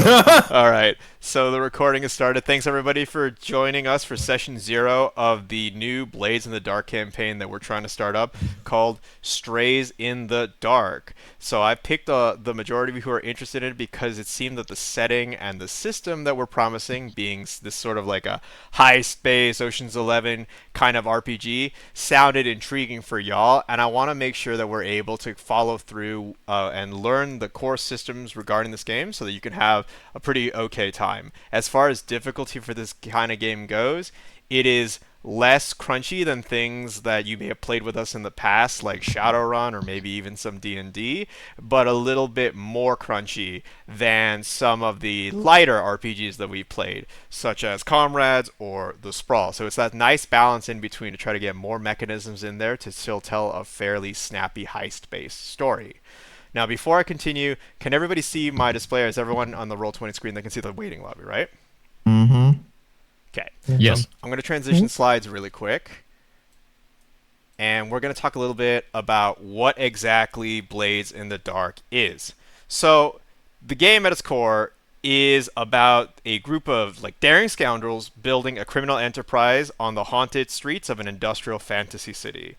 All right. So the recording has started. Thanks everybody for joining us for session 0 of the new Blades in the Dark campaign that we're trying to start up called Strays in the Dark. So I picked the majority of you who are interested in it because it seemed that the setting and the system that we're promising, being this sort of like a high space Ocean's 11 kind of RPG, sounded intriguing for y'all, and I want to make sure that we're able to follow through and learn the core systems regarding this game so that you can have a pretty okay time. As far as difficulty for this kind of game goes, it is less crunchy than things that you may have played with us in the past, like Shadowrun or maybe even some D&D, but a little bit more crunchy than some of the lighter RPGs that we've played, such as Comrades or The Sprawl. So it's that nice balance in between to try to get more mechanisms in there to still tell a fairly snappy heist-based story. Now, before I continue, can everybody see my display? Is everyone on the Roll20 screen that can see the waiting lobby, right? Mm-hmm. Okay. So Yes. I'm going to transition slides really quick. And we're going to talk a little bit about what exactly Blades in the Dark is. So the game at its core is about a group of like daring scoundrels building a criminal enterprise on the haunted streets of an industrial fantasy city.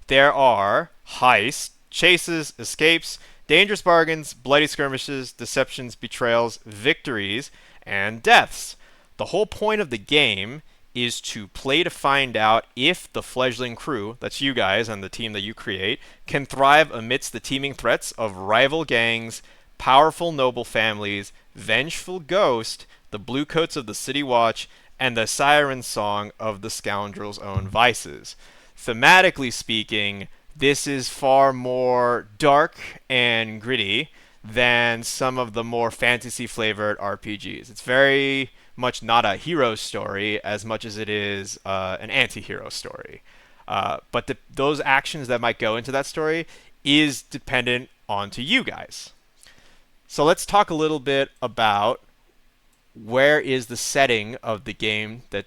There are heists, chases, escapes, dangerous bargains, bloody skirmishes, deceptions, betrayals, victories, and deaths. The whole point of the game is to play to find out if the fledgling crew, that's you guys and the team that you create, can thrive amidst the teeming threats of rival gangs, powerful noble families, vengeful ghost, the bluecoats of the City Watch, and the siren song of the scoundrel's own vices. Thematically speaking, this is far more dark and gritty than some of the more fantasy flavored RPGs. It's very much not a hero story as much as it is an anti-hero story. But those actions that might go into that story is dependent onto you guys. So let's talk a little bit about where is the setting of the game that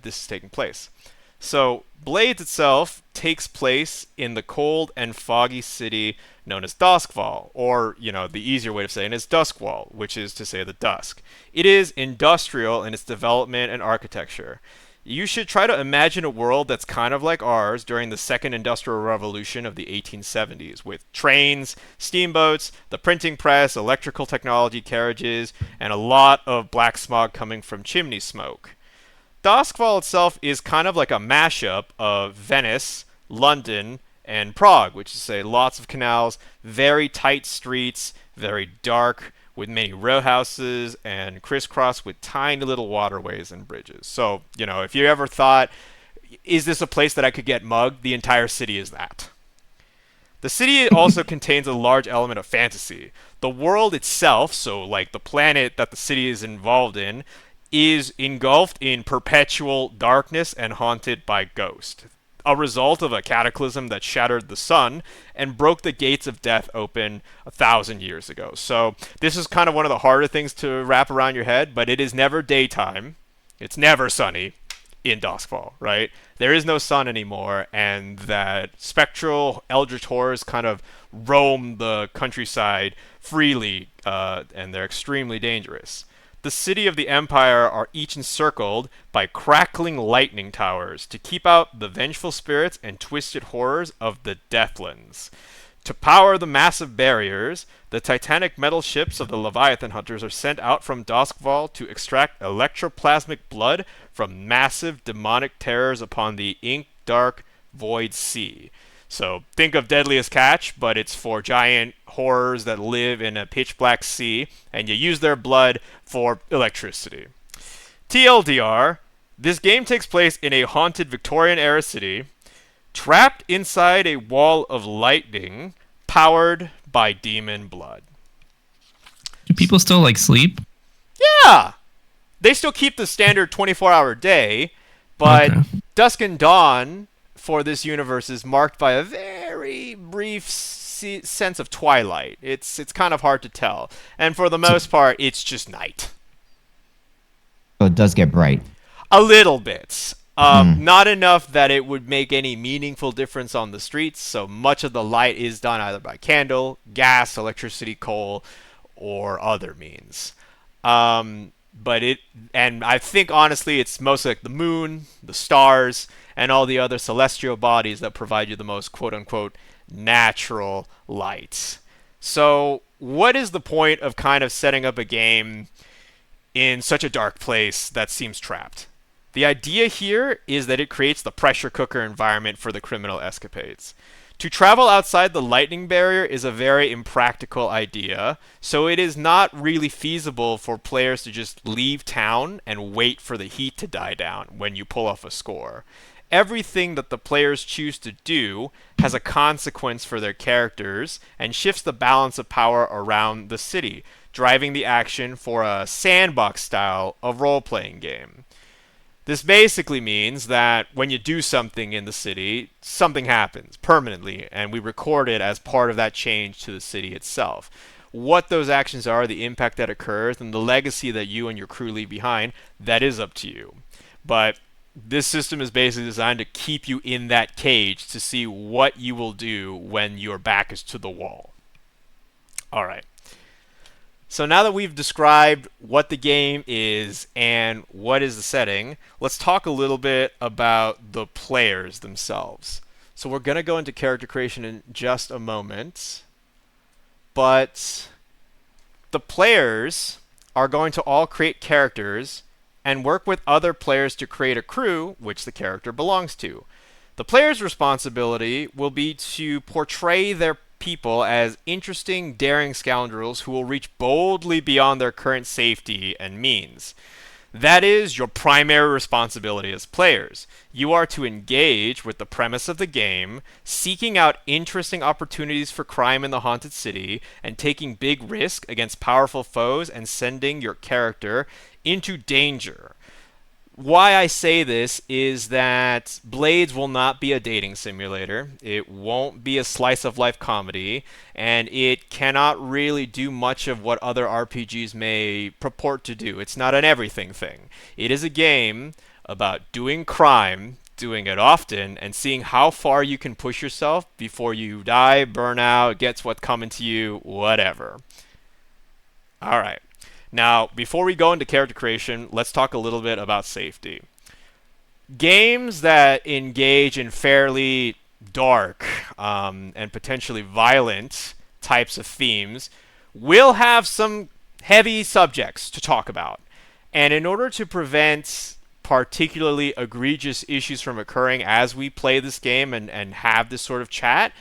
this is taking place. So Blades itself takes place in the cold and foggy city known as Duskfall, or, the easier way of saying it is Duskwall, which is to say the dusk. It is industrial in its development and architecture. You should try to imagine a world that's kind of like ours during the second industrial revolution of the 1870s, with trains, steamboats, the printing press, electrical technology, carriages, and a lot of black smog coming from chimney smoke. Duskfall itself is kind of like a mashup of Venice, London, and Prague, which is to say lots of canals, very tight streets, very dark, with many row houses, and crisscrossed with tiny little waterways and bridges. So, if you ever thought, is this a place that I could get mugged? The entire city is that. The city also contains a large element of fantasy. The world itself, so like the planet that the city is involved in, is engulfed in perpetual darkness and haunted by ghosts, a result of a cataclysm that shattered the sun and broke the gates of death open 1,000 years ago. So this is kind of one of the harder things to wrap around your head, but it is never daytime. It's never sunny in Duskfall, right? There is no sun anymore, and that spectral eldritch horrors kind of roam the countryside freely, and they're extremely dangerous. The city of the Empire are each encircled by crackling lightning towers to keep out the vengeful spirits and twisted horrors of the Deathlands. To power the massive barriers, the titanic metal ships of the Leviathan Hunters are sent out from Duskfall to extract electroplasmic blood from massive demonic terrors upon the ink-dark void sea. So think of Deadliest Catch, but it's for giant horrors that live in a pitch black sea, and you use their blood for electricity. TLDR, this game takes place in a haunted Victorian-era city, trapped inside a wall of lightning, powered by demon blood. Do people still sleep? Yeah! They still keep the standard 24-hour day, but Okay. Dusk and Dawn for this universe is marked by a very brief sense of twilight. It's kind of hard to tell. And for the most part, it's just night. So it does get bright. A little bit. Not enough that it would make any meaningful difference on the streets, so much of the light is done either by candle, gas, electricity, coal, or other means. But and I think honestly, it's mostly like the moon, the stars, and all the other celestial bodies that provide you the most quote unquote natural light. So, what is the point of kind of setting up a game in such a dark place that seems trapped? The idea here is that it creates the pressure cooker environment for the criminal escapades. To travel outside the lightning barrier is a very impractical idea, so it is not really feasible for players to just leave town and wait for the heat to die down when you pull off a score. Everything that the players choose to do has a consequence for their characters and shifts the balance of power around the city, driving the action for a sandbox style of role-playing game. This basically means that when you do something in the city, something happens permanently, and we record it as part of that change to the city itself. What those actions are, the impact that occurs, and the legacy that you and your crew leave behind, that is up to you. But this system is basically designed to keep you in that cage to see what you will do when your back is to the wall. All right. So now that we've described what the game is and what is the setting, let's talk a little bit about the players themselves. So we're going to go into character creation in just a moment, but the players are going to all create characters and work with other players to create a crew which the character belongs to. The player's responsibility will be to portray their people as interesting, daring scoundrels who will reach boldly beyond their current safety and means. That is your primary responsibility as players. You are to engage with the premise of the game, seeking out interesting opportunities for crime in the haunted city, and taking big risks against powerful foes and sending your character into danger. Why I say this is that Blades will not be a dating simulator. It won't be a slice of life comedy, and it cannot really do much of what other RPGs may purport to do. It's not an everything thing. It is a game about doing crime, doing it often, and seeing how far you can push yourself before you die, burn out, gets what's coming to you, whatever. All right. Now, before we go into character creation, let's talk a little bit about safety. Games that engage in fairly dark and potentially violent types of themes will have some heavy subjects to talk about. And in order to prevent particularly egregious issues from occurring as we play this game and have this sort of chat,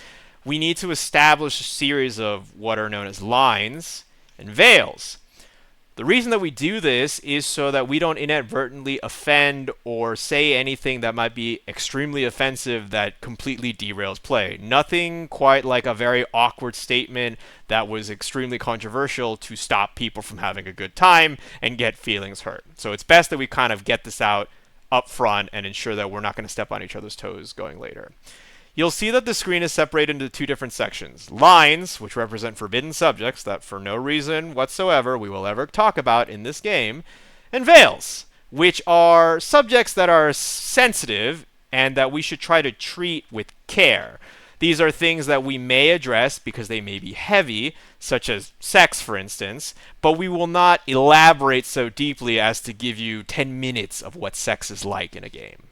we need to establish a series of what are known as lines and veils. The reason that we do this is so that we don't inadvertently offend or say anything that might be extremely offensive that completely derails play. Nothing quite like a very awkward statement that was extremely controversial to stop people from having a good time and get feelings hurt. So it's best that we kind of get this out up front and ensure that we're not going to step on each other's toes going later. You'll see that the screen is separated into two different sections. Lines, which represent forbidden subjects that for no reason whatsoever we will ever talk about in this game, and veils, which are subjects that are sensitive and that we should try to treat with care. These are things that we may address because they may be heavy, such as sex, for instance, but we will not elaborate so deeply as to give you 10 minutes of what sex is like in a game.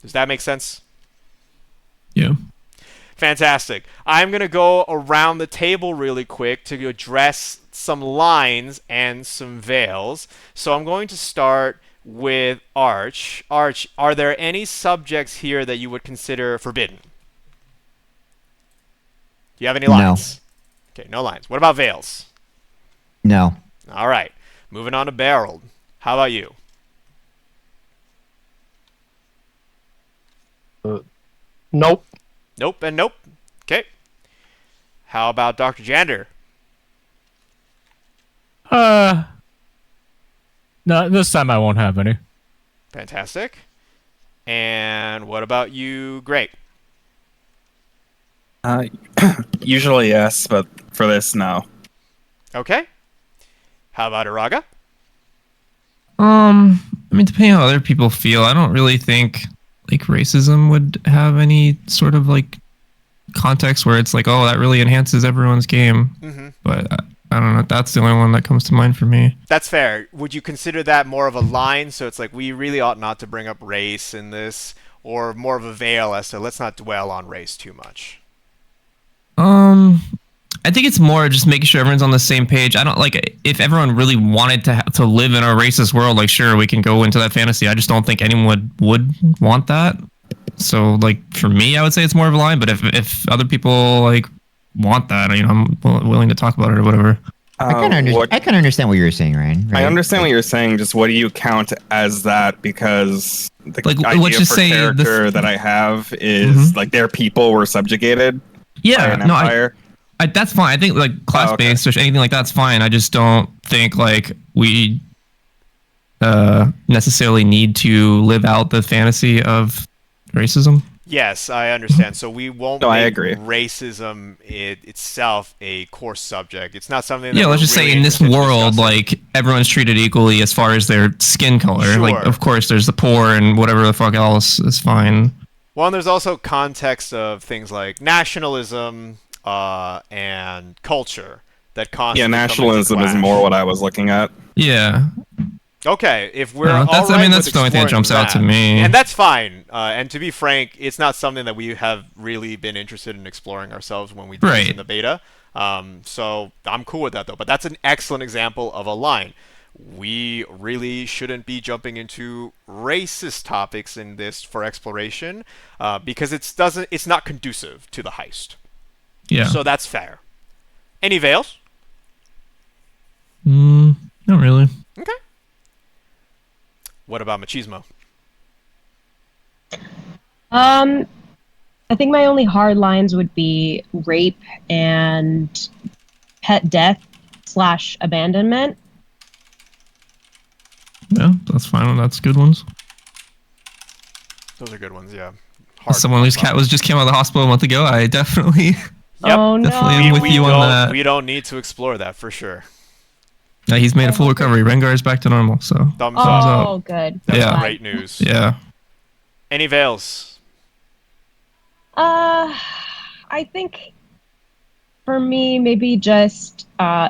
Does that make sense? Yeah. Fantastic. I'm going to go around the table really quick to address some lines and some veils. So I'm going to start with Arch. Arch, are there any subjects here that you would consider forbidden? Do you have any lines? No. Okay, no lines. What about veils? No. All right. Moving on to Barreled. How about you? Nope. Nope and nope. Okay. How about Dr. Jander? No, this time I won't have any. Fantastic. And what about you, Great? Usually yes, but for this, no. Okay. How about Iraga? I mean, depending on how other people feel, I don't really think like racism would have any sort of like context where it's like, oh, that really enhances everyone's game. Mm-hmm. But I don't know. That's the only one that comes to mind for me. That's fair. Would you consider that more of a line? So it's like we really ought not to bring up race in this, or more of a veil as to let's not dwell on race too much. I think it's more just making sure everyone's on the same page. I don't like if everyone really wanted to live in a racist world. Like, sure, we can go into that fantasy. I just don't think anyone would want that. So, like for me, I would say it's more of a line. But if other people like want that, I'm willing to talk about it or whatever. I kind of understand what you're saying, Ryan. Right? I understand what you're saying. Just what do you count as that? Because the Like, idea let's just for say character that I have is like their people were subjugated by Yeah, an no, empire. that's fine. I think like class based or anything like that's fine. I just don't think like we necessarily need to live out the fantasy of racism. Yes, I understand. So we won't No, I make agree. racism itself a core subject. It's not something that Yeah, let's we're just say really in this interested in world, discussing. like everyone's treated equally as far as their skin color. Like, Sure. of course, there's the poor and whatever the fuck else is fine. Well, and there's also context of things like nationalism and culture that constantly Yeah, come into nationalism is clash. more what I was looking at. Yeah, Okay, if we're No, that's- all I mean, right that's with the only thing that exploring jumps out to that, me. and that's fine. And to be frank, it's not something that we have really been interested in exploring ourselves when we did this Right. in the beta. So I'm cool with that though. But that's an excellent example of a line. We really shouldn't be jumping into racist topics in this for exploration because it's not conducive to the heist. yeah. So that's fair. Any veils? Not really. Okay. What about machismo? I think my only hard lines would be rape and pet death / abandonment. Yeah, that's fine. That's good ones. Those are good ones, yeah. Hard Someone whose cat just came out of the hospital a month ago. I definitely. Yep. Oh Definitely no! am with you on don't, that. We don't need to explore that for sure. He's made a full recovery. Rengar is back to normal. So Thumbs up. Oh, good. That's yeah. great news. yeah. Any veils? I think for me, maybe just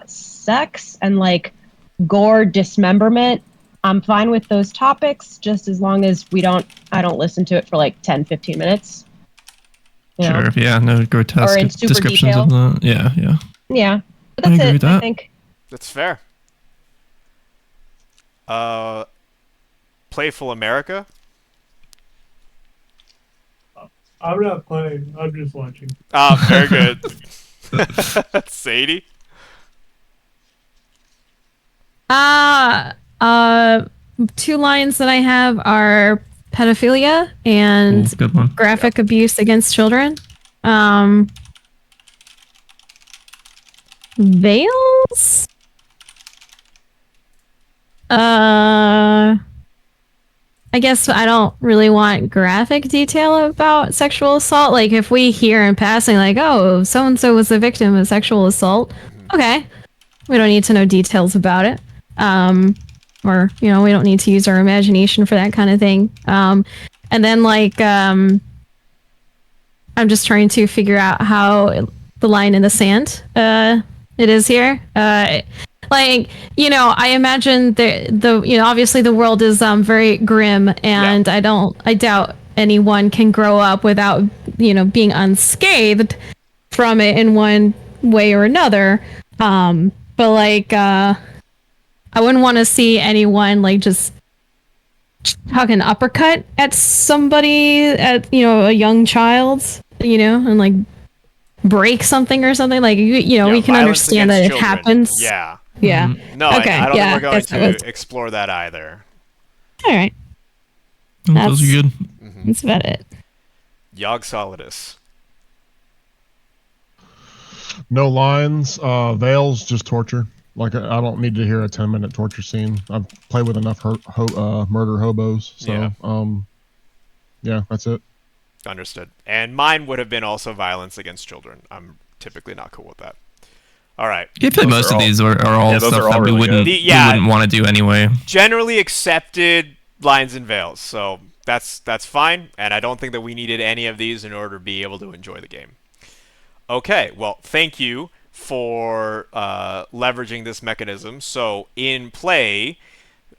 sex and like gore, dismemberment. I'm fine with those topics, just as long as I don't listen to it for like 10, 15 minutes. You know? Sure. Yeah. No grotesque Or in super descriptions detail. of that. Yeah. Yeah. Yeah. But I that's agree it, with I that. think. That's fair. Playful America? I'm not playing. I'm just watching. Ah, very good. Sadie? Two lines that I have are pedophilia and Ooh, good one. graphic abuse against children. Veils? I guess I don't really want graphic detail about sexual assault. Like if we hear in passing, like, oh, so and so was the victim of sexual assault. Okay, we don't need to know details about it. Or we don't need to use our imagination for that kind of thing. And then I'm just trying to figure out how the line in the sand it is here. I imagine the obviously the world is very grim, and Yeah. I doubt anyone can grow up without being unscathed from it in one way or another. I wouldn't want to see anyone just huck an uppercut at somebody, at a young child, and break something or something. We can violence understand that against it children. happens. Yeah. Yeah. No, Okay, I don't yeah, think we're going that's what it to explore that either. All right. Those That's- are good. That's about it. Yogg Solidus. No lines, veils, just torture. Like I don't need to hear a 10-minute torture scene. I've played with enough murder hobos, so Yeah. yeah, that's it. Understood. And mine would have been also violence against children. I'm typically not cool with that. All right. Yeah, I feel like Those most are of all- these are all yeah, those stuff are all that we really wouldn't good. The- yeah. we wouldn't want to do anyway. Generally accepted lines and veils. So that's fine. And I don't think that we needed any of these in order to be able to enjoy the game. Okay. Well, thank you for leveraging this mechanism. So in play,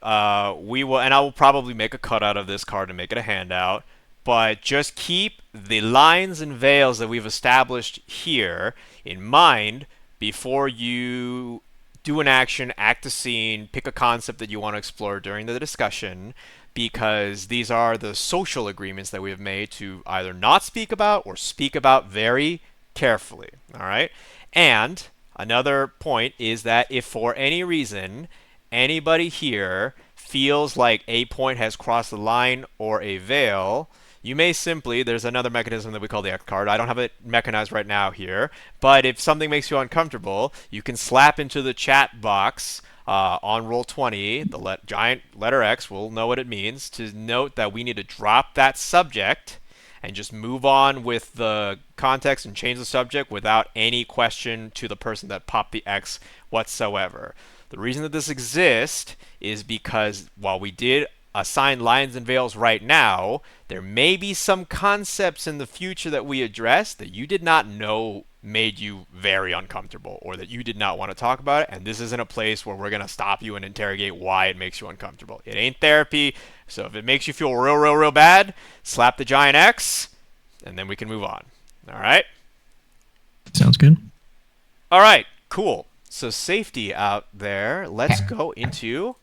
we will, and I will probably make a cutout of this card and make it a handout, but just keep the lines and veils that we've established here in mind before you do an action, act a scene, pick a concept that you want to explore during the discussion, because these are the social agreements that we have made to either not speak about or speak about very carefully. All right? And another point is that if for any reason anybody here feels like a point has crossed the line or a veil, you may simply, there's another mechanism that we call the X card. I don't have it mechanized right now here, but if something makes you uncomfortable, you can slap into the chat box on Roll20, the giant letter X, will know what it means, to note that we need to drop that subject and just move on with the context and change the subject without any question to the person that popped the X whatsoever. The reason that this exists is because while we did assign lines and veils right now, there may be some concepts in the future that we address that you did not know made you very uncomfortable or that you did not want to talk about it, and this isn't a place where we're going to stop you and interrogate why it makes you uncomfortable. It ain't therapy, so if it makes you feel real bad, slap the giant X, and then we can move on. All right? Sounds good. All right, cool. So safety out there. Let's go into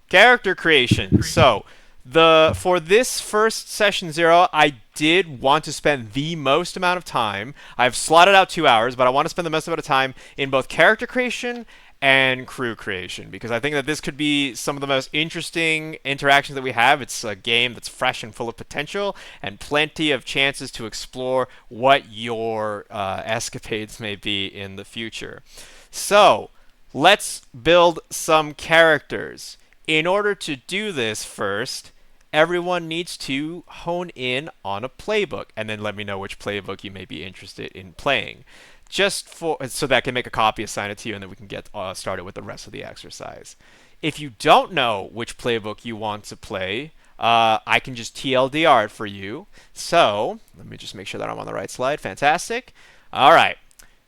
character creation. So for this first session 0, I did want to spend the most amount of time. I've slotted out 2 hours, but I want to spend the most amount of time in both character creation and crew creation, because I think that this could be some of the most interesting interactions that we have. It's a game that's fresh and full of potential and plenty of chances to explore what your escapades may be in the future. So let's build some characters. In order to do this first, everyone needs to hone in on a playbook, and then let me know which playbook you may be interested in playing. Just so that I can make a copy, assign it to you, and then we can get started with the rest of the exercise. If you don't know which playbook you want to play, I can just TLDR it for you. So let me just make sure that I'm on the right slide. Fantastic. All right.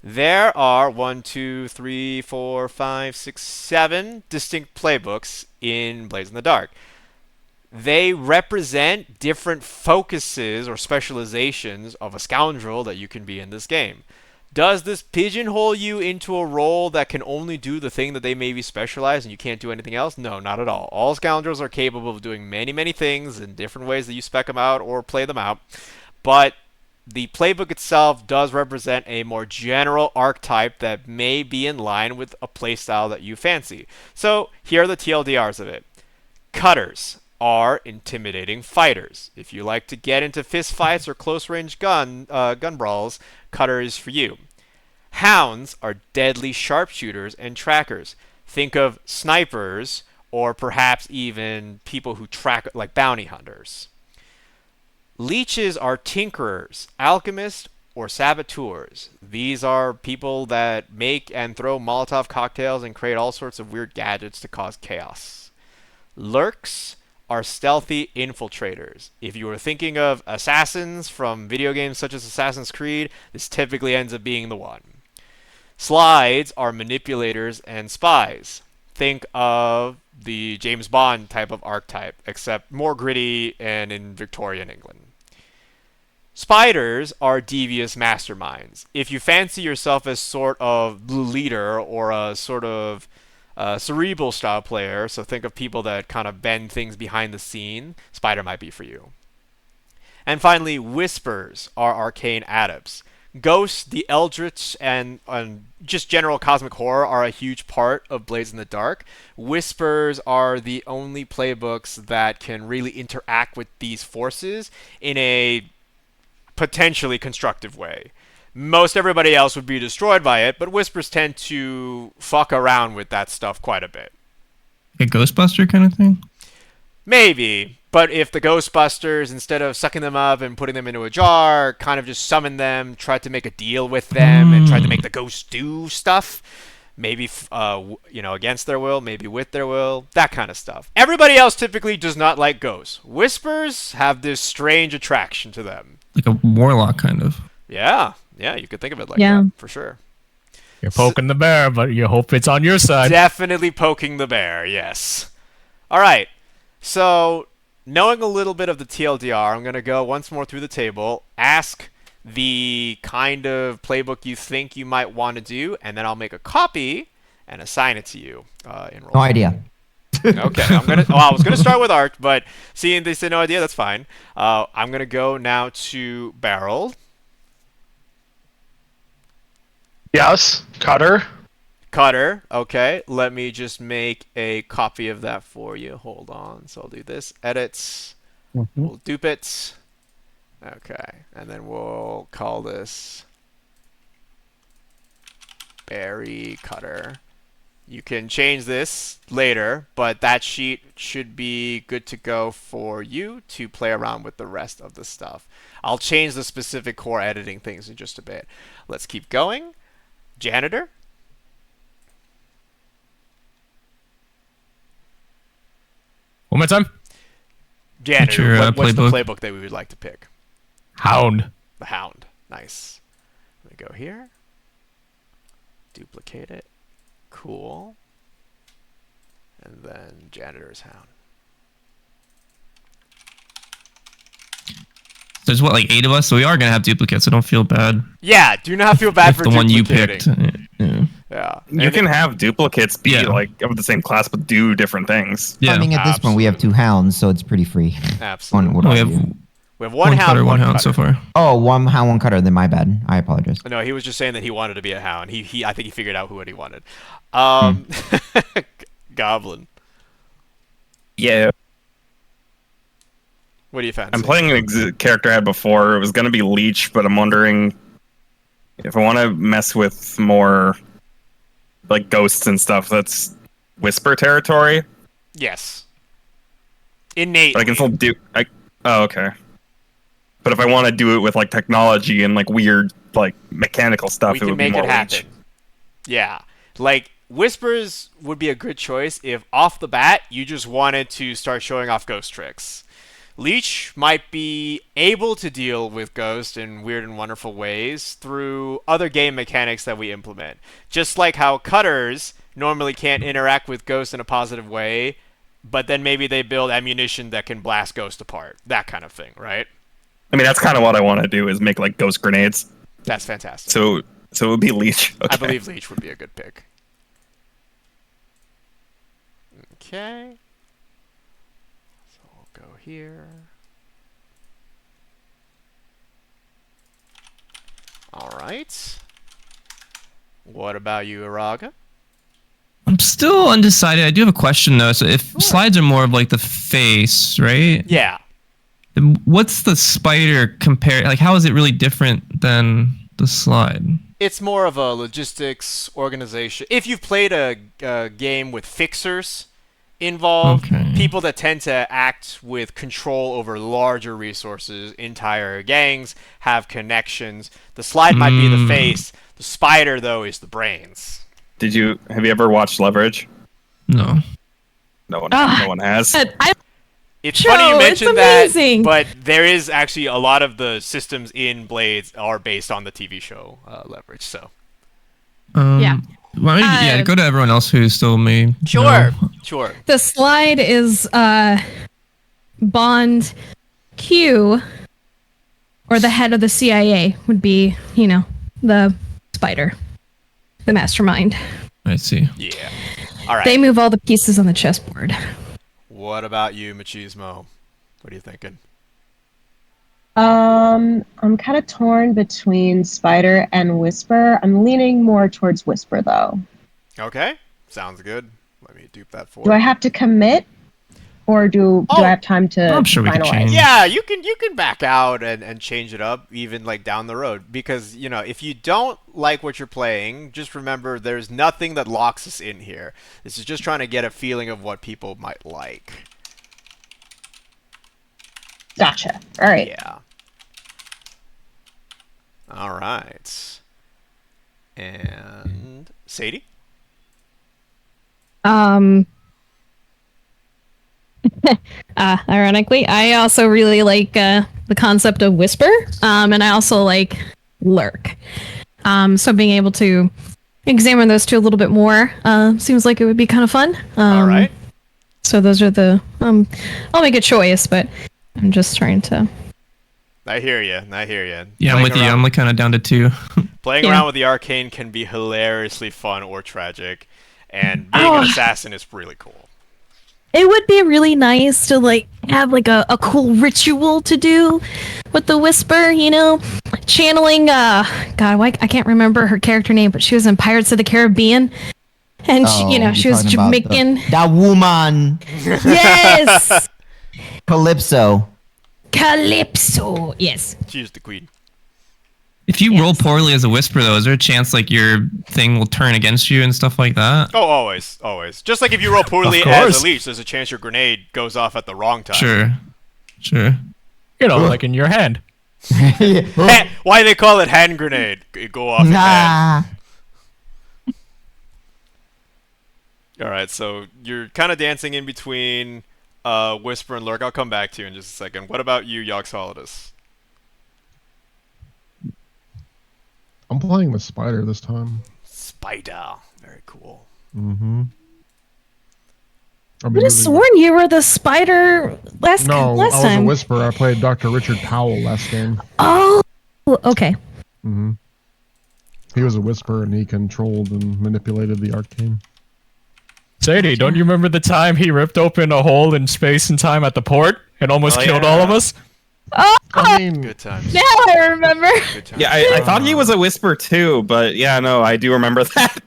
There are 1, 2, 3, 4, 5, 6, 7 distinct playbooks in Blades in the Dark. They represent different focuses or specializations of a scoundrel that you can be in this game. Does this pigeonhole you into a role that can only do the thing that they may be specialized and you can't do anything else? No, not at all. All scoundrels are capable of doing many things in different ways that you spec them out or play them out. But the playbook itself does represent a more general archetype that may be in line with a playstyle that you fancy. So here are the TLDRs of it. Cutters are intimidating fighters. If you like to get into fist fights or close-range gun brawls, Cutter is for you. Hounds are deadly sharpshooters and trackers. Think of snipers or perhaps even people who track like bounty hunters. Leeches are tinkerers, alchemists, or saboteurs. These are people that make and throw Molotov cocktails and create all sorts of weird gadgets to cause chaos. Lurks are stealthy infiltrators. If you were thinking of assassins from video games such as Assassin's Creed, this typically ends up being the one. Slides are manipulators and spies. Think of the James Bond type of archetype, except more gritty and in Victorian England. Spiders are devious masterminds. If you fancy yourself as sort of the leader or a sort of cerebral style player, so think of people that kind of bend things behind the scene, Spider might be for you. And finally, Whispers are arcane adepts. Ghosts, the Eldritch, and just general cosmic horror are a huge part of Blades in the Dark. Whispers are the only playbooks that can really interact with these forces in a potentially constructive way. Most everybody else would be destroyed by it, but Whispers tend to fuck around with that stuff quite a bit. A Ghostbuster kind of thing? Maybe, but if the Ghostbusters, instead of sucking them up and putting them into a jar, kind of just summon them, tried to make a deal with them, and tried to make the ghosts do stuff, maybe against their will, maybe with their will, that kind of stuff. Everybody else typically does not like ghosts. Whispers have this strange attraction to them. Like a warlock, kind of. Yeah, you could think of it like that, for sure. You're poking the bear, but you hope it's on your side. Definitely poking the bear, yes. All right. So, knowing a little bit of the TLDR, I'm going to go once more through the table, ask the kind of playbook you think you might want to do, and then I'll make a copy and assign it to you in roll. No idea. Okay, I was gonna start with Art, but seeing they say no idea, that's fine. I'm gonna go now to Barrel. Yes, Cutter. Cutter. Okay, let me just make a copy of that for you. Hold on. So I'll do this. Edits. We'll dupe it. Okay, and then we'll call this Barry Cutter. You can change this later, but that sheet should be good to go for you to play around with the rest of the stuff. I'll change the specific core editing things in just a bit. Let's keep going. Janitor. One more time. Janitor, your, what's the playbook? playbook that we would like to pick? Hound. The Hound. Nice. Let me go here. Duplicate it. Cool. And then Janitor's Hound. There's what, like 8 of us, so we are gonna have duplicates. So don't feel bad. Yeah, do not feel bad If for the one you duplicating. picked. Yeah. Yeah. You can have duplicates be Yeah. like of the same class but do different things. Yeah. I mean, at this point, we have 2 hounds, so it's pretty free. Absolutely. What we about have you? We have one hound, cutter, one hound cutter. so far. Oh, 1 hound, 1 cutter. Then my bad. I apologize. No, he was just saying that he wanted to be a hound. I think he figured out what he wanted. Goblin. Yeah. What do you fancy? I'm playing an character I had before. It was going to be Leech, but I'm wondering if I want to mess with more like ghosts and stuff. That's Whisper territory. Yes. Innate. But I can still do. Oh, okay. But if I want to do it with like technology and like weird like mechanical stuff, We it can would be make more it happen. Leech. Yeah. Like, Whispers would be a good choice if off the bat you just wanted to start showing off ghost tricks. Leech might be able to deal with Ghost in weird and wonderful ways through other game mechanics that we implement. Just like how Cutters normally can't interact with Ghost in a positive way, but then maybe they build ammunition that can blast Ghost apart. That kind of thing, right? I mean, that's kind of what I want to do is make like ghost grenades. That's fantastic. So it would be Leech. Okay. I believe Leech would be a good pick. Okay. So we'll go here. Alright. What about you, Araga? I'm still undecided. I do have a question though. So if slides are more of like the face, right? Yeah. Then what's the spider compare? Like, how is it really different than the slide? It's more of a logistics organization. If you've played a game with fixers involved, Okay. people that tend to act with control over larger resources, entire gangs, have connections. The slide might be the face. The spider, though, is the brains. Have you ever watched Leverage? No. No one has. It's Joe, funny you it's mentioned that, amazing. but there is actually a lot of the systems in Blades are based on the TV show Leverage. So Yeah. Why don't you, go to everyone else who still may. sure, know. sure. The slide is Bond Q, or the head of the CIA would be, the spider, the mastermind. I see. Yeah. All right. They move all the pieces on the chessboard. What about you, Machismo? What are you thinking? I'm kind of torn between Spider and Whisper. I'm leaning more towards Whisper, though. Okay, sounds good. Let me dupe that for Do I have to commit, or do I have time to I'm sure we can finalize? change. Yeah, you can back out and change it up even like down the road, because if you don't like what you're playing, just remember there's nothing that locks us in here. This is just trying to get a feeling of what people might like. Gotcha. All right. Yeah. All right. And Sadie? Ironically, I also really like the concept of Whisper, and I also like Lurk. So being able to examine those two a little bit more. Seems like it would be kind of fun. All right. So those are the. I'll make a choice, but I'm just trying to. I hear you. Yeah, I'm with you. I'm like kind of down to 2. Playing Yeah. around with the arcane can be hilariously fun or tragic, and being an assassin is really cool. It would be really nice to like have like a cool ritual to do with the whisper, you know, channeling. God, why I can't remember her character name, but she was in Pirates of the Caribbean, and she, you know, you're she was talking about Jamaican. That woman, Yes, Calypso. Calypso. Yes. She's the queen. If you roll poorly as a whisper, though, is there a chance like your thing will turn against you and stuff like that? Oh, always. Just like if you roll poorly Of as course. a leech, there's a chance your grenade goes off at the wrong time. Sure. You know, like in your hand. Why they call it hand grenade? You go off in hand. Nah. All right, so you're kind of dancing in between Whisper and Lurk. I'll come back to you in just a second. What about you, Yox Solidus? I'm playing the spider this time. Spider. Very cool. Mm-hmm. I would have sworn you were the spider last No, I last was time. a whisper. I played Dr. Richard Powell last game. Oh, okay. Mm-hmm. He was a whisper, and he controlled and manipulated the arcane. Sadie, don't you remember the time he ripped open a hole in space and time at the port and almost Oh, killed yeah. all of us? Oh, I mean, Good times. now I remember. Good times. Yeah, I thought he was a whisper too, but yeah, no, I do remember that.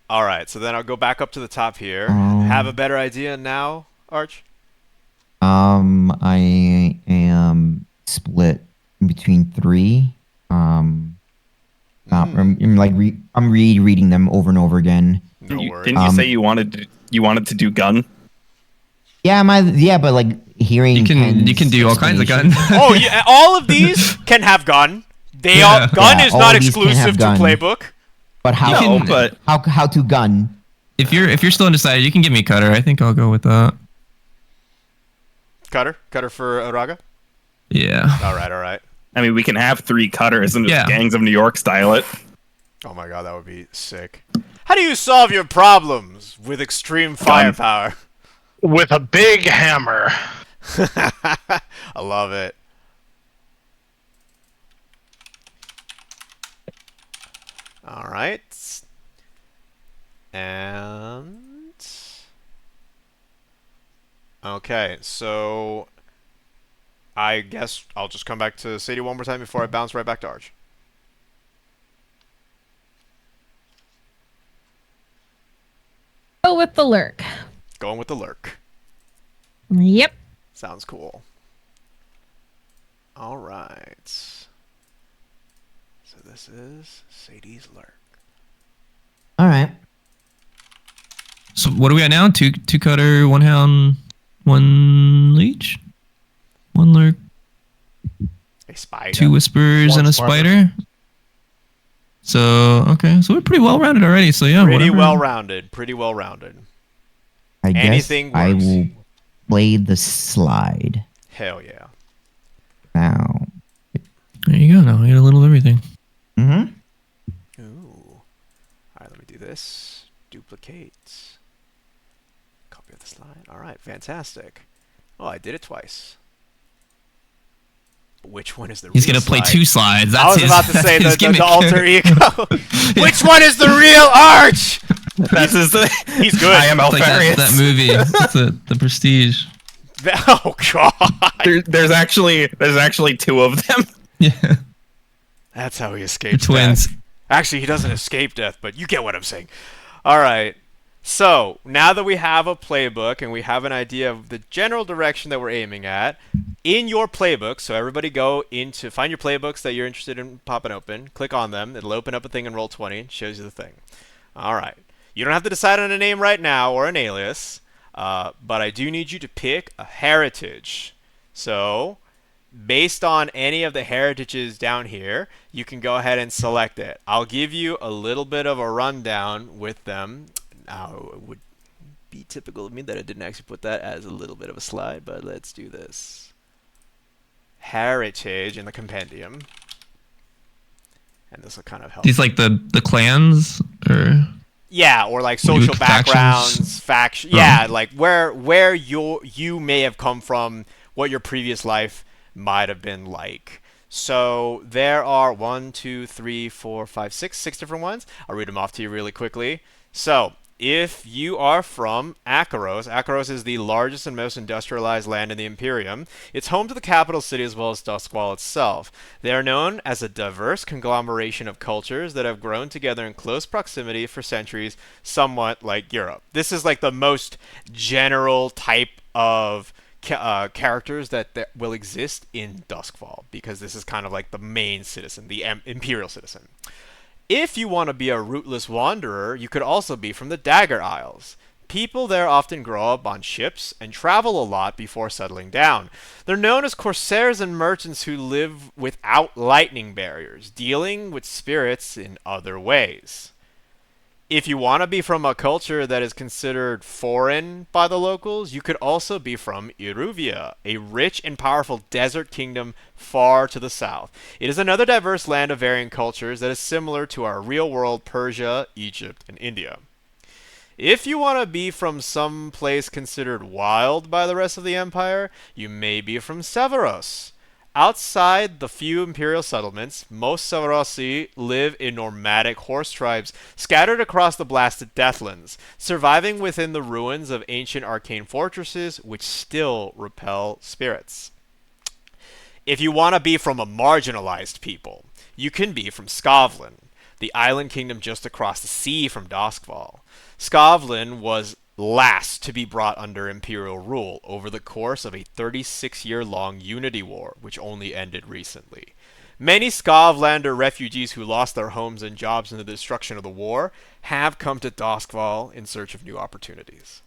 All right, so then I'll go back up to the top here. Um, Have a better idea now, Arch? I am split in between 3. I'm rereading them over and over again. No worries. Didn't you say you wanted to do gun? Yeah, but like hearing You can Ken's do all kinds of gun. explanation- Oh, yeah, all of these can have gun. Yeah. Gun Yeah, is all not of these can have exclusive to gun. playbook. But how You can- but how to gun? If you're still undecided, you can give me Cutter. I think I'll go with that. Cutter for Araga. Yeah. All right. I mean, we can have 3 cutters and just Yeah. Gangs of New York style it. Oh my god, that would be sick. How do you solve your problems with extreme firepower? With a big hammer. I love it. All right. And okay, so I guess I'll just come back to Sadie one more time before I bounce right back to Arch. Go with the lurk. Going with the lurk. Yep. Sounds cool. All right. So this is Sadie's lurk. All right. So what are we at now? Two Cutter, 1 Hound, 1 Leech, 1 Lurk, A spider. 2 Whispers, One and a spider. Spider. So okay, so we're pretty well rounded already. So yeah, Pretty whatever. well rounded. Pretty well rounded. I guess Anything I works. will play the slide Hell yeah. now. There you go. Now we get a little of everything. Mm-hmm. Ooh. All right, let me do this. Duplicate. Copy of the slide. All right, fantastic. Oh, I did it twice. But which one is the He's real gonna play slide? 2 slides. That's I was his, about to that's say his the gimmick. alter ego. Which one is the real Arch? That's his. He's good. I am It's like Alfarius. that movie. That's the Prestige. Oh god. There's actually 2 of them. Yeah, That's how he they're escaped twins. death. Actually, he doesn't escape death, but you get what I'm saying. All right. So, now that we have a playbook and we have an idea of the general direction that we're aiming at, in your playbook, so everybody go into, find your playbooks that you're interested in popping open, click on them, it'll open up a thing in Roll20, it shows you the thing. All right. You don't have to decide on a name right now or an alias, but I do need you to pick a heritage. So, based on any of the heritages down here, you can go ahead and select it. I'll give you a little bit of a rundown with them. Now, it would be typical of me that I didn't actually put that as a little bit of a slide, but let's do this. Heritage in the compendium. and this will kind of help. These like the clans or Yeah, or like What do you- social backgrounds, factions? faction. Oh. Yeah, like where you may have come from, what your previous life might have been like. So there are 6 different ones. I'll read them off to you really quickly. So if you are from Akaros, Akaros is the largest and most industrialized land in the Imperium. It's home to the capital city as well as Duskwall itself. They are known as a diverse conglomeration of cultures that have grown together in close proximity for centuries, somewhat like Europe. This is like the most general type of characters that will exist in Duskwall, because this is kind of like the main citizen, the Imperial citizen. If you want to be a rootless wanderer, you could also be from the Dagger Isles. People there often grow up on ships and travel a lot before settling down. They're known as corsairs and merchants who live without lightning barriers, dealing with spirits in other ways. If you want to be from a culture that is considered foreign by the locals, you could also be from Iruvia, a rich and powerful desert kingdom far to the south. It is another diverse land of varying cultures that is similar to our real-world Persia, Egypt, and India. If you want to be from some place considered wild by the rest of the Empire, you may be from Severos. Outside the few imperial settlements, most Severosi live in nomadic horse tribes scattered across the blasted Deathlands, surviving within the ruins of ancient arcane fortresses which still repel spirits. If you want to be from a marginalized people, you can be from Skovlin, the island kingdom just across the sea from Duskwall. Skovlin was last to be brought under imperial rule over the course of a 36-year-long unity war, which only ended recently. Many Skovlander refugees who lost their homes and jobs in the destruction of the war have come to Duskwall in search of new opportunities.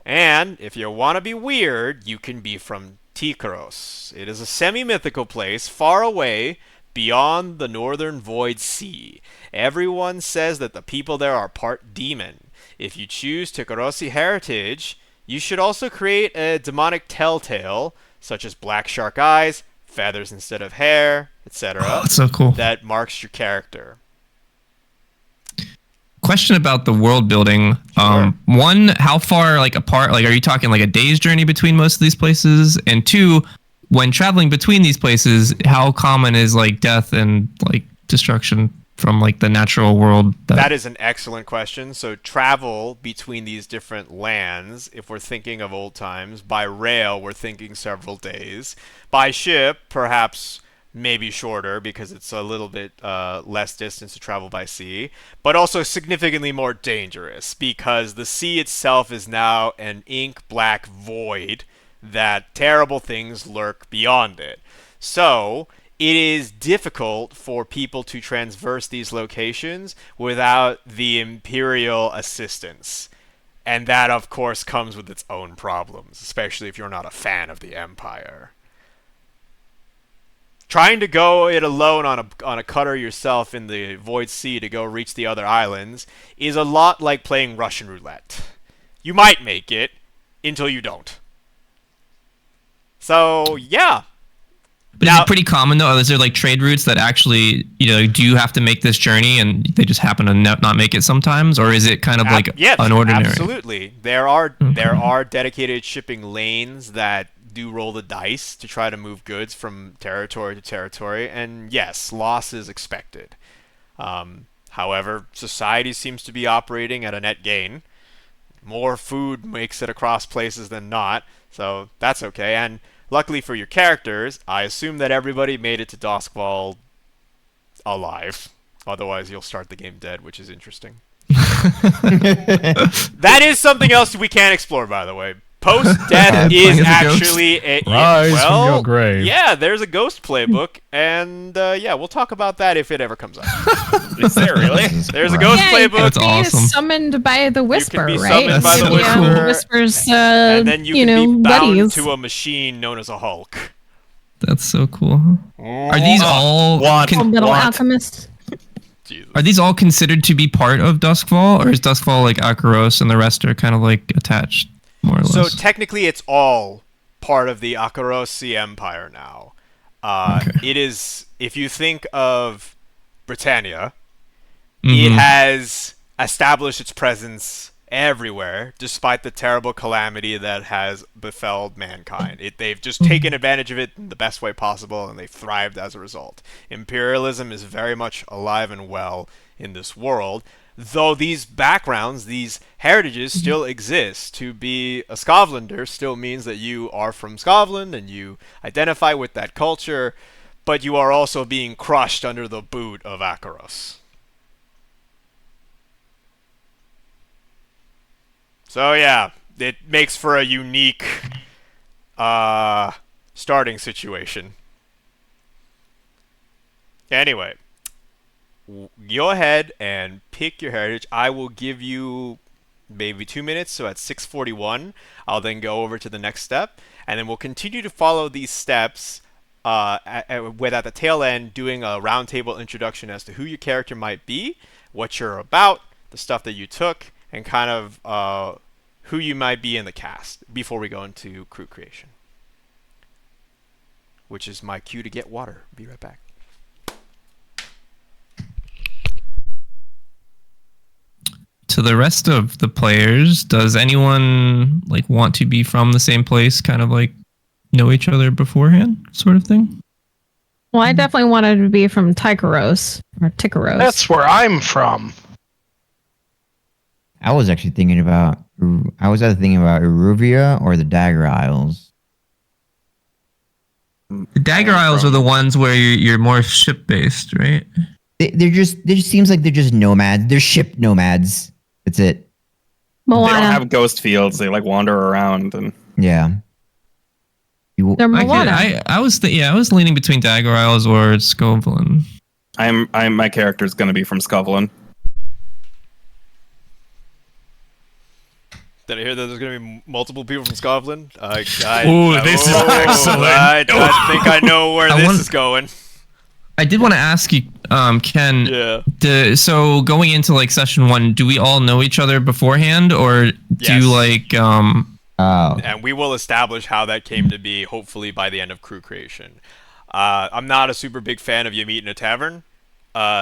And if you want to be weird, you can be from Tikros. It is a semi-mythical place far away beyond the northern Void Sea. Everyone says that the people there are part demon. If you choose Tikorosi heritage, you should also create a demonic telltale, such as black shark eyes, feathers instead of hair, etc. Oh, that's so cool. That marks your character. Question about the world building. Sure. One, how far like apart? Like, are you talking like a day's journey between most of these places? And two, when traveling between these places, how common is like death and like destruction from like the natural world? That is an excellent question. So travel between these different lands, if we're thinking of old times, by rail we're thinking several days. By ship, perhaps maybe shorter, because it's a little bit less distance to travel by sea, but also significantly more dangerous, because the sea itself is now an ink black void that terrible things lurk beyond it. So it is difficult for people to traverse these locations without the Imperial assistance. And that, of course, comes with its own problems, especially if you're not a fan of the Empire. Trying to go it alone on a cutter yourself in the Void Sea to go reach the other islands is a lot like playing Russian roulette. You might make it until you don't. So, yeah. But Now- is it pretty common though? Is there like trade routes that actually, do you have to make this journey and they just happen to not make it sometimes, or is it kind of like Yes, unordinary? absolutely. There are dedicated shipping lanes that do roll the dice to try to move goods from territory to territory, and yes, loss is expected. However, society seems to be operating at a net gain. More food makes it across places than not, so that's okay. And luckily for your characters, I assume that everybody made it to Duskwall alive. Otherwise, you'll start the game dead, which is interesting. That is something else we can't explore, by the way. Post-death is Playing as a ghost. actually Rise from your grave. Yeah, there's a ghost playbook, and yeah, we'll talk about that if it ever comes up. Is there really? There's a ghost Yeah, playbook, That's he awesome. is summoned by the Whisper, be right? summoned by the Yeah, Whisper. Whisper's, and then you can be bound buddies. to a machine known as a Hulk. That's so cool. Are these all Full Metal Alchemist. Jesus. are these all considered to be part of Duskwall, or is Duskwall like Akaros and the rest are kind of like attached more or So less? technically, it's all part of the Akarosi Empire now. Okay. It is, if you think of Britannia. Mhm. It has established its presence everywhere, despite the terrible calamity that has befell mankind. They've just taken advantage of it in the best way possible, and they've thrived as a result. Imperialism is very much alive and well in this world, though these backgrounds, these heritages still exist. To be a Scotlander still means that you are from Scotland and you identify with that culture, but you are also being crushed under the boot of Akaros. So yeah, it makes for a unique starting situation. Anyway, go ahead and pick your heritage. I will give you maybe 2 minutes, so at 6:41, I'll then go over to the next step, and then we'll continue to follow these steps with at the tail end doing a roundtable introduction as to who your character might be, what you're about, the stuff that you took, and kind of who you might be in the cast before we go into crew creation. Which is my cue to get water. Be right back. To the rest of the players, does anyone like want to be from the same place, kind of like know each other beforehand, sort of thing? Well, I definitely wanted to be from Tykeros or Tikaros. That's where I'm from. I was actually thinking about. I was either thinking about Eruvia or the Dagger Isles. The Dagger Isles are the ones where you're more ship based, right? They just seems like they're just nomads. They're ship nomads. That's it. They don't Moana. have ghost fields. They like wander around and Yeah. They're Moana. I was I was leaning between Dagger Isles or Scotland. my character's gonna be from Scotland. Did I hear that there's going to be multiple people from Scotland? Ooh, this is excellent. I think I know where this is going. I did want to ask you, Ken. Yeah. So going into like session 1, do we all know each other beforehand, or do Yes. you like? And we will establish how that came to be, hopefully by the end of crew creation. I'm not a super big fan of you meet in a tavern.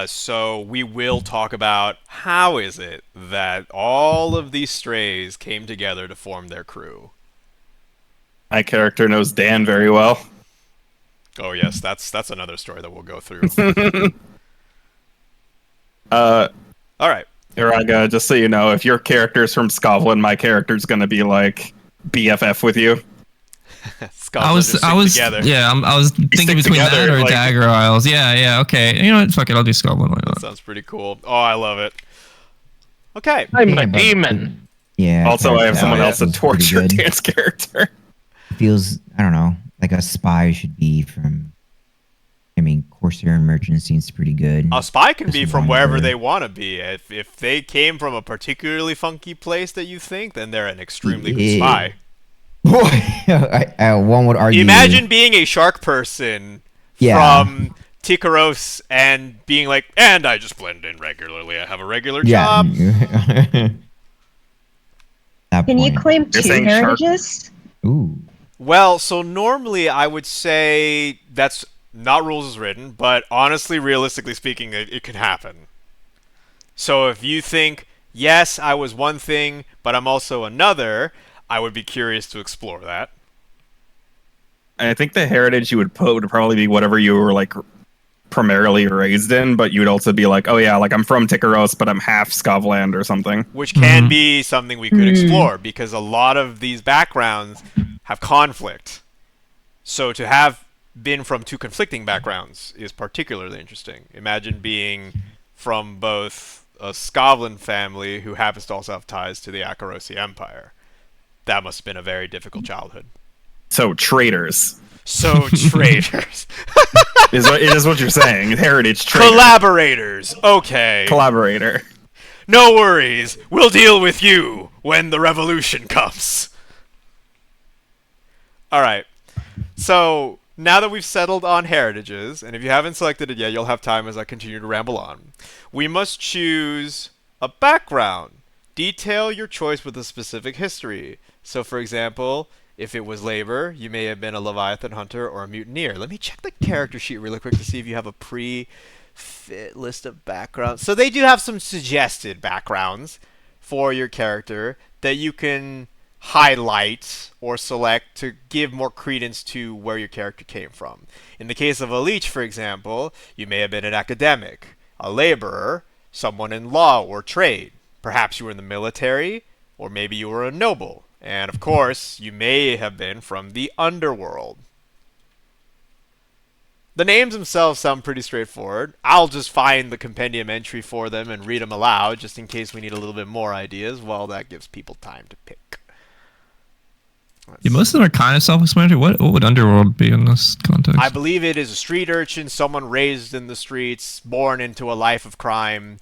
So we will talk about how is it that all of these strays came together to form their crew. My character knows Dan very well. Oh yes, that's another story that we'll go through. All right. Iraga, just so you know, if your character's from Scotland, my character's gonna be like BFF with you. I was together. yeah, I was thinking between together, that or like- Dagger Isles. Yeah, okay. You know what? Fuck it, I'll do Scotland. Why not? Sounds pretty cool. Oh, I love it. Okay. I'm Yeah, a but- demon. Yeah. Also, I have someone else to Feels pretty torture good. Dan's character. Feels, I don't know, like a spy should be from. I mean, Corsair and Merchant seems pretty good. A spy can be Just from one wherever word. they want to be. If they came from a particularly funky place that you think, then they're an extremely good Yeah. spy. One would argue. Imagine being a shark person Yeah. from Tikaros and being like, and I just blend in regularly. I have a regular Yeah. job. That Can you point. claim You're 2 saying shark- heritages? Ooh. Well, so normally I would say that's not rules as written, but honestly, realistically speaking, it can happen. So if you think, yes, I was one thing, but I'm also another, I would be curious to explore that. I think the heritage you would put would probably be whatever you were like primarily raised in, but you would also be like, oh yeah, like I'm from Tikaros, but I'm half Scotland or something. Which can Mhm. be something we could explore, because a lot of these backgrounds have conflict. So to have been from 2 conflicting backgrounds is particularly interesting. Imagine being from both a Scotland family who happens to also have ties to the Akarosi Empire. That must have been a very difficult childhood. So traitors So traitors. is what you're saying. Heritage traitor. Collaborators. Okay. Collaborator. No worries. We'll deal with you when the revolution comes. All right. So now that we've settled on heritages, and if you haven't selected it yet, you'll have time as I continue to ramble on. We must choose a background. Detail your choice with a specific history. So, for example, If it was labor, you may have been a Leviathan hunter or a mutineer. Let me check the character sheet really quick to see if you have a pre-fit list of backgrounds. So they do have some suggested backgrounds for your character that you can highlight or select to give more credence to where your character came from. In the case of a leech, for example, you may have been an academic, a laborer, someone in law or trade. Perhaps you were in the military, or maybe you were a noble. And of course, you may have been from the underworld. The names themselves sound pretty straightforward. I'll just find the compendium entry for them and read them aloud, just in case we need a little bit more ideas. Well, that gives people time to pick. Yeah, most of them are kind of self-explanatory. What would Underworld be in this context? I believe it is a street urchin, someone raised in the streets, born into a life of crime,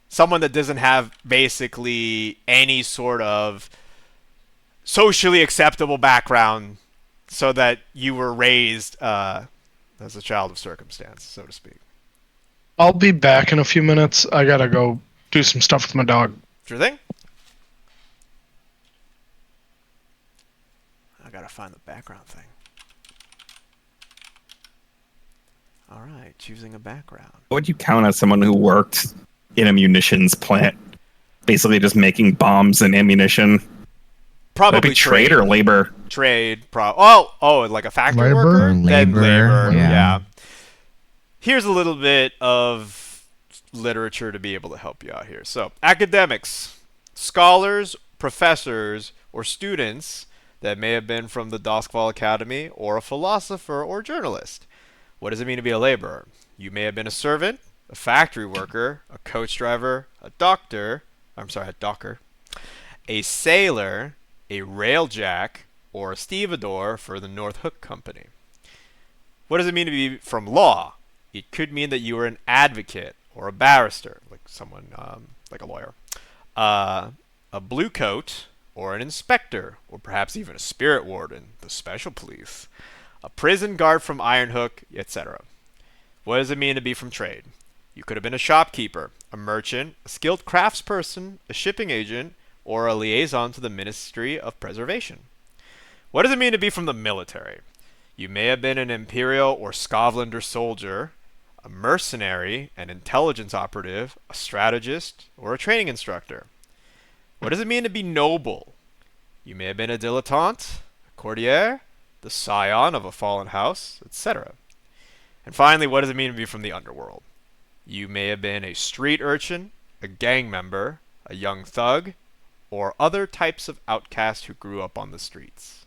someone that doesn't have basically any sort of socially acceptable background, so that you were raised as a child of circumstance, so to speak. I'll be back in a few minutes. I gotta go do some stuff with my dog. Sure thing. I gotta find the background thing. All right, choosing a background. What would you count as someone who worked in a munitions plant, basically just making bombs and ammunition? Probably Would it be trade or labor. Trade. Like a factory Labor? worker? Then Labor, labor. yeah. Yeah. Here's a little bit of literature to be able to help you out here. So, academics, scholars, professors, or students that may have been from the Doskval Academy, or a philosopher or journalist. What does it mean to be a laborer? You may have been a servant, a factory worker, a coach driver, a docker, a sailor, a railjack, or a stevedore for the North Hook Company. What does it mean to be from law? It could mean that you were an advocate or a barrister, like someone, like a lawyer, a blue coat, or an inspector, or perhaps even a spirit warden, the special police, a prison guard from Ironhook, etc. What does it mean to be from trade? You could have been a shopkeeper, a merchant, a skilled craftsperson, a shipping agent, or a liaison to the Ministry of Preservation. What does it mean to be from the military? You may have been an Imperial or Scotlander soldier, a mercenary, an intelligence operative, a strategist, or a training instructor. What does it mean to be noble? You may have been a dilettante, a courtier, the scion of a fallen house, etc. And finally, what does it mean to be from the underworld? You may have been a street urchin, a gang member, a young thug, or other types of outcasts who grew up on the streets.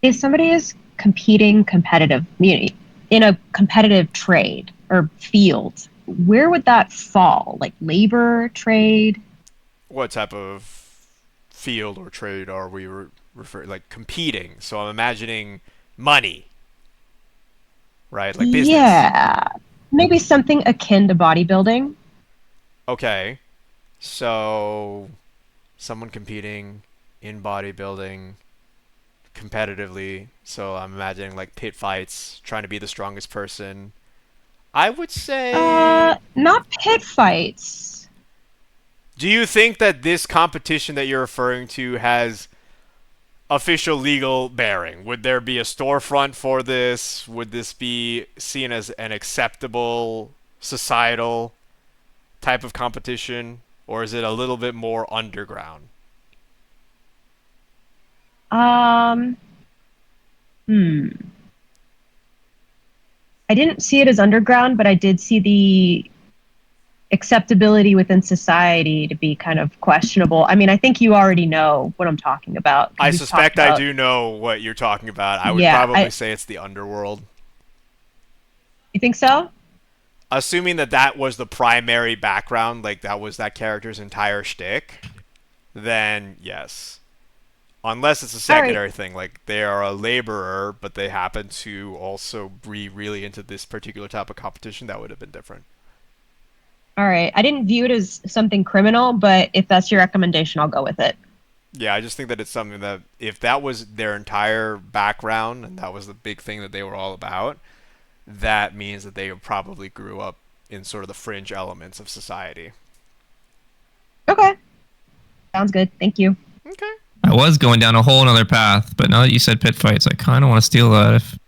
If somebody is competing in a competitive trade or field, where would that fall? Like labor, trade? What type of field or trade are we referring? Like competing. So I'm imagining money, right? Like business. Yeah, maybe something akin to bodybuilding. Okay, so someone competing in bodybuilding competitively. So I'm imagining like pit fights, trying to be the strongest person. I would say... Not pit fights. Do you think that this competition that you're referring to has official legal bearing? Would there be a storefront for this? Would this be seen as an acceptable societal type of competition? Or is it a little bit more underground? I didn't see it as underground, but I did see the acceptability within society to be kind of questionable. I mean, I think you already know what I'm talking about. I suspect I do know what you're talking about. I would probably say it's the underworld. You think so? Assuming that that was the primary background, like that was that character's entire shtick, then yes. Unless it's a secondary thing, like they are a laborer, but they happen to also be really into this particular type of competition, that would have been different. All right. I didn't view it as something criminal, but if that's your recommendation, I'll go with it. Yeah, I just think that it's something that if that was their entire background and that was the big thing that they were all about, that means that they probably grew up in sort of the fringe elements of society. Okay. Sounds good. Thank you. Okay. I was going down a whole another path, but now that you said pit fights, I kind of want to steal that if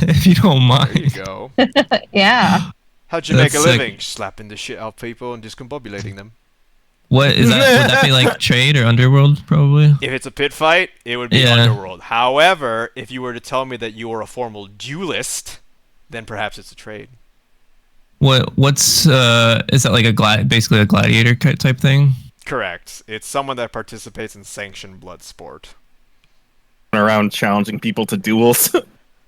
if you don't There you mind. go. Yeah. How'd you make a That's sick. living? Slapping the shit out of people and discombobulating them. What is that? Would that be like trade or underworld? Probably. If it's a pit fight, it would be Yeah. Underworld. However, if you were to tell me that you were a formal duelist, then perhaps it's a trade. What's is that like basically a gladiator type thing? Correct. It's someone that participates in sanctioned blood sport. Around challenging people to duels.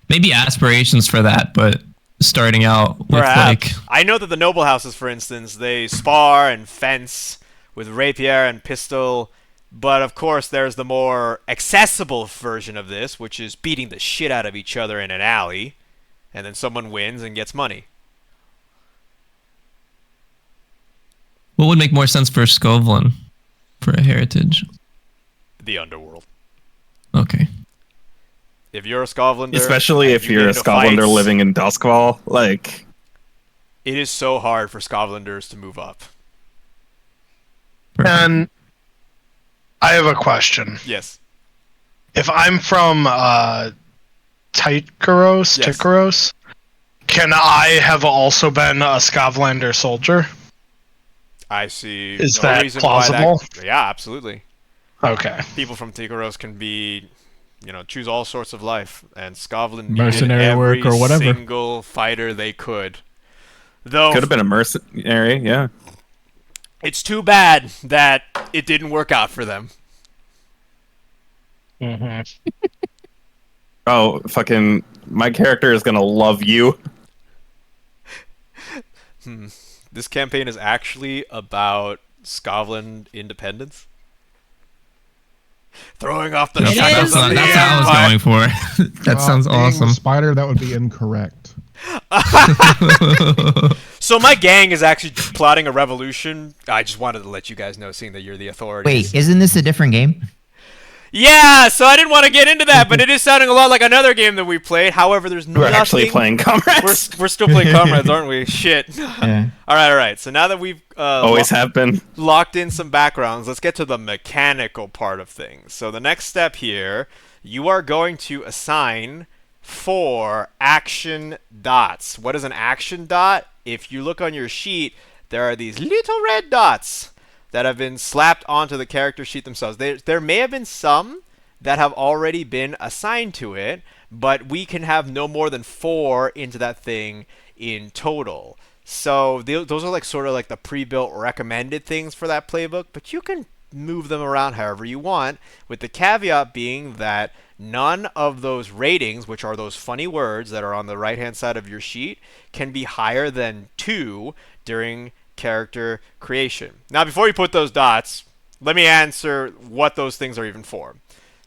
Maybe aspirations for that, but starting out with Perhaps. like I know that the noble houses, for instance, they spar and fence with rapier and pistol, but of course there's the more accessible version of this, which is beating the shit out of each other in an alley, and then someone wins and gets money. what would make more sense for Skovlin for a heritage? The underworld. Okay. If you're a Skovlander, Especially and if you you're a get into Skovlander fights, living in Duskwall. Like, it is so hard for Skovlanders to move up. Perfect. And I have a question. Yes. If I'm from Tykaros, Yes. Tykaros, can I have also been a Skovlander soldier? I see Is no that reason why plausible? Yeah, absolutely. Okay. People from Tikaros can be, choose all sorts of life, and Skovland needed Mercenary every work or whatever. single fighter they could. Though could have been a mercenary, yeah. it's too bad that it didn't work out for them. hmm Oh, fucking, my character is gonna love you. This campaign is actually about Skovland independence. Throwing off the It shackles is. of the That's what I was Empire. going for. That sounds being a awesome. Spider, that would be incorrect. So my gang is actually plotting a revolution. I just wanted to let you guys know, seeing that you're the authorities. Wait, isn't this a different game? Yeah, so I didn't want to get into that, but it is sounding a lot like another game that we played. However, there's We're nothing. actually playing comrades. We're still playing comrades, aren't we? Shit. Yeah. All right. So now that we've Always have been. locked in some backgrounds, let's get to the mechanical part of things. So the next step here, you are going to assign 4 action dots. What is an action dot? If you look on your sheet, there are these little red dots that have been slapped onto the character sheet themselves. There may have been some that have already been assigned to it, but we can have no more than 4 into that thing in total. So those are sort of like the pre-built recommended things for that playbook, but you can move them around however you want, with the caveat being that none of those ratings, which are those funny words that are on the right-hand side of your sheet, can be higher than 2 during character creation. Now, before you put those dots, let me answer what those things are even for.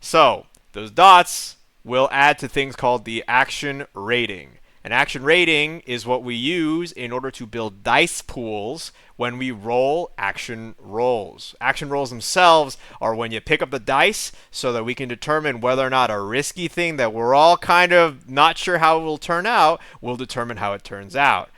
So, those dots will add to things called the action rating. An action rating is what we use in order to build dice pools when we roll action rolls. Action rolls themselves are when you pick up the dice so that we can determine whether or not a risky thing that we're all kind of not sure how it will turn out will determine how it turns out.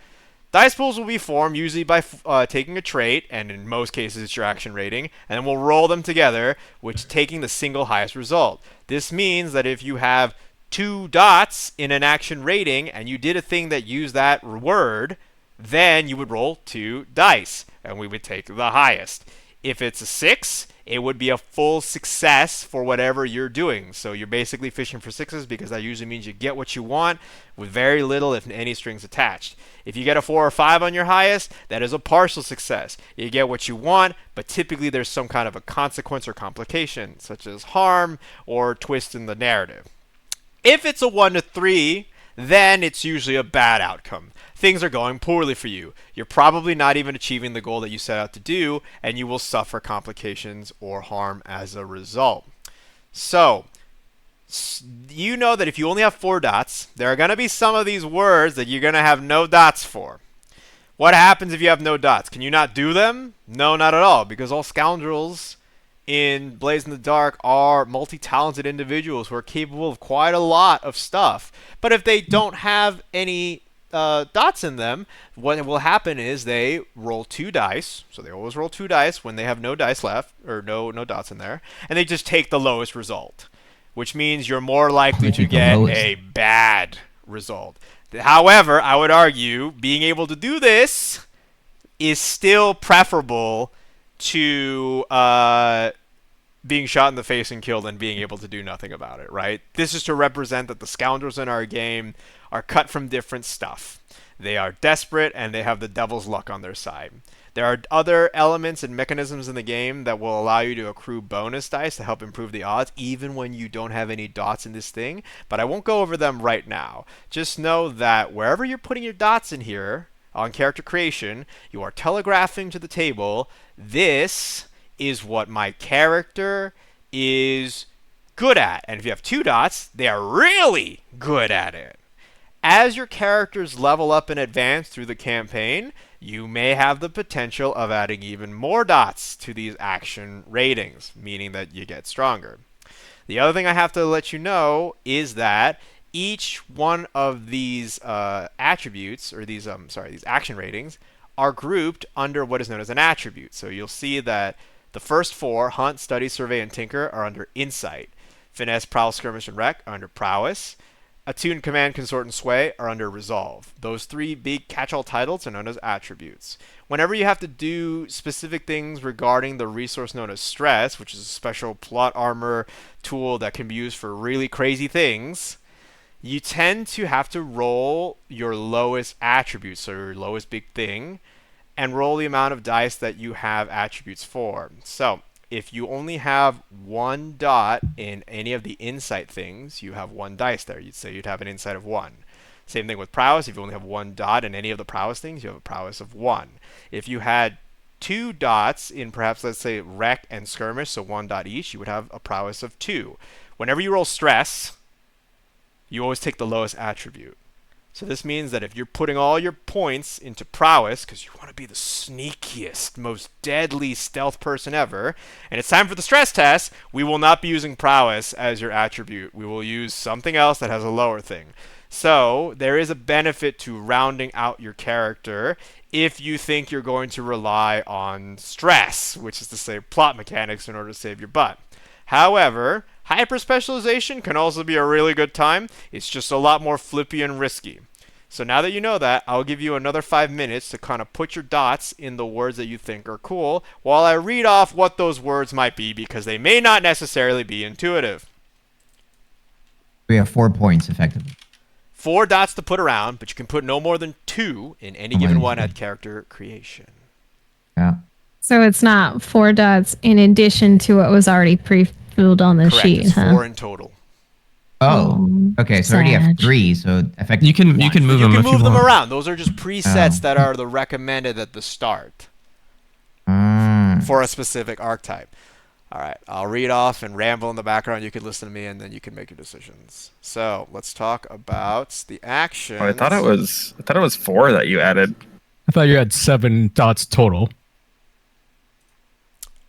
Dice pools will be formed usually by taking a trait, and in most cases it's your action rating, and then we'll roll them together, which taking the single highest result. This means that if you have 2 dots in an action rating and you did a thing that used that word, then you would roll 2 dice, and we would take the highest. If it's a 6, it would be a full success for whatever you're doing. So you're basically fishing for 6s because that usually means you get what you want with very little, if any, strings attached. If you get a 4 or 5 on your highest, that is a partial success. You get what you want, but typically there's some kind of a consequence or complication, such as harm or twist in the narrative. If it's a 1 to 3, then it's usually a bad outcome. Things are going poorly for you. You're probably not even achieving the goal that you set out to do, and you will suffer complications or harm as a result. So, you know that if you only have 4 dots, there are going to be some of these words that you're going to have no dots for. What happens if you have no dots? Can you not do them? No, not at all, because all scoundrels in Blaze in the Dark are multi-talented individuals who are capable of quite a lot of stuff. But if they don't have any dots in them, what will happen is they roll 2 dice. So they always roll 2 dice when they have no dice left, or no dots in there, and they just take the lowest result, which means you're more likely to get a bad result. However, I would argue being able to do this is still preferable to being shot in the face and killed and being able to do nothing about it, right? This is to represent that the scoundrels in our game are cut from different stuff. They are desperate and they have the devil's luck on their side. There are other elements and mechanisms in the game that will allow you to accrue bonus dice to help improve the odds, even when you don't have any dots in this thing, but I won't go over them right now. Just know that wherever you're putting your dots in here on character creation, you are telegraphing to the table, this is what my character is good at. And if you have 2 dots, they are really good at it. As your characters level up and advance through the campaign, you may have the potential of adding even more dots to these action ratings, meaning that you get stronger. The other thing I have to let you know is that each one of these attributes, or these action ratings, are grouped under what is known as an attribute. So you'll see that the first 4, Hunt, Study, Survey, and Tinker, are under Insight. Finesse, Prowl, Skirmish, and Wreck are under Prowess. Attune, Command, Consort, and Sway are under Resolve. Those 3 big catch-all titles are known as attributes. Whenever you have to do specific things regarding the resource known as Stress, which is a special plot armor tool that can be used for really crazy things, you tend to have to roll your lowest attribute, so your lowest big thing, and roll the amount of dice that you have attributes for. So if you only have 1 dot in any of the insight things, you have 1 dice there. You'd say you'd have an insight of 1. Same thing with prowess. If you only have 1 dot in any of the prowess things, you have a prowess of 1. If you had 2 dots in perhaps, let's say, wreck and skirmish, so 1 dot each, you would have a prowess of 2. Whenever you roll stress, you always take the lowest attribute. So this means that if you're putting all your points into prowess, because you want to be the sneakiest, most deadly stealth person ever, and it's time for the stress test, we will not be using prowess as your attribute. We will use something else that has a lower thing. So there is a benefit to rounding out your character if you think you're going to rely on stress, which is to say plot mechanics, in order to save your butt. However, hyper-specialization can also be a really good time. It's just a lot more flippy and risky. So now that you know that, I'll give you another 5 minutes to kind of put your dots in the words that you think are cool, while I read off what those words might be, because they may not necessarily be intuitive. We have 4 points, effectively. 4 dots to put around, but you can put no more than 2 in any given one at character creation. Yeah. So it's not 4 dots in addition to what was already pre-filled on the Correct. sheet, It's huh? 4 in total. Oh, okay. So I already have sad. 3. So effectively, You can move You them can if move you them want. around. Those are just presets that are the recommended at the start for a specific archetype. All right, I'll read off and ramble in the background. You can listen to me, and then you can make your decisions. So let's talk about the actions. Oh, I thought it was 4 that you added. I thought you had 7 dots total.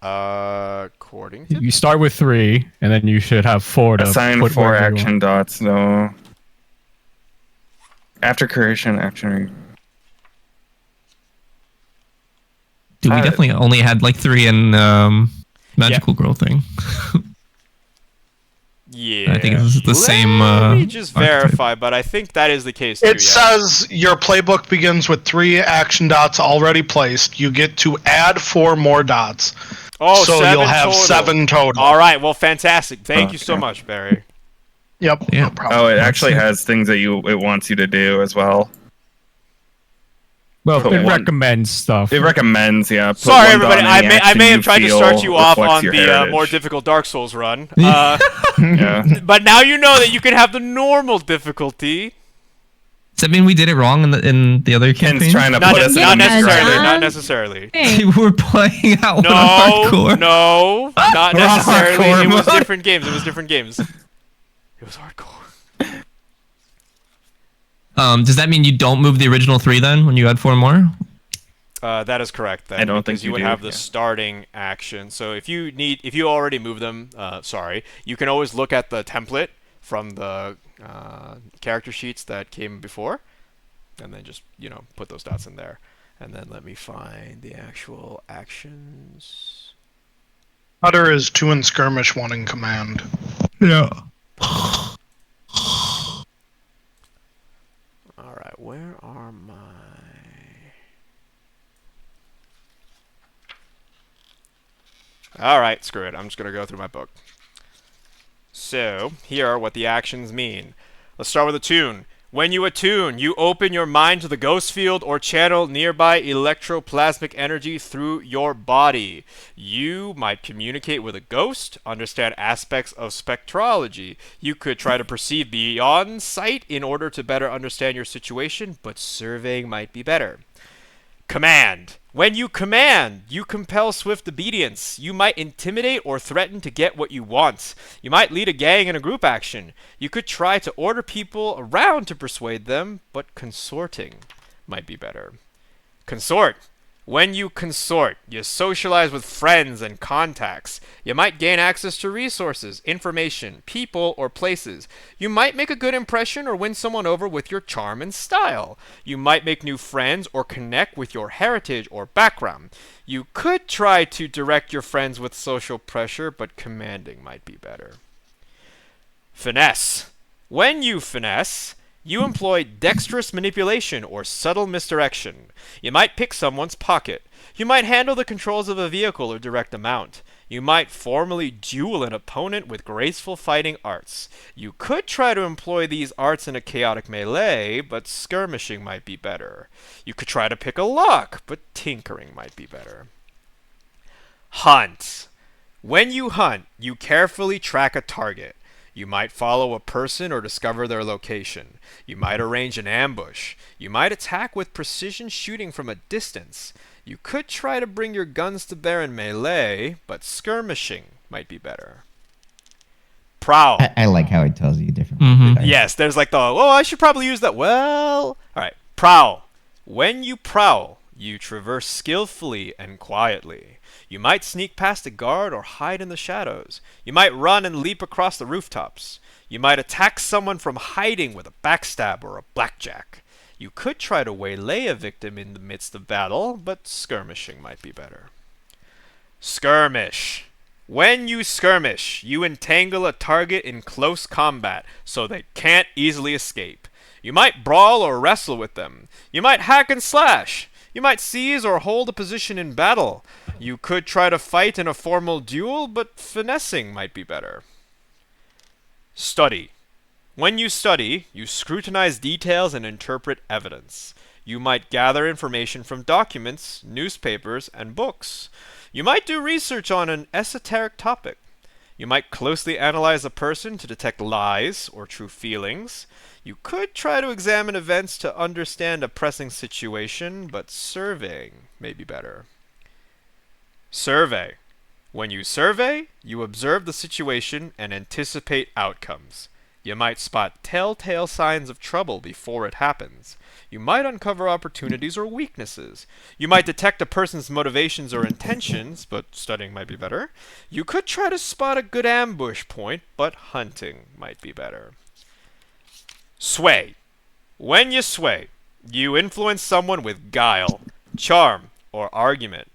According to You start with 3, and then you should have 4 to Assign put 4 wherever you action want. dots, though. After creation, action. Dude, we definitely only had like 3 in magical girl thing. yeah, I think it's the same. Let me just archetype. verify, but I think that is the case too. It says your playbook begins with 3 action dots already placed. You get to add 4 more dots. Oh, so 7 you'll have total. 7 total. All right, well, fantastic. Thank you so Okay. much, Barry. Yep. Yeah. No problem. Oh, it actually has things that it wants you to do as well. Well, Put it one- recommends stuff. It recommends, yeah. put Sorry, 1 dot everybody. in I any may action have tried to feel start you off reflects on your the heritage. more difficult Dark Souls run. Yeah. But now you know that you can have the normal difficulty. Does that mean we did it wrong in the other Ken's campaign? trying to Not, put us not in necessarily. John. Not necessarily. Hey, We're playing out No, hardcore. no, not We're on necessarily. hardcore It was mode. different games. It was different games. It was hardcore. Does that mean you don't move the original 3 then when you add 4 more? That is correct. Then, I don't because think you you would do, have the yeah. starting action. So if you already move them, you can always look at the template from the character sheets that came before. and then just, put those dots in there. And then let me find the actual actions. Hutter is 2 in skirmish, 1 in command. Yeah. Alright, where are my... Alright, screw it. I'm just going to go through my book. So, here are what the actions mean. Let's start with attune. When you attune, you open your mind to the ghost field or channel nearby electroplasmic energy through your body. You might communicate with a ghost, understand aspects of spectrology. You could try to perceive beyond sight in order to better understand your situation, but surveying might be better. Command. When you command, you compel swift obedience. You might intimidate or threaten to get what you want. You might lead a gang in a group action. You could try to order people around to persuade them, but consorting might be better. Consort. When you consort, you socialize with friends and contacts. You might gain access to resources, information, people, or places. You might make a good impression or win someone over with your charm and style. You might make new friends or connect with your heritage or background. You could try to direct your friends with social pressure, but commanding might be better. Finesse. When you finesse, you employ dexterous manipulation or subtle misdirection. You might pick someone's pocket. You might handle the controls of a vehicle or direct a mount. You might formally duel an opponent with graceful fighting arts. You could try to employ these arts in a chaotic melee, but skirmishing might be better. You could try to pick a lock, but tinkering might be better. Hunt. When you hunt, you carefully track a target. You might follow a person or discover their location. You might arrange an ambush. You might attack with precision shooting from a distance. You could try to bring your guns to bear in melee, but skirmishing might be better. Prowl. I like how it tells you different. Yes, there's like I should probably use that. Well, alright. Prowl. When you prowl, you traverse skillfully and quietly. You might sneak past a guard or hide in the shadows. You might run and leap across the rooftops. You might attack someone from hiding with a backstab or a blackjack. You could try to waylay a victim in the midst of battle, but skirmishing might be better. Skirmish. When you skirmish, you entangle a target in close combat so they can't easily escape. You might brawl or wrestle with them. You might hack and slash. You might seize or hold a position in battle. You could try to fight in a formal duel, but finessing might be better. Study. When you study, you scrutinize details and interpret evidence. You might gather information from documents, newspapers, and books. You might do research on an esoteric topic. You might closely analyze a person to detect lies or true feelings. You could try to examine events to understand a pressing situation, but surveying may be better. Survey. When you survey, you observe the situation and anticipate outcomes. You might spot telltale signs of trouble before it happens. You might uncover opportunities or weaknesses. You might detect a person's motivations or intentions, but studying might be better. You could try to spot a good ambush point, but hunting might be better. Sway. When you sway, you influence someone with guile, charm, or argument.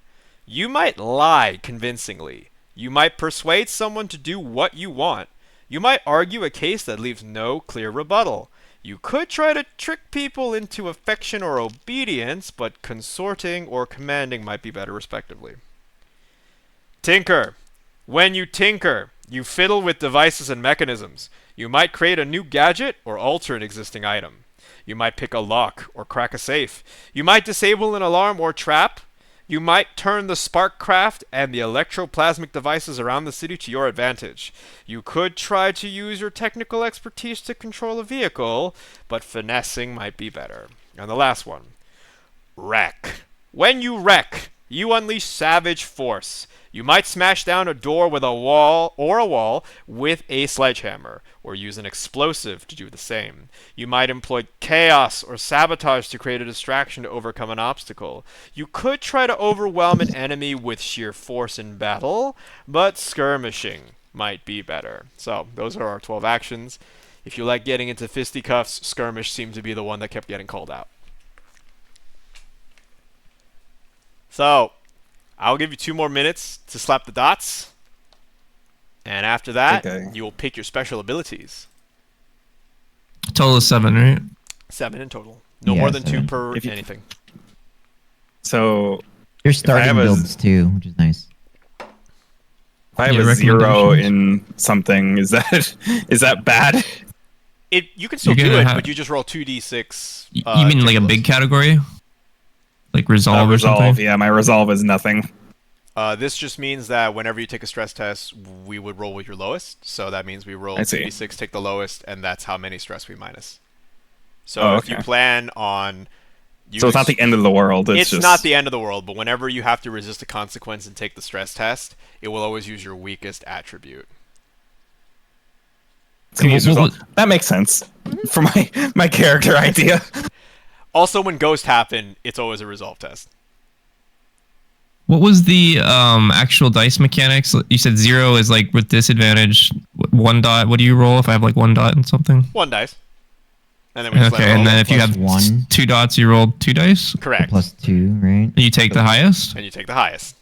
You might lie convincingly. You might persuade someone to do what you want. You might argue a case that leaves no clear rebuttal. You could try to trick people into affection or obedience, but consorting or commanding might be better respectively. Tinker. When you tinker, you fiddle with devices and mechanisms. You might create a new gadget or alter an existing item. You might pick a lock or crack a safe. You might disable an alarm or trap. You might turn the spark craft and the electroplasmic devices around the city to your advantage. You could try to use your technical expertise to control a vehicle, but finessing might be better. And the last one. Wreck. When you wreck, you unleash savage force. You might smash down a door with a wall with a sledgehammer, or use an explosive to do the same. You might employ chaos or sabotage to create a distraction to overcome an obstacle. You could try to overwhelm an enemy with sheer force in battle, but skirmishing might be better. So, those are our 12 actions. If you like getting into fisticuffs, skirmish seemed to be the one that kept getting called out. So, I'll give you 2 more minutes to slap the dots. And after that, Okay. you will pick your special abilities. Total of 7, right? 7 in total. No Yeah, more than 2 7. per If you- anything. So There's starting have a- builds too, which is nice. if I have Yeah, a 0 recommendations. in something, is that bad? You can still You're do gonna it, have- but you just roll 2d6. You mean like a big category? Like resolve or Resolve. something? Yeah, my resolve is nothing. This just means that whenever you take a stress test, we would roll with your lowest. So that means we roll I see. 2d6, take the lowest, and that's how many stress we minus. So Oh, if you okay. plan on... So it's not the end of the world. It's just not the end of the world, but whenever you have to resist a consequence and take the stress test, it will always use your weakest attribute. it's gonna use What- what- resolve. That makes sense for my character idea. Also, when ghosts happen, it's always a resolve test. What was the actual dice mechanics? You said 0 is like with disadvantage. 1 dot. What do you roll if I have like 1 dot and something? 1 dice. And then we just let Okay, it and roll. then if you plus have 1. 2 dots, you roll 2 dice. Correct. Plus 2, right? And you take the highest. And you take the highest.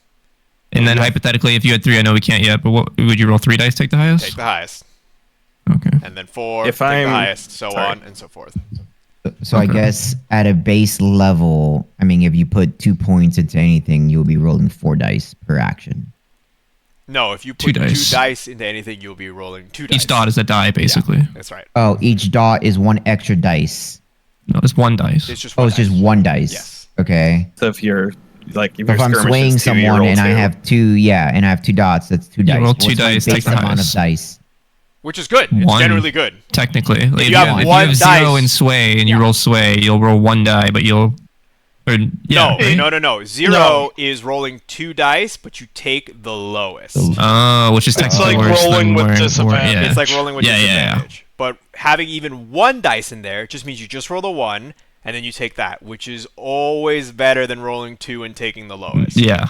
And then hypothetically, if you had 3, I know we can't yet, but what would you roll 3 dice? Take the highest. Take the highest. Okay. And then 4, If take the I'm- highest, so sorry. on and so forth. So I Okay. guess at a base level, I mean, if you put 2 points into anything, you'll be rolling 4 dice per action. No, if you Two put 2 dice. dice into anything, you'll be rolling 2 dice. Each dot is a die, basically. That's right. Oh, each dot is 1 extra dice. No, it's 1 dice. It's just Oh, one it's just dice. 1 dice. Yes. Okay. So if you're like So if I'm skirmish swaying is 2, you someone roll and I 2. have 2, and I have 2 dots, that's 2 You dice. roll What's 2 my dice, base take the amount highest. of dice? Which is good. It's 1. generally good. Technically. Like, if you have if one you have 0 dice- in sway and you roll sway, you'll roll 1 die, but you'll. Or, yeah, right? No. 0 No. is rolling 2 dice, but you take the lowest. Oh, which is It's technically like worse rolling than with where- disadvantage. yeah. It's like rolling with Yeah, yeah, yeah. disadvantage. But having even 1 dice in there just means you just roll the 1, and then you take that, which is always better than rolling 2 and taking the lowest. Yeah.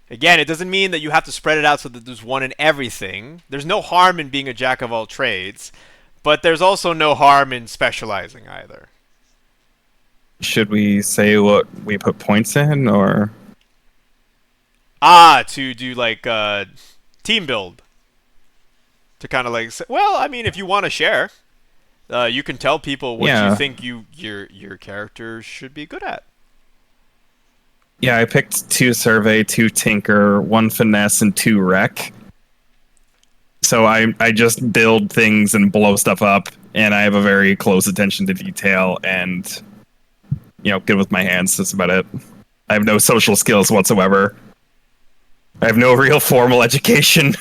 Again, it doesn't mean that you have to spread it out so that there's 1 in everything. There's no harm in being a jack of all trades, but there's also no harm in specializing either. Should we say what we put points in, or To do like team build. To kind of like say, well, I mean, if you want to share, you can tell people what you Yeah. think your character should be good at. yeah, I picked 2 survey, 2 tinker, 1 finesse, and 2 wreck. So I just build things and blow stuff up, and I have a very close attention to detail, and good with my hands. That's about it. I have no social skills whatsoever. I have no real formal education.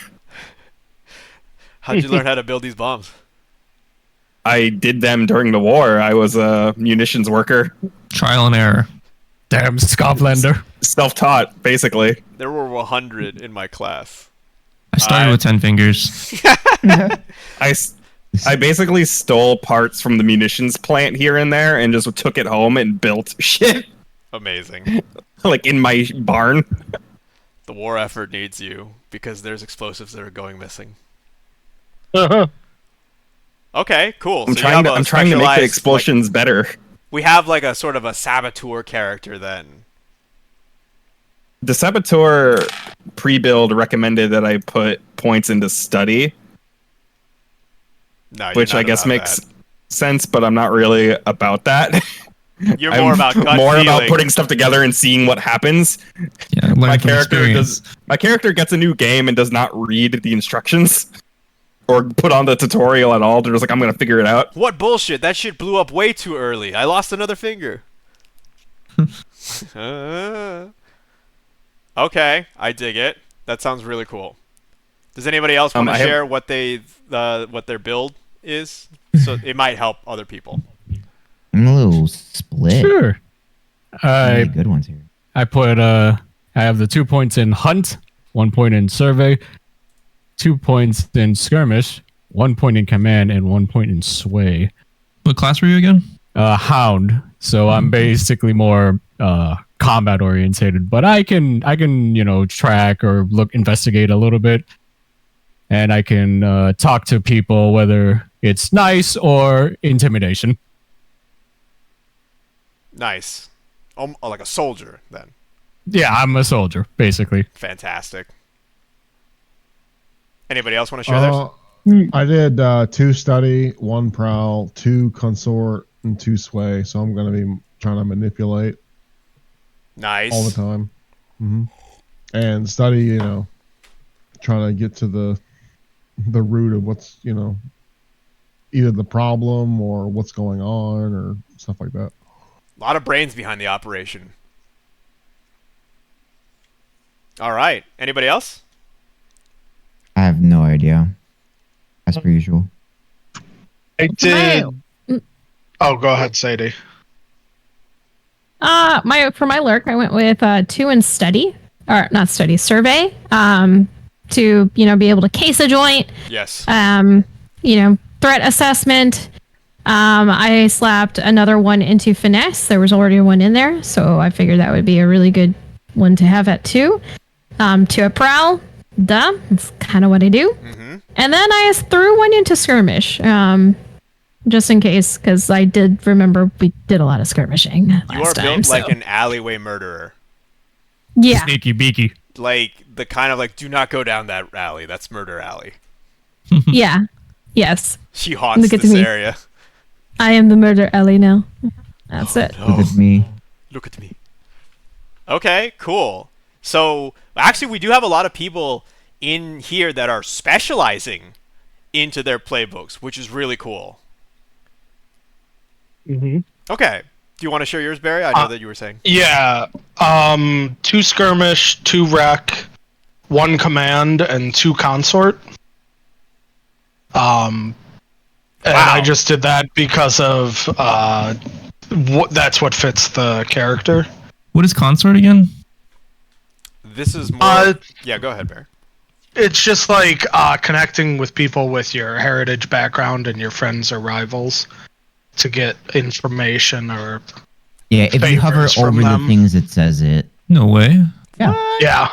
How'd you learn how to build these bombs? I did them during the war. I was a munitions worker, Trial and error. Damn, Scotlander. self-taught, basically. There were 100 in my class. I started with 10 fingers. I basically stole parts from the munitions plant here and there and just took it home and built shit Amazing. like in my barn. The war effort needs you because there's explosives that are going missing. Okay, cool. I'm So you have a trying to make the specialized, explosions better. like, we have like a sort of a saboteur character then. The Saboteur pre-build recommended that I put points into study, No, you're which not I guess about makes that. sense, but I'm not really about that. You're I'm more about gut more about feeling. putting stuff together and seeing what happens. Yeah, learn My from character experience. my character gets a new game and does not read the instructions or put on the tutorial at all. They're just like, I'm gonna figure it out. What bullshit? That shit blew up way too early. I lost another finger. Okay, I dig it. That sounds really cool. Does anybody else want to I have- share what what their build is? So it might help other people. I'm a little split. Sure. Really good ones here. I put I have the 2 points in hunt, 1 point in survey, 2 points in skirmish, 1 point in command, and 1 point in sway. What class were you again? Hound. So I'm basically more combat orientated, but I can track or investigate a little bit, and I can talk to people whether it's nice or intimidation. Nice. like a soldier then. Yeah, I'm a soldier, basically. Fantastic. Anybody else want to share theirs? I did 2 study, 1 prowl, 2 consort, and 2 sway. So I'm going to be trying to manipulate Nice. all the time. And study, trying to get to the root of what's, either the problem or what's going on or stuff like that. A lot of brains behind the operation. All right. Anybody else? I have no idea. As per usual. I did. Oh, go ahead, Sadie. For my lurk, I went with 2 in study, or not study, survey. To be able to case a joint. Yes. Threat assessment. I slapped another 1 into finesse. There was already 1 in there, so I figured that would be a really good one to have at 2. To a prowl. Duh, that's kind of what I do. And then I threw 1 into skirmish, just in case, because I did remember we did a lot of skirmishing You are last time. built like an alleyway murderer. Yeah. Sneaky beaky. Like the kind of like, do not go down that alley. That's murder alley. Yeah. Yes. She haunts Look at this me. area. I am the murder Ellie now. That's it. No. Look at me. Look at me. Okay, cool. So actually, we do have a lot of people in here that are specializing into their playbooks, which is really cool. Okay. Do you want to share yours, Barry? I know that you were saying. Yeah. 2 skirmish, 2 rec, 1 command, and 2 consort. And I just did that because of that's what fits the character. What is consort again? This is more. Yeah, go ahead, Barry. It's just like connecting with people with your heritage background and your friends or rivals to get information or Yeah, if you hover favors from over the them. things, it says it. No way. Yeah.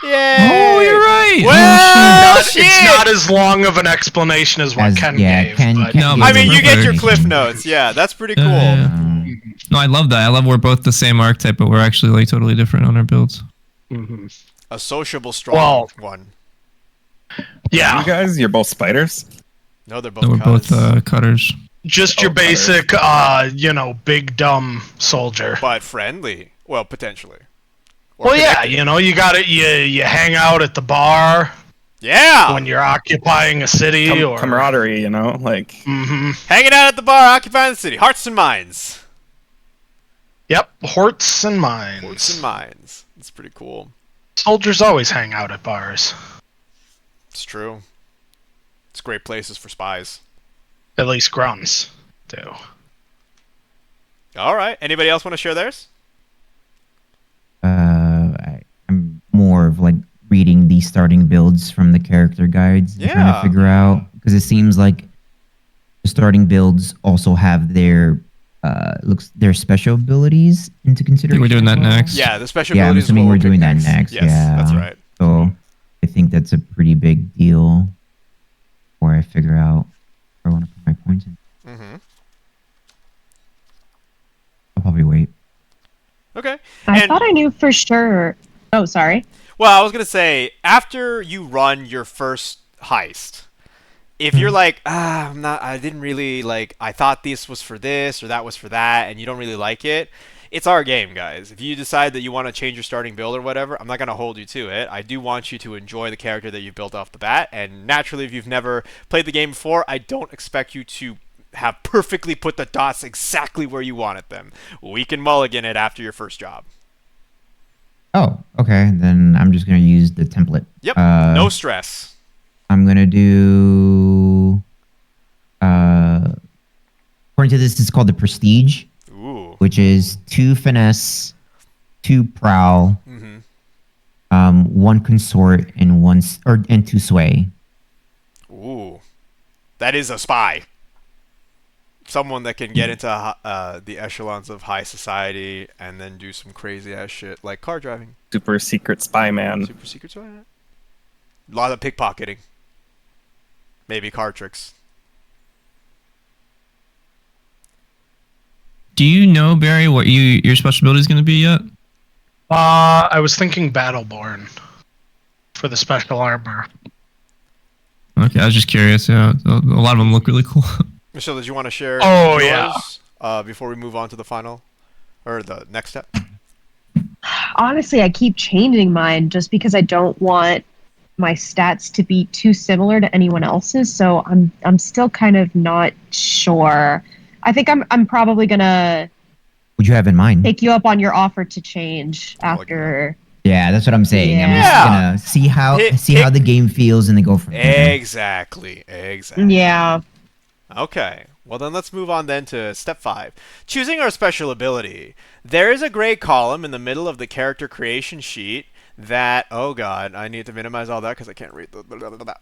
Yay! Oh, you're right. Well, It's not as long of an explanation as what Ken gave. But No, I mean, you get your Perfect. cliff notes. Yeah, that's pretty cool. No, I love that. I love we're both the same archetype, but we're actually like totally different on our builds. A sociable, strong one. Yeah. You guys, you're both spiders? No, they're both. No, we're cutters. both cutters. Just your basic, big dumb soldier. But friendly. Well, potentially. Well, yeah, you got it. You hang out at the bar. Yeah. When you're occupying a city or camaraderie, like. Hanging out at the bar, occupying the city. Hearts and minds. Yep, Horts and Mines. Horts and minds. It's pretty cool. Soldiers always hang out at bars. It's true. It's great places for spies. At least grunts do. All right. Anybody else want to share theirs? I'm more of like reading the starting builds from the character guides and trying to figure out, because it seems like the starting builds also have their their special abilities into I think consideration. we're doing that next. Yeah, the special Yeah, I'm abilities. assuming we'll we're pick doing that next. Yes, Yeah, that's right. So I think that's a pretty big deal before I figure out where I want to put my points in. I'll probably wait. Okay. I thought I knew for sure. Oh, sorry. Well, I was gonna say, after you run your first heist, if you're like, I didn't really like, I thought this was for this or that was for that, and you don't really like it, it's our game, guys. If you decide that you want to change your starting build or whatever, I'm not gonna hold you to it. I do want you to enjoy the character that you built off the bat, and naturally, if you've never played the game before, I don't expect you to have perfectly put the dots exactly where you wanted them. We can mulligan it after your first job. Oh, okay. Then I'm just gonna use the template. Yep. No stress. I'm gonna do. According to this, it's called the Prestige, which is 2 finesse, 2 prowl, 1 consort, and 2 sway. Ooh, that is a spy. Someone that can get into the echelons of high society and then do some crazy ass shit like car driving. Super secret spy man. Super secret spy. A lot of pickpocketing. Maybe card tricks. Do you know, Barry, what your special ability is going to be yet? I was thinking Battleborn for the special armor. Okay, I was just curious. Yeah, a lot of them look really cool. Michelle, did you want to share Oh, yours before we move on to the final or the next step? Honestly, I keep changing mine just because I don't want my stats to be too similar to anyone else's. So I'm still kind of not sure. I think I'm probably gonna What you have in mind? take you up on your offer to change after. Yeah, that's what I'm saying. I'm Yeah. just gonna see how how the game feels and then go from there. Exactly. Yeah. Okay. Well, then let's move on then to step 5. Choosing our special ability. There is a gray column in the middle of the character creation sheet that, oh god, I need to minimize all that because I can't read the blah, blah, blah, blah.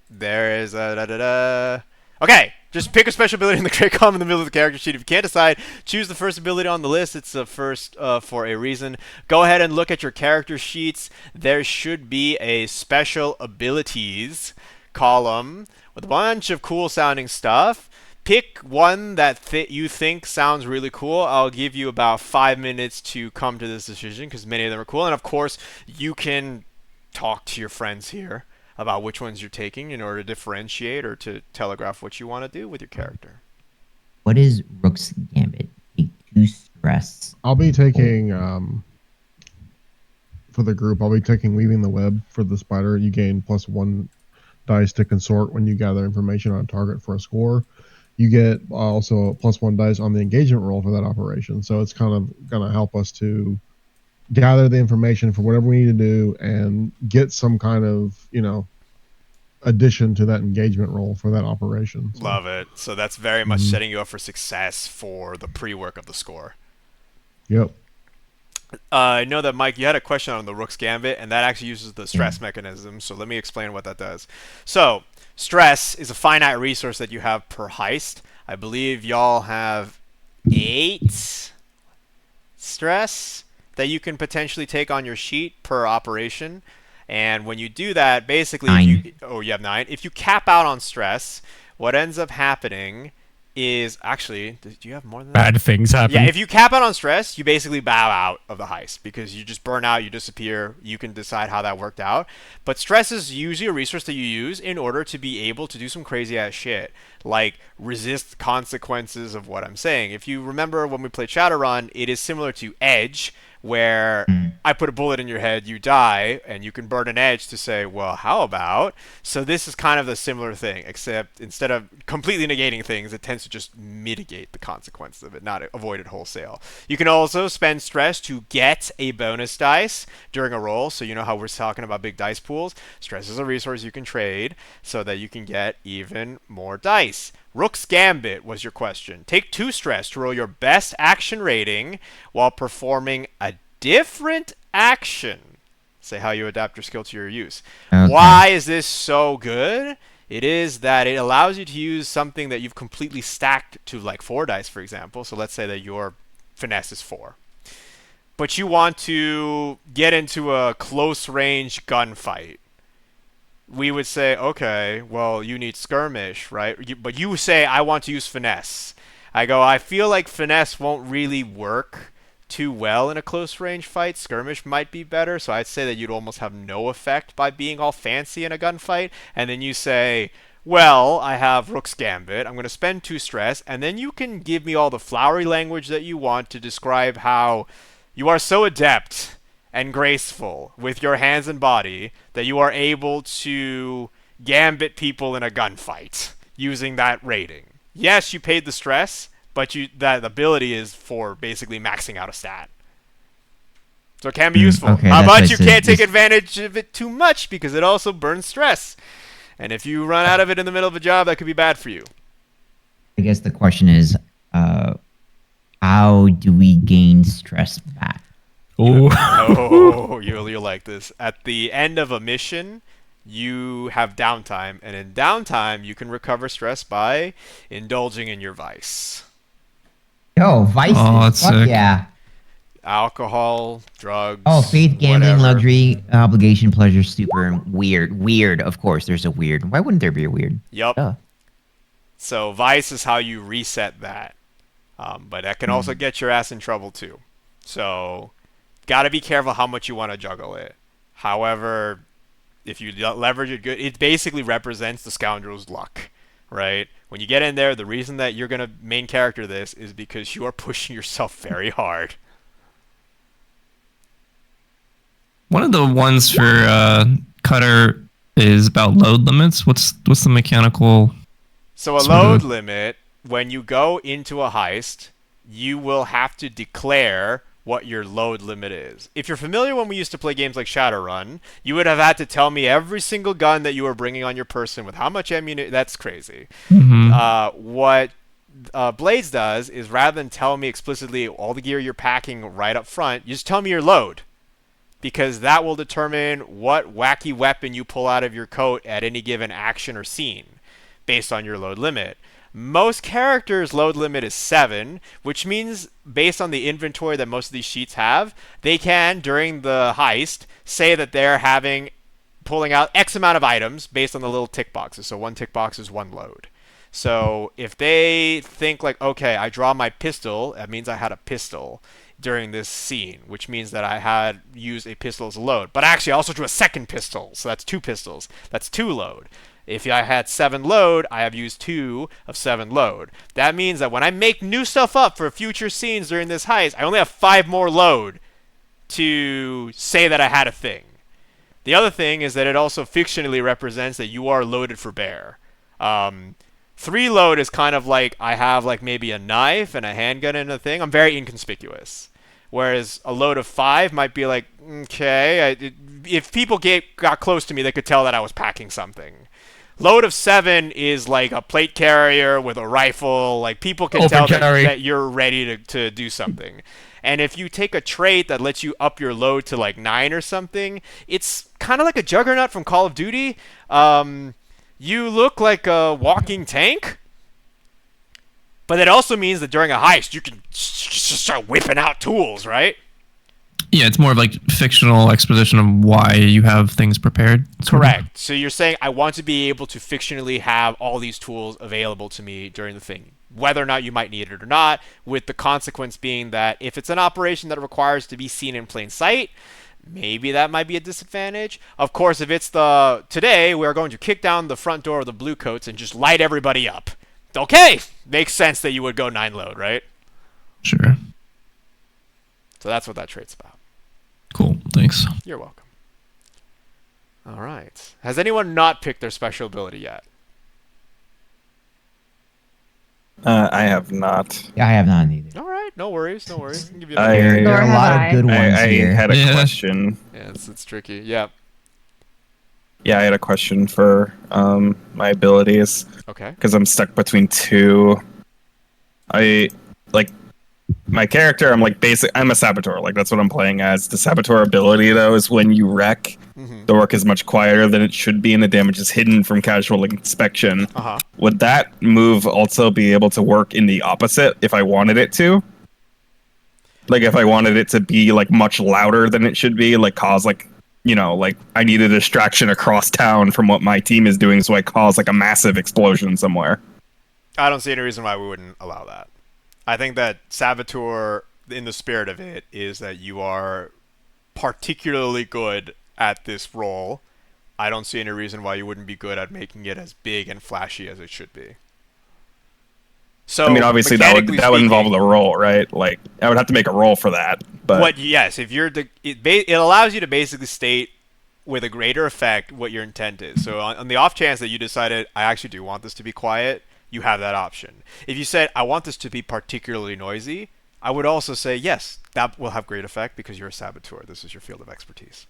There is a Okay, just pick a special ability in the gray column in the middle of the character sheet. If you can't decide, choose the first ability on the list. It's the first for a reason. Go ahead and look at your character sheets. There should be a special abilities column with a bunch of cool sounding stuff. Pick one that you think sounds really cool. I'll give you about 5 minutes to come to this decision because many of them are cool. And of course, you can talk to your friends here about which ones you're taking in order to differentiate or to telegraph what you want to do with your character. What is Rook's Gambit? Take 2 stress. I'll be taking for the group. I'll be taking Weaving the Web for the spider. You gain +1 dice to consort when you gather information on a target for a score. You get also +1 dice on the engagement roll for that operation. So it's kind of going to help us to gather the information for whatever we need to do and get some kind of, addition to that engagement roll for that operation. So. Love it. So that's very much setting you up for success for the pre-work of the score. Yep. I know that, Mike, you had a question on the Rook's Gambit, and that actually uses the stress mechanism. So let me explain what that does. So stress is a finite resource that you have per heist. I believe y'all have 8 stress that you can potentially take on your sheet per operation. And when you do that, basically, you have 9. If you cap out on stress, what ends up happening is actually, do you have more than that? Bad things happen. Yeah, if you cap out on stress, you basically bow out of the heist because you just burn out, you disappear. You can decide how that worked out. But stress is usually a resource that you use in order to be able to do some crazy ass shit, like resist consequences of what I'm saying. If you remember when we played Shadowrun, it is similar to Edge, where I put a bullet in your head, you die, and you can burn an edge to say, well, how about? So this is kind of the similar thing, except instead of completely negating things, it tends to just mitigate the consequences of it, not avoid it wholesale. You can also spend stress to get a bonus dice during a roll. So you know how we're talking about big dice pools? Stress is a resource you can trade so that you can get even more dice. Rook's Gambit was your question. Take 2 stress to roll your best action rating while performing a different action. Say how you adapt your skill to your use. Okay. Why is this so good? It is that it allows you to use something that you've completely stacked to like 4 dice, for example. So let's say that your finesse is 4. But you want to get into a close range gunfight. We would say, okay, well, you need skirmish, right? But you say, I want to use finesse. I go, I feel like finesse won't really work too well in a close range fight. Skirmish might be better, so I'd say that you'd almost have no effect by being all fancy in a gunfight. And then you say, well, I have Rook's Gambit. I'm going to spend 2 stress, and then you can give me all the flowery language that you want to describe how you are so adept and graceful with your hands and body that you are able to gambit people in a gunfight using that rating. Yes, you paid the stress, but that ability is for basically maxing out a stat. So it can be useful. Okay, but you can't take advantage of it too much because it also burns stress. And if you run out of it in the middle of a job, that could be bad for you. I guess the question is, how do we gain stress back? Oh, you'll like this. At the end of a mission, you have downtime, and in downtime, you can recover stress by indulging in your vice. Yo, vices. Oh, that's Fuck sick. yeah. Alcohol, drugs. Oh, faith, gambling, whatever. luxury, obligation, pleasure, stupor, and weird. Weird, of course. There's a weird. Why wouldn't there be a weird? Yep. Duh. So vice is how you reset that. But that can also get your ass in trouble too. So Gotta be careful how much you want to juggle it. However, if you leverage it good, it basically represents the scoundrel's luck, right? When you get in there, the reason that you're gonna main character this is because you are pushing yourself very hard. One of the ones for Cutter is about load limits. What's the mechanical? So a sort load of- limit, when you go into a heist, you will have to declare what your load limit is. If you're familiar when we used to play games like Shadowrun, you would have had to tell me every single gun that you were bringing on your person with how much ammunition. That's crazy. What Blades does is rather than tell me explicitly all the gear you're packing right up front, you just tell me your load. Because that will determine what wacky weapon you pull out of your coat at any given action or scene based on your load limit. Most characters' load limit is 7, which means based on the inventory that most of these sheets have, they can, during the heist, say that they're pulling out X amount of items based on the little tick boxes. So one tick box is one load. So if they think like, okay, I draw my pistol, that means I had a pistol during this scene, which means that I had used a pistol as a load. But actually, I also drew a second pistol, so that's 2 pistols. That's 2 load. If I had 7 load, I have used 2 of 7 load. That means that when I make new stuff up for future scenes during this heist, I only have 5 more load to say that I had a thing. The other thing is that it also fictionally represents that you are loaded for bear. 3 load is kind of like I have like maybe a knife and a handgun and a thing. I'm very inconspicuous. Whereas a load of 5 might be like, okay, if people got close to me, they could tell that I was packing something. Load of 7 is like a plate carrier with a rifle. Like people can tell that you're ready to do something. And if you take a trait that lets you up your load to like 9 or something, it's kind of like a Juggernaut from Call of Duty. You look like a walking tank. But it also means that during a heist, you can just start whipping out tools, right? Yeah, it's more of like fictional exposition of why you have things prepared. Correct. So you're saying I want to be able to fictionally have all these tools available to me during the thing, whether or not you might need it or not, with the consequence being that if it's an operation that requires to be seen in plain sight, maybe that might be a disadvantage. Of course, if it's today, we're going to kick down the front door of the Blue Coats and just light everybody up. Okay, makes sense that you would go 9 load, right? Sure. So that's what that trait's about. Cool, thanks. You're welcome. All right. Has anyone not picked their special ability yet? I have not. Yeah, I have not either. All right, no worries, no worries. I'll give you I- another- There are a Nor lot have of good ones I here. had a Yeah. question. Yeah, it's tricky. Yeah. Yeah, I had a question for my abilities Okay. because I'm stuck between 2. I like my character. I'm like I'm a saboteur. Like that's what I'm playing as. The saboteur ability though is when you wreck, Mm-hmm. the work is much quieter than it should be, and the damage is hidden from casual inspection. Uh-huh. Would that move also be able to work in the opposite if I wanted it to? Like if I wanted it to be like much louder than it should be, like cause like, you know, like I need a distraction across town from what my team is doing, so I cause like a massive explosion somewhere. I don't see any reason why we wouldn't allow that. I think that Saboteur, in the spirit of it, is that you are particularly good at this role. I don't see any reason why you wouldn't be good at making it as big and flashy as it should be. So I mean, obviously that would mechanically involve speaking, the roll, right? Like I would have to make a roll for that. But yes, if you're it allows you to basically state with a greater effect what your intent is. So on the off chance that you decided I actually do want this to be quiet, you have that option. If you said I want this to be particularly noisy, I would also say yes, that will have great effect because you're a saboteur. This is your field of expertise.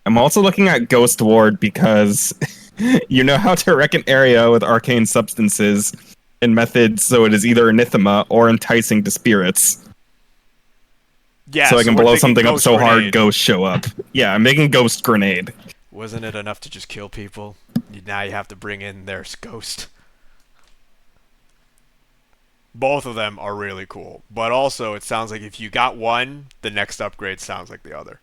I'm also looking at Ghost Ward because you know how to wreck an area with arcane substances and methods, so it is either anathema or enticing to spirits. Yeah, so I can we're blow thinking something up ghost so hard grenade. ghosts show up. Yeah, I'm making Ghost Grenade. Wasn't it enough to just kill people? Now you have to bring in their ghost. Both of them are really cool, but also it sounds like if you got one, the next upgrade sounds like the other.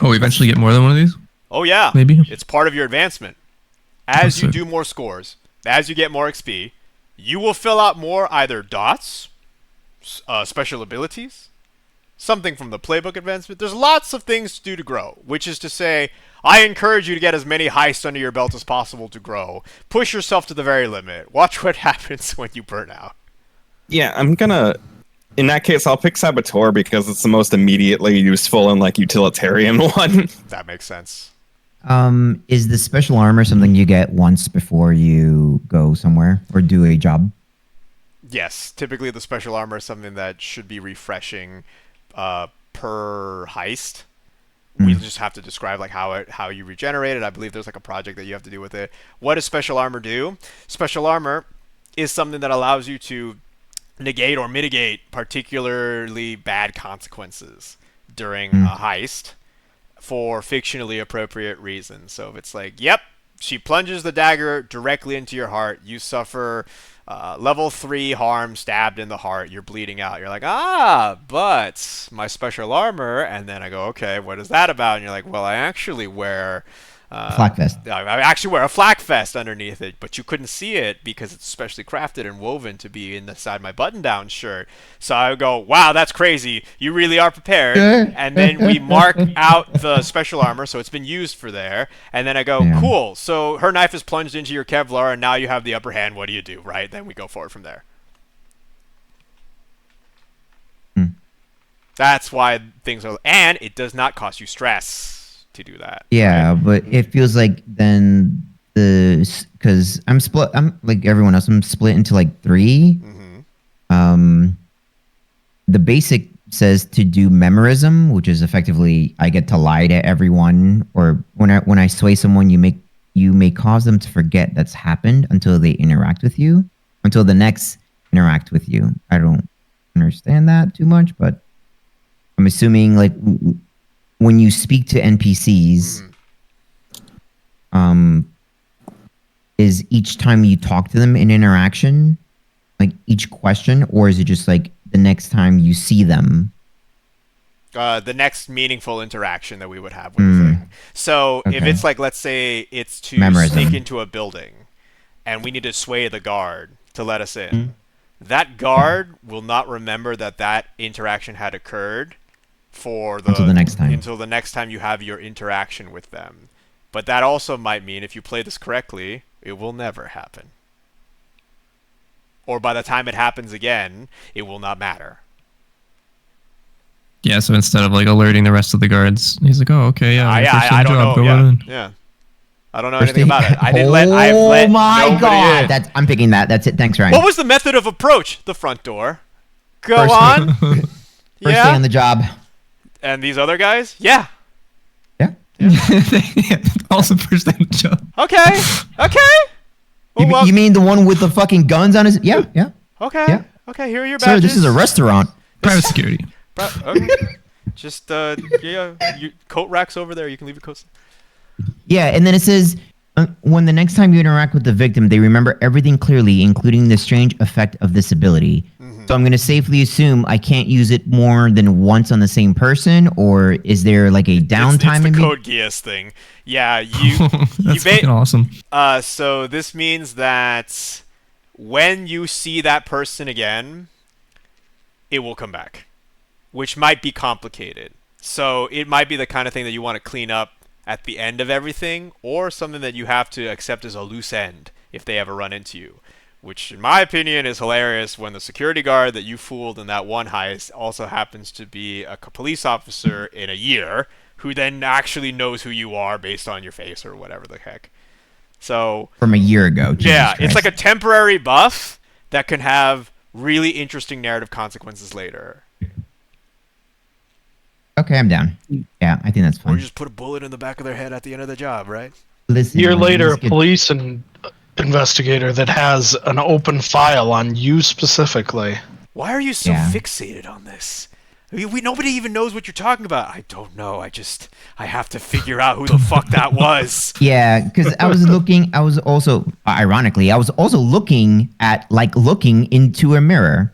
Oh, we eventually get more than one of these? Oh yeah, Maybe. it's part of your advancement. As you sick. do more scores, as you get more XP, you will fill out more either dots, special abilities, something from the playbook advancement. There's lots of things to do to grow, which is to say, I encourage you to get as many heists under your belt as possible to grow. Push yourself to the very limit. Watch what happens when you burn out. Yeah, I'm gonna. In that case, I'll pick Saboteur because it's the most immediately useful and like utilitarian one. That makes sense. Is the special armor something you get once before you go somewhere or do a job? Yes, typically the special armor is something that should be refreshing per heist. We just have to describe like how you regenerate it. I believe there's like a project that you have to do with it. What does special armor do? Special armor is something that allows you to negate or mitigate particularly bad consequences during a heist for fictionally appropriate reasons. So if it's like, yep, she plunges the dagger directly into your heart, you suffer level 3 harm, stabbed in the heart, you're bleeding out. You're like, but my special armor, and then I go, okay, what is that about? And you're like, well, I actually wear Flak vest. I actually wear a flak vest underneath it, but you couldn't see it because it's specially crafted and woven to be inside my button-down shirt. So I go, wow, that's crazy. You really are prepared. And then we mark out the special armor, so it's been used for there. And then I go, cool. So her knife is plunged into your Kevlar, and now you have the upper hand. What do you do, right? Then we go forward from there. That's why things are... And it does not cost you stress to do that. Yeah, right? but it feels like then because I'm split. I'm like everyone else. I'm split into like 3. The basic says to do memorism, which is effectively I get to lie to everyone, or when I sway someone, you may cause them to forget that's happened until they interact with you, until the next interact with you. I don't understand that too much, but I'm assuming like when you speak to NPCs, is each time you talk to them an interaction, like each question, or is it just like the next time you see them? The next meaningful interaction that we would have with the thing. So if it's like, let's say it's to sneak into a building and we need to sway the guard to let us in. That guard will not remember that interaction had occurred until the next time you have your interaction with them. But that also might mean if you play this correctly, it will never happen. Or by the time it happens again, it will not matter. Yeah, so instead of like alerting the rest of the guards, he's like, "Oh, okay, yeah, I don't know. Yeah. I don't know anything about it. I've let my god! In. I'm picking that. That's it. Thanks, Ryan. What was the method of approach? The front door. Go on. First day on the job. And these other guys? Yeah. Also first day on the job. Okay. Well, you mean the one with the fucking guns on his? Yeah. Okay. Yeah. Okay. Here are your Sir, badges. this is a restaurant. Private security. Okay. Just your coat racks over there. You can leave your coats. Yeah, and then it says when the next time you interact with the victim, they remember everything clearly, including the strange effect of this ability. So I'm going to safely assume I can't use it more than once on the same person, or is there like a downtime? It's the Code Geass thing. Yeah, That's fucking awesome. So this means that when you see that person again, it will come back, which might be complicated. So it might be the kind of thing that you want to clean up at the end of everything, or something that you have to accept as a loose end if they ever run into you. Which, in my opinion, is hilarious when the security guard that you fooled in that one heist also happens to be a police officer in a year, who then actually knows who you are based on your face or whatever the heck. So from a year ago. It's like a temporary buff that can have really interesting narrative consequences later. Okay, I'm down. Yeah, I think that's fine. Or you just put a bullet in the back of their head at the end of the job, right? Listen, year later, a police investigator that has an open file on you specifically. Why are you so fixated on this? Nobody even knows what you're talking about. I don't know. I have to figure out who the fuck that was. Yeah, because I was looking into a mirror.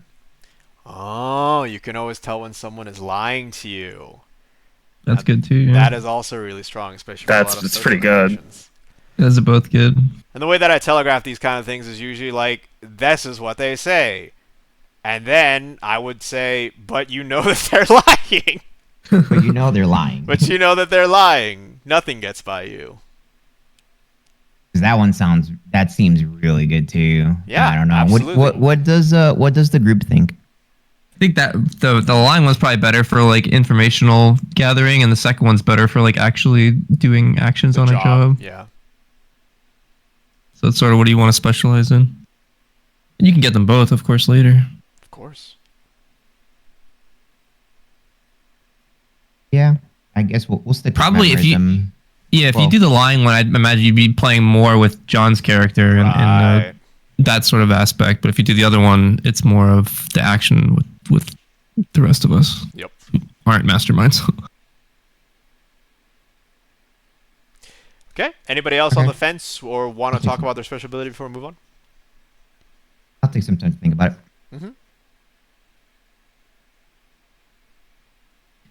Oh, you can always tell when someone is lying to you. That's good too. Yeah. That is also really strong, especially for That's pretty good. Those are both good. And the way that I telegraph these kind of things is usually like, this is what they say. And then I would say, but you know that they're lying. But you know they're lying. But you know that they're lying. Nothing gets by you. 'Cause that seems really good too. Yeah, I don't know. absolutely. What does the group think? I think that the lying one's probably better for like informational gathering, and the second one's better for like actually doing actions on a job. Yeah. So it's sort of what do you want to specialize in? And you can get them both, of course, later. Of course. Yeah, I guess we'll stick. Probably with if you- memorism. Yeah, if Well- you do the lying one, I'd imagine you'd be playing more with John's character and Right. that sort of aspect. But if you do the other one, it's more of the action with the rest of us. Yep. Who aren't masterminds. Okay. Anybody else on Okay. the fence or want to talk about their special ability before we move on? I'll take some time to think about it.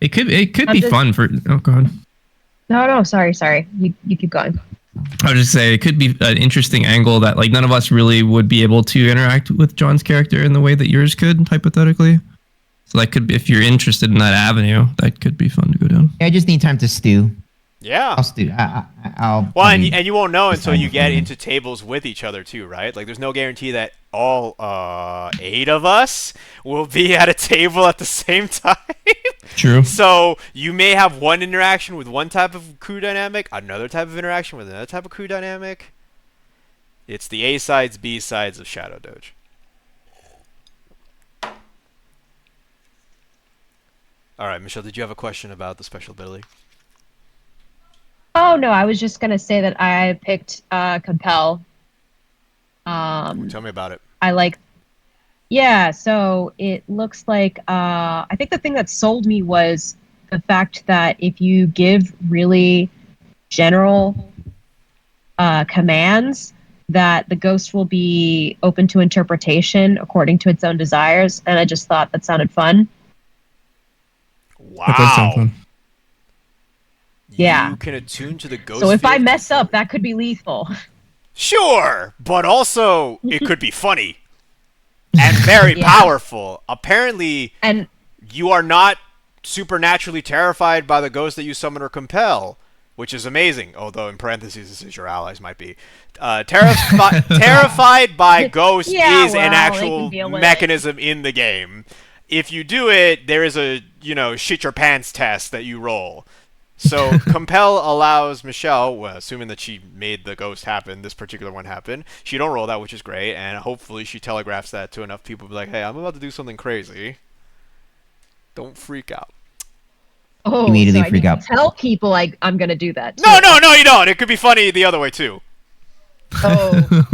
It could I'm be just- fun for. Oh god. No, sorry. You keep going. I would just say it could be an interesting angle that like none of us really would be able to interact with John's character in the way that yours could, hypothetically. So that could be, if you're interested in that avenue, that could be fun to go down. Yeah, I just need time to stew. Yeah. I'll stew. I'll. Well, and, probably and you won't know until decide you get beforehand. into tables with each other too, right? Like, there's no guarantee that all 8 of us will be at a table at the same time. True. So you may have one interaction with one type of crew dynamic, another type of interaction with another type of crew dynamic. It's the A sides, B sides of Shadow Doge. All right, Michelle, did you have a question about the special ability? Oh no, I was just gonna say that I picked Compel. Tell me about it. I like. Yeah, so it looks like I think the thing that sold me was the fact that if you give really general commands, that the ghost will be open to interpretation according to its own desires, and I just thought that sounded fun. That does sound Wow. fun. Yeah. You can attune to the ghost. So if I field mess before- up, that could be lethal. Sure, but also it could be funny and very Yeah. powerful. Apparently, And you are not supernaturally terrified by the ghost that you summon or compel, which is amazing. Although in parentheses, this is your allies might be. Terrified by ghosts Yeah, is an well, they actual can deal with it. mechanism in the game. If you do it, there is a shit your pants test that you roll. So compel allows Michelle, well, assuming that she made the ghost happen, this particular one happen. She don't roll that, which is great, and hopefully she telegraphs that to enough people. Be like, hey, I'm about to do something crazy. Don't freak out. Immediately so I freak need to out. Tell people I'm gonna do that. No, too. no, you don't. It could be funny the other way too. Oh,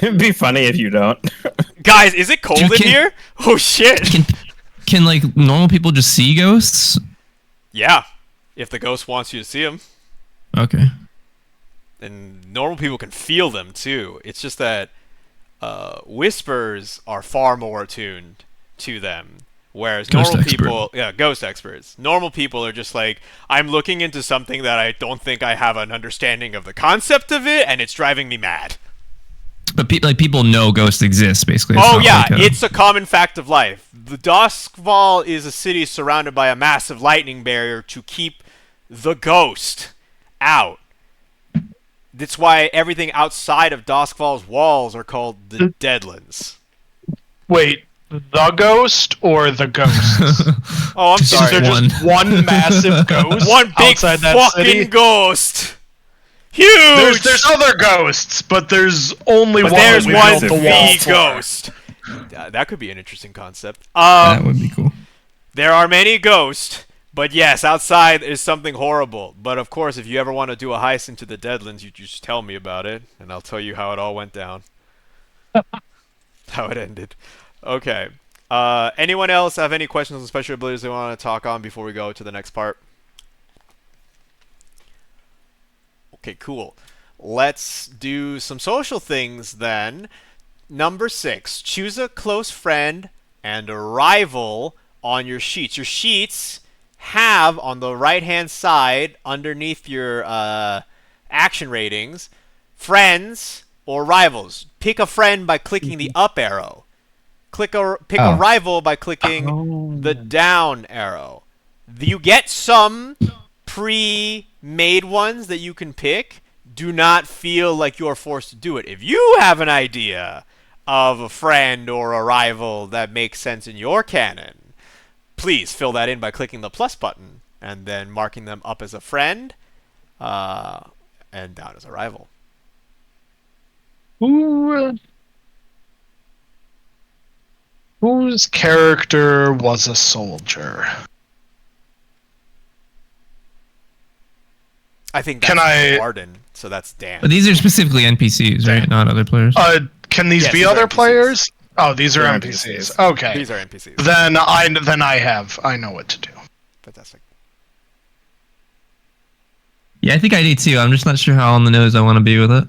It'd be funny if you don't. Guys, is it cold Dude, in here? Oh shit. Can like normal people just see ghosts? Yeah, if the ghost wants you to see them. Okay. And normal people can feel them too. It's just that whispers are far more attuned to them, whereas Ghost normal expert. people, ghost experts. Normal people are just like, I'm looking into something that I don't think I have an understanding of the concept of it, and it's driving me mad. But people know ghosts exist, basically. It's Oh not yeah, like it's a common fact of life. The Duskfall is a city surrounded by a massive lightning barrier to keep the ghost out. That's why everything outside of Duskfall's walls are called the Deadlands. Wait, the ghost or the ghosts? Oh, I'm Is sorry. there just one massive ghost One big outside that fucking city? ghost. Huge. There's other ghosts, but there's only but one. there's that we one built the wall the for. ghost. That could be an interesting concept. that would be cool. There are many ghosts, but yes, outside is something horrible. But of course, if you ever want to do a heist into the Deadlands, you just tell me about it, and I'll tell you how it all went down. How it ended. Okay. Anyone else have any questions on special abilities they want to talk on before we go to the next part? Okay, cool. Let's do some social things then. Number 6, choose a close friend and a rival on your sheets. Your sheets have on the right-hand side, underneath your action ratings, friends or rivals. Pick a friend by clicking the up arrow. pick a Oh. rival by clicking the down arrow. You get some pre-made ones that you can pick. Do not feel like you're forced to do it. If you have an idea of a friend or a rival that makes sense in your canon, please fill that in by clicking the plus button and then marking them up as a friend and down as a rival. Whose character was a soldier? I think that's Can I- Warden, so that's Dan. But these are specifically NPCs, right? Not other players. Can these Yes, be these are other NPCs. players? Oh, these are They're NPCs. NPCs. Okay. These are NPCs. Then I know what to do. Fantastic. Yeah, I think I do too. I'm just not sure how on the nose I want to be with it.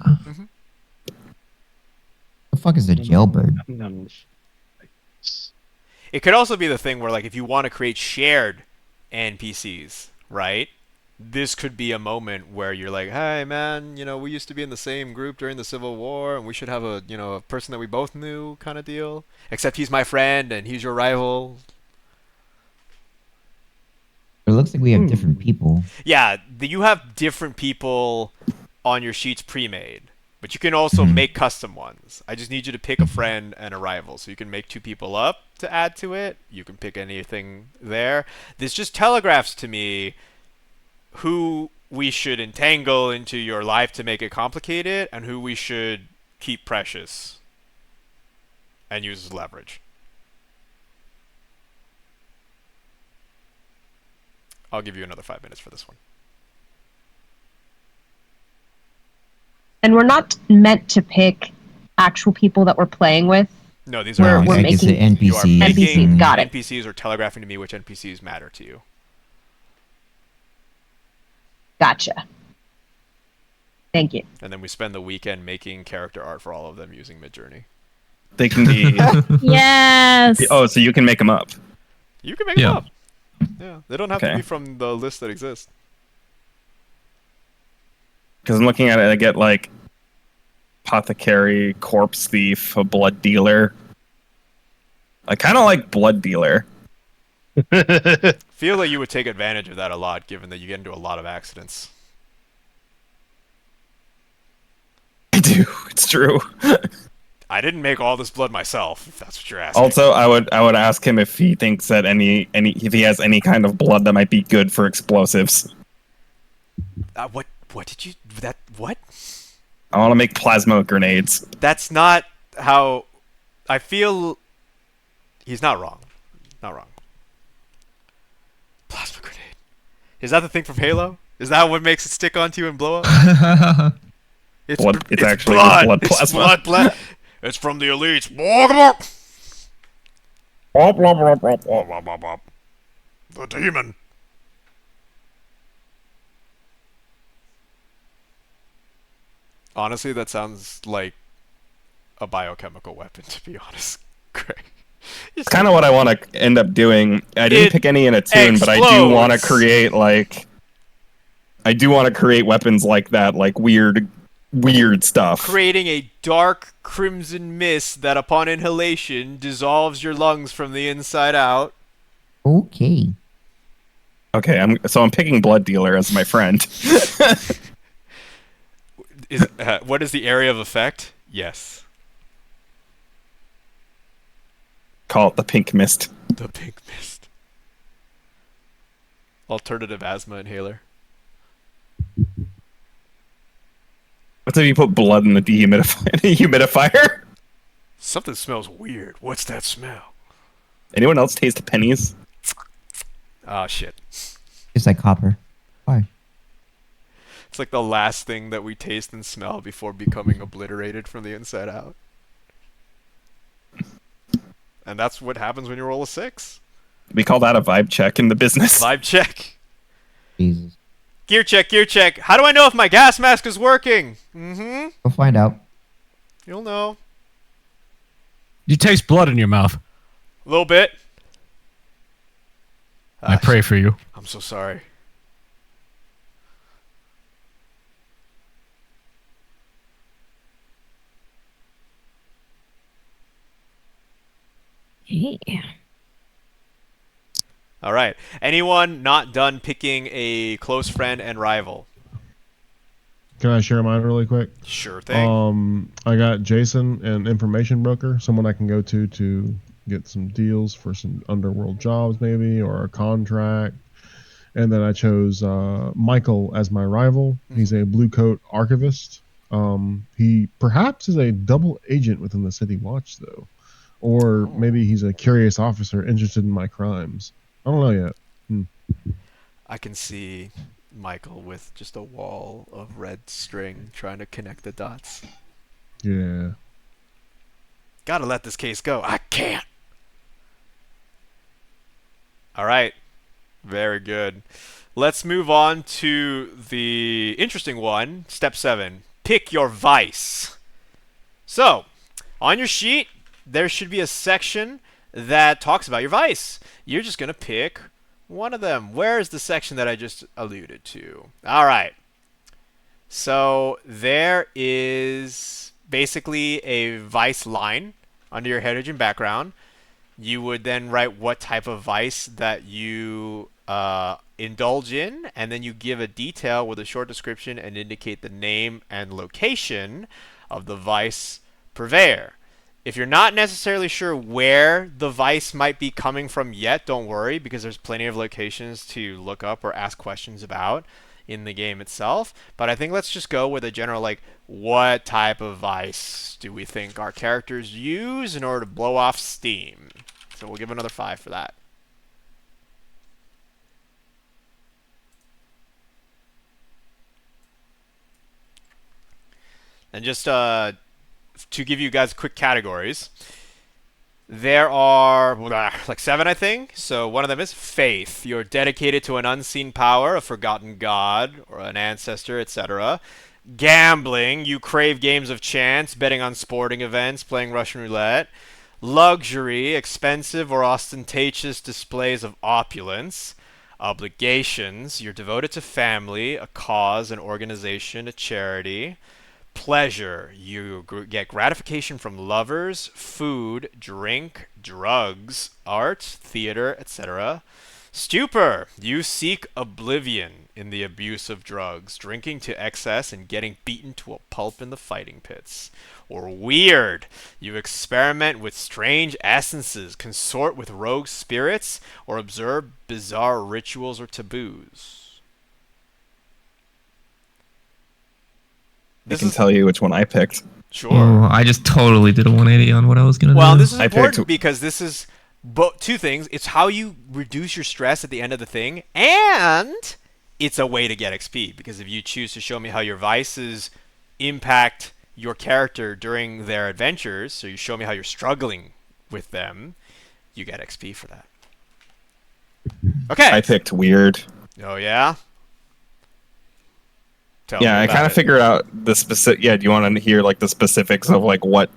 The fuck is a jailbird? It could also be the thing where, like, if you want to create shared NPCs, right? This could be a moment where you're like, hey, man, you know, we used to be in the same group during the Civil War, and we should have a, you know, a person that we both knew kind of deal. Except he's my friend, and he's your rival. It looks like we have different people. Yeah, you have different people on your sheets pre-made. But you can also make custom ones. I just need you to pick a friend and a rival. So you can make two people up to add to it. You can pick anything there. This just telegraphs to me who we should entangle into your life to make it complicated and who we should keep precious and use as leverage. I'll give you another 5 minutes for this one. And we're not meant to pick actual people that we're playing with. No, these We're- are we're I guess making- the you are NPCs. making NPCs, got it. NPCs or telegraphing to me which NPCs matter to you. Gotcha. Thank you. And then we spend the weekend making character art for all of them using Midjourney. They can be. Yes. Oh, so you can make them up. You can make Yeah. them up. Yeah, they don't have to Okay. be from the list that exists. Because I'm looking at it, I get like apothecary, corpse thief, a blood dealer. I kind of like blood dealer. Feel like you would take advantage of that a lot, given that you get into a lot of accidents. I do. It's true. I didn't make all this blood myself, if that's what you're asking. Also, I would ask him if he thinks that if he has any kind of blood that might be good for explosives. What did you what? I want to make plasma grenades. That's not how I feel. He's not wrong. Not wrong. Plasma grenade. Is that the thing from Halo? Is that what makes it stick onto you and blow up? It's actually blood. blood It's plasma. blood. It's from the elites. The demon. Honestly, that sounds like a biochemical weapon, to be honest, Greg. It's kind of what I want to end up doing. I didn't It pick any in a tune, but I do want to explodes. create weapons like that, like weird stuff. Creating a dark crimson mist that, upon inhalation, dissolves your lungs from the inside out. Okay. Okay, I'm picking blood dealer as my friend. What is the area of effect? Yes. Call it the pink mist. The pink mist. Alternative asthma inhaler. What if you put blood in the dehumidifier? Something smells weird. What's that smell? Anyone else taste pennies? Oh, shit. It's like copper. Why? It's like the last thing that we taste and smell before becoming obliterated from the inside out. And that's what happens when you roll a 6. We call that a vibe check in the business. Vibe check. Jesus. Gear check, gear check. How do I know if my gas mask is working? Mm-hmm. We'll find out. You'll know. You taste blood in your mouth. A little bit. I pray for you. I'm so sorry. me. All right. Anyone not done picking a close friend and rival? Can I share mine really quick? Sure thing. I got Jason, an information broker, someone I can go to get some deals for some underworld jobs, maybe, or a contract. And then I chose Michael as my rival. He's a blue coat archivist. He perhaps is a double agent within the City Watch, though, or maybe he's a curious officer interested in my crimes. I don't know yet. I can see Michael with just a wall of red string trying to connect the dots. Yeah. Gotta let this case go. I can't. All right. Very good. Let's move on to the interesting one. Step 7. Pick your vice. So, on your sheet, there should be a section that talks about your vice. You're just going to pick one of them. Where is the section that I just alluded to? All right. So there is basically a vice line under your heritage and background. You would then write what type of vice that you indulge in, and then you give a detail with a short description and indicate the name and location of the vice purveyor. If you're not necessarily sure where the vice might be coming from yet, don't worry, because there's plenty of locations to look up or ask questions about in the game itself. But I think let's just go with a general, like, what type of vice do we think our characters use in order to blow off steam? So we'll give another 5 for that. And just to give you guys quick categories, there are like 7, I think. So one of them is faith. You're dedicated to an unseen power, a forgotten god, or an ancestor, etc. Gambling. You crave games of chance, betting on sporting events, playing Russian roulette. Luxury. Expensive or ostentatious displays of opulence. Obligations. You're devoted to family, a cause, an organization, a charity. Pleasure. You get gratification from lovers, food, drink, drugs, art, theater, etc. Stupor. You seek oblivion in the abuse of drugs, drinking to excess and getting beaten to a pulp in the fighting pits. Or weird. You experiment with strange essences, consort with rogue spirits, or observe bizarre rituals or taboos. I can tell you which one I picked. Sure. Oh, I just totally did a 180 on what I was going to do. Well, this is I important picked- because this is two things. It's how you reduce your stress at the end of the thing, and it's a way to get XP. Because if you choose to show me how your vices impact your character during their adventures, so you show me how you're struggling with them, you get XP for that. Okay. I picked weird. Oh, yeah? Tell Yeah, me I about kind of it. figured out the specific. Yeah, do you want to hear like the specifics of like what,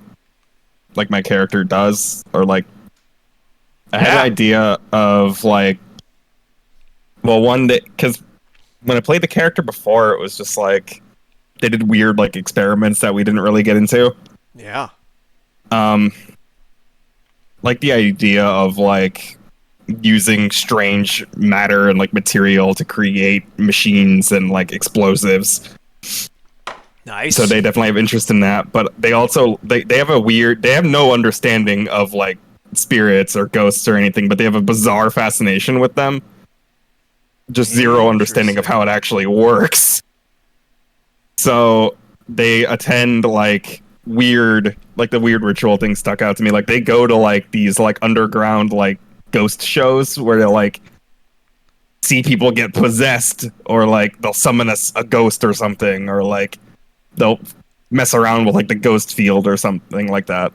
like my character does, or like, I had an Yeah. idea of like, well, one that because when I played the character before, it was just like they did weird like experiments that we didn't really get into. Yeah. Like the idea of like using strange matter and like material to create machines and like explosives. Nice. So they definitely have interest in that, but they also they have they have no understanding of like spirits or ghosts or anything, but they have a bizarre fascination with them. Just zero understanding of how it actually works. So they attend like the weird ritual thing stuck out to me. Like they go to like these like underground like ghost shows where they like see people get possessed, or like they'll summon a ghost or something, or like they'll mess around with like the ghost field or something like that.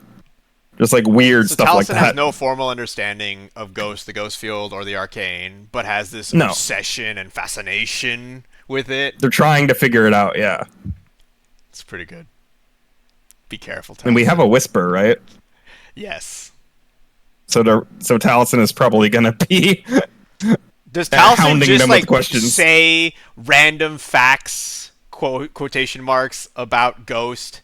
Just like weird So stuff like Taliesin that. has no formal understanding of the ghost field, or the arcane, but has this No. obsession and fascination with it. They're trying to figure it out, yeah. It's pretty good. Be careful, Taliesin. And we have a whisper, right? Yes. So Taliesin is probably gonna be Does Taliesin hounding just them with like questions. say random facts, quotation marks, about Ghost,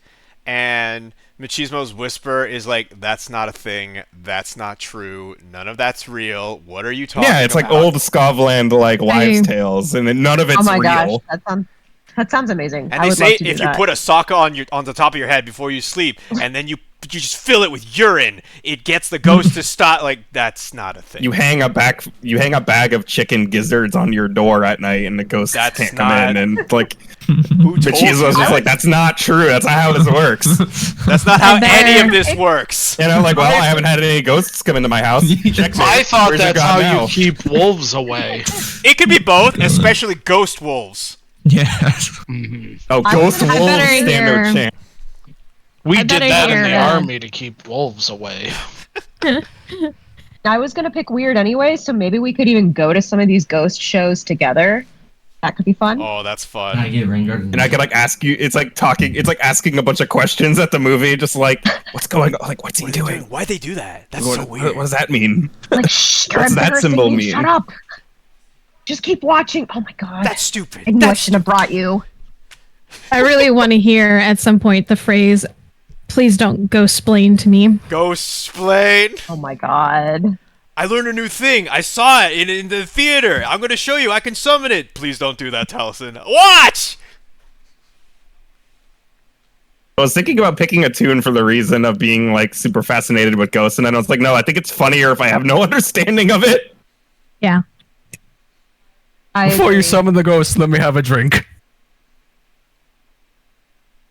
and Machismo's whisper is like, "That's not a thing. That's not true. None of that's real. What are you talking about?" Yeah, it's like old Scotland like wives' tales, and none of it's Oh my real. gosh, that sounds amazing. And I they would say love to do if you that. put a soccer on the top of your head before you sleep, and then you just fill it with urine, it gets the ghost to stop. Like, that's not a thing. You hang a bag of chicken gizzards on your door at night, and the ghosts That's can't not- come in. And like, Who told Machismo's you just that? like, that's not true. That's not how this works. That's not how I any better- of this works. You know, like, well, I haven't had any ghosts come into my house. Checkmate. I thought Where's your that's god how now? you keep wolves away. It could be both, especially ghost wolves. Yeah. Oh, ghost I wolves better stand no hear- chance. We I did better that in hear, the uh, army to keep wolves away. I was gonna pick weird anyway, so maybe we could even go to some of these ghost shows together. That could be fun. Oh, that's fun. And I could like ask you. It's like talking. It's like asking a bunch of questions at the movie. Just like, what's going on? Like, what's he doing? Why'd they do that? That's What, so what, weird. what does that mean? Like, shh, you're What's that embarrassing symbol me. mean? Shut up. Just keep watching. Oh my god. That's stupid. I knew I That's shouldn't have brought you. I really want to hear at some point the phrase, "Please don't go splain to me." Ghost splain. Oh my god. I learned a new thing. I saw it in the theater. I'm going to show you. I can summon it. Please don't do that, Taliesin. Watch! I was thinking about picking a tune for the reason of being like super fascinated with ghosts, and then I was like, no, I think it's funnier if I have no understanding of it. Yeah. Before you summon the ghost, let me have a drink.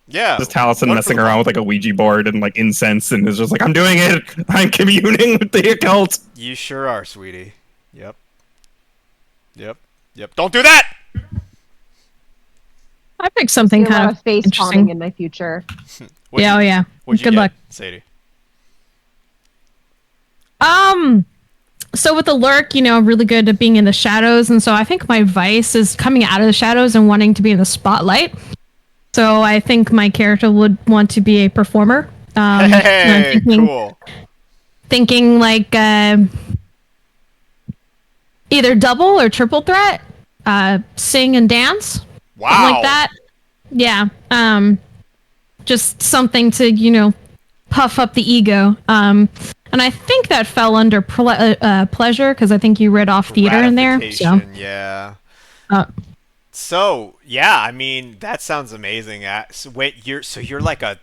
Yeah. Just Taliesin One messing for the- around with like a Ouija board and like incense, and is just like, I'm doing it. I'm communing with the occult. You sure are, sweetie. Yep. Yep. Don't do that! I picked something a lot kind of of face palming interesting. in my future. What'd Yeah, you- oh yeah. what'd you Good get, luck. Sadie? So with the lurk, really good at being in the shadows, and so I think my vice is coming out of the shadows and wanting to be in the spotlight. So I think my character would want to be a performer. And I'm Hey, cool. thinking like either double or triple threat, sing and dance, something Wow. like that. Yeah, just something to puff up the ego. And I think that fell under pleasure because I think you read off theater in there. So Ratification, yeah. So yeah, I mean that sounds amazing. So wait, you're like a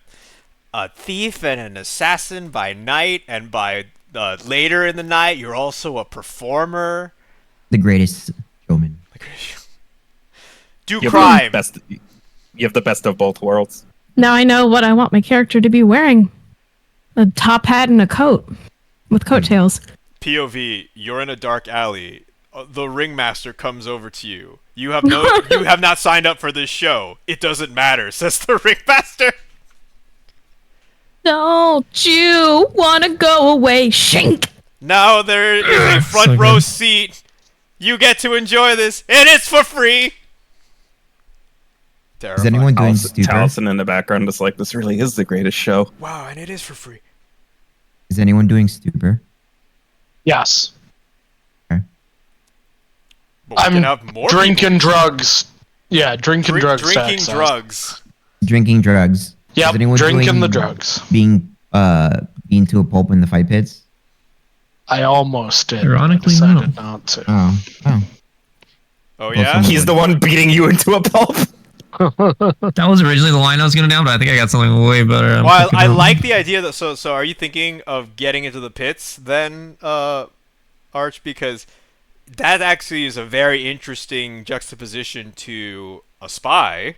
thief and an assassin by night, and by later in the night, you're also a performer. The greatest showman. Do You have crime. you have the best of both worlds. now I know what I want my character to be wearing: a top hat and a coat with coattails. POV, you're in a dark alley. The ringmaster comes over to you. You have not signed up for this show. It doesn't matter, says the ringmaster. Don't you want to go away, Shink? Now there is a front So row good. seat. You get to enjoy this, and it's for free. Is Terrifying. anyone doing Stuber? Taliesin in the background is like, this really is the greatest show. Wow, and it is for free. Is anyone doing Stuber? Yes. But we I'm can have more drinking people. drugs. Yeah, drinking drugs. Drinking sex. drugs. Drinking drugs. Yep, Is anyone drinking doing the drugs. Being to a pulp in the fight pits? I almost did. Ironically, but I no. decided not to. Oh. Oh Well, yeah. someone- He's the one beating you into a pulp. That was originally the line I was gonna down, but I think I got something way better. I'm Well, picking I up. like the idea that. So are you thinking of getting into the pits then, Arch? Because that actually is a very interesting juxtaposition to a spy,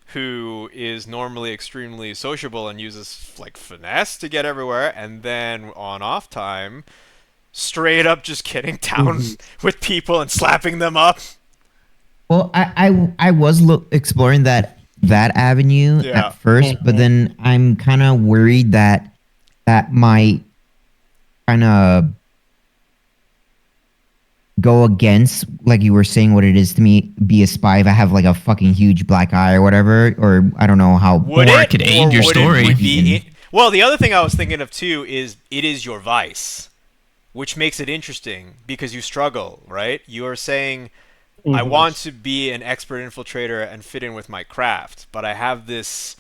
who is normally extremely sociable and uses like finesse to get everywhere, and then on off time, straight up just getting down with people and slapping them up. Well, I was exploring that avenue Yeah. at first, but then I'm kind of worried that might kind of go against, like you were saying, what it is to me be a spy if I have like a fucking huge black eye or whatever, or I don't know how. Would Or it, it could aid or your would story. It would be Even. well, the other thing I was thinking of too is it is your vice, which makes it interesting because you struggle, right? You are saying, I want to be an expert infiltrator and fit in with my craft, but I have this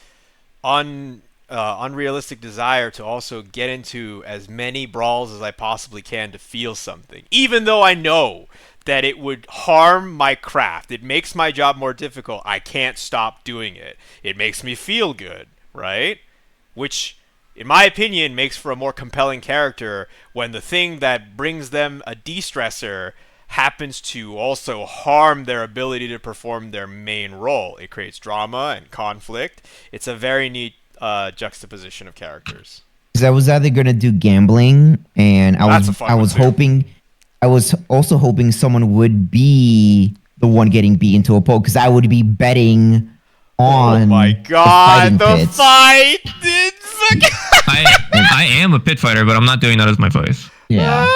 unrealistic desire to also get into as many brawls as I possibly can to feel something, even though I know that it would harm my craft. It makes my job more difficult. I can't stop doing it. It makes me feel good, right? Which, in my opinion, makes for a more compelling character when the thing that brings them a de-stressor happens to also harm their ability to perform their main role. It creates drama and conflict. It's a very neat juxtaposition of characters. Because I was either gonna do gambling, and I was also hoping someone would be the one getting beaten to a pulp, because I would be betting on. Oh my god, the the fight! I am a pit fighter, but I'm not doing that as my voice. Yeah.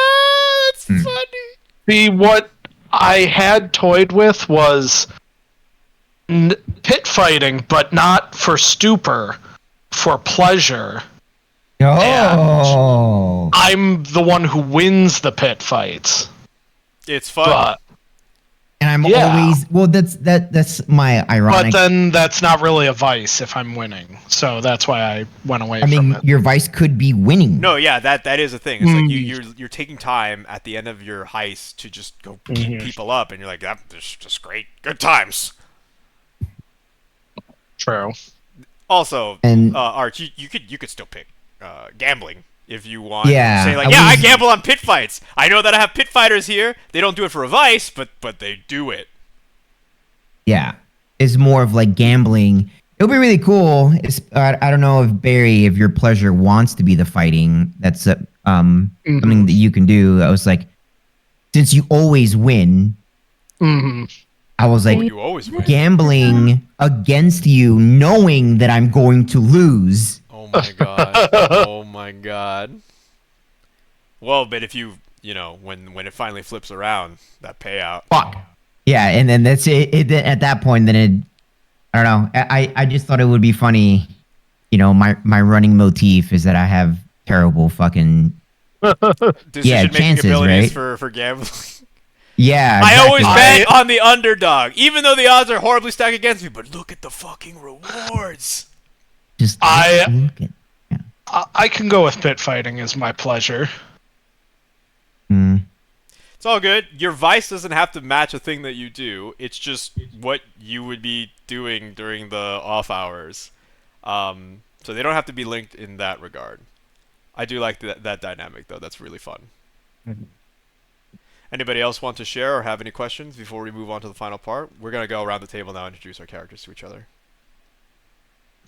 It's funny. See, what I had toyed with was pit fighting, but not for stupor, for pleasure. Oh. I'm the one who wins the pit fights. It's fun. But, And I'm always that's my ironic. but then that's not really a vice if I'm winning. So that's why I went away from it. your vice could be winning. No, yeah, that is a thing. It's like you're taking time at the end of your heist to just go beat people up, and you're like, that's just great, good times. True. Also, And- Arch, you could still pick gambling if you want. Yeah, Say like, I I was- gamble on pit fights. I know that I have pit fighters here. They don't do it for a vice, but they do it. Yeah, it's more of like gambling. It'll be really cool. I don't know if Barry, if your pleasure wants to be the fighting, that's something that you can do. I was like, since you always win, I was like, You always win. gambling against you, knowing that I'm going to lose. Oh my god. Oh my god. Well, but if you know, when it finally flips around, that payout. Fuck. Yeah, and then that's it. At that point, then I don't know. I just thought it would be funny. You know, my running motif is that I have terrible fucking Decision-making chances, abilities right? for gambling. Yeah, I always exactly. bet on the underdog, even though the odds are horribly stacked against me. But look at the fucking rewards. Just I- look at. I can go with pit fighting as my pleasure. Mm. It's all good. Your vice doesn't have to match a thing that you do. It's just what you would be doing during the off hours. So they don't have to be linked in that regard. I do like that dynamic, though. That's really fun. Anybody else want to share or have any questions before we move on to the final part? We're going to go around the table now and introduce our characters to each other.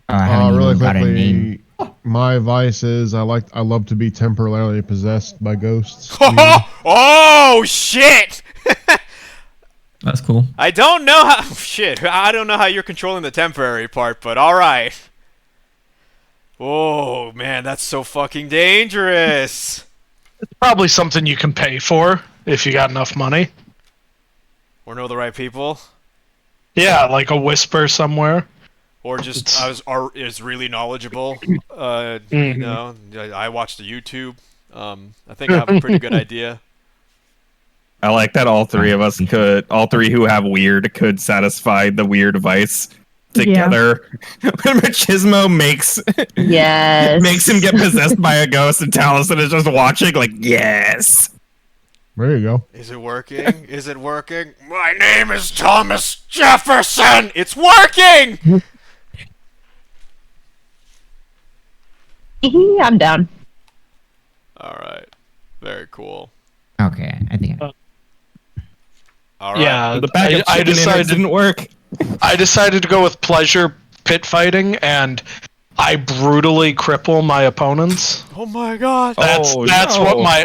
I haven't Really even got a name. quickly, my vice is I love to be temporarily possessed by ghosts. Oh, shit! That's cool. I don't know how... Shit, I don't know how you're controlling the temporary part, but alright. Oh, man, that's so fucking dangerous. It's probably something you can pay for if you got enough money. Or know the right people. Yeah, like a whisper somewhere. Or just is really knowledgeable. You know, I watched the YouTube. I think I have a pretty good idea. I like that all three of us all three who have weird could satisfy the weird vice together. When Machismo makes him get possessed by a ghost and Taliesin is just watching like, yes. There you go. Is it working? Is it working? My name is Thomas Jefferson! It's working! I'm down. Alright. Very cool. Okay, I think. Alright. Yeah, The bag of I chicken in it decided didn't work. I decided to go with pleasure pit fighting, and I brutally cripple my opponents. Oh my god. That's Oh, what